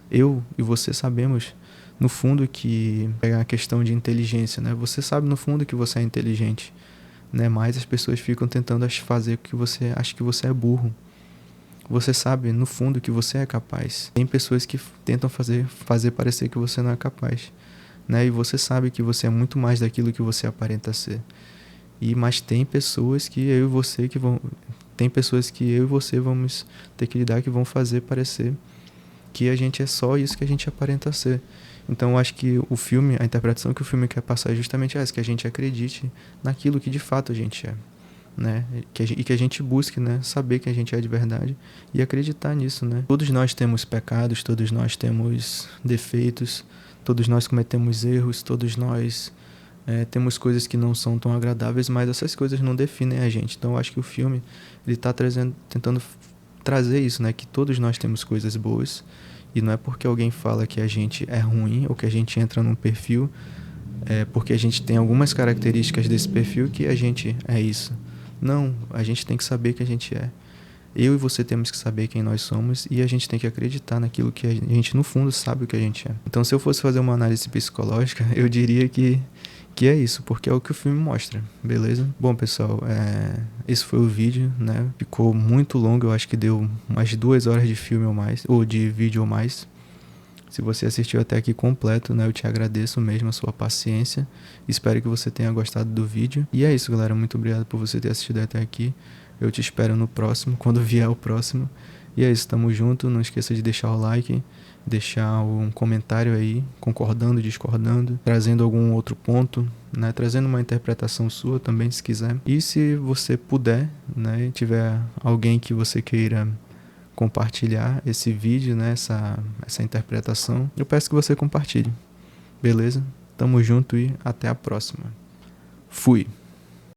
A: Eu e você sabemos no fundo que pegar a questão de inteligência, né? Você sabe no fundo que você é inteligente, né? Mas as pessoas ficam tentando fazer com que você ache que você é burro. Você sabe, no fundo, que você é capaz. Tem pessoas que tentam fazer parecer que você não é capaz, né? E você sabe que você é muito mais daquilo que você aparenta ser. Mas tem pessoas que eu e você vamos ter que lidar, que vão fazer parecer que a gente é só isso que a gente aparenta ser. Então eu acho que o filme, a interpretação que o filme quer passar é justamente essa, que a gente acredite naquilo que de fato a gente é, né? Que a gente busque, né, saber quem a gente é de verdade e acreditar nisso, né? Todos nós temos pecados, todos nós temos defeitos, todos nós cometemos erros, todos nós temos coisas que não são tão agradáveis, mas essas coisas não definem a gente. Então eu acho que o filme ele está tentando trazer isso, né? Que todos nós temos coisas boas e não é porque alguém fala que a gente é ruim ou que a gente entra num perfil, porque a gente tem algumas características desse perfil que a gente é isso. Não, a gente tem que saber que a gente é. Eu e você temos que saber quem nós somos e a gente tem que acreditar naquilo que a gente no fundo sabe o que a gente é. Então se eu fosse fazer uma análise psicológica, eu diria que é isso, porque é o que o filme mostra, beleza? Bom, pessoal, esse foi o vídeo, né? Ficou muito longo, eu acho que deu umas 2 horas de filme ou mais, ou de vídeo ou mais. Se você assistiu até aqui completo, né? Eu te agradeço mesmo a sua paciência. Espero que você tenha gostado do vídeo. E é isso, galera. Muito obrigado por você ter assistido até aqui. Eu te espero no próximo, quando vier o próximo. E é isso, tamo junto. Não esqueça de deixar o like, deixar um comentário aí, concordando, discordando, trazendo algum outro ponto, né? Trazendo uma interpretação sua também, se quiser. E se você puder, né? Tiver alguém que você queira compartilhar esse vídeo, né? Essa interpretação, eu peço que você compartilhe. Beleza? Tamo junto e até a próxima. Fui!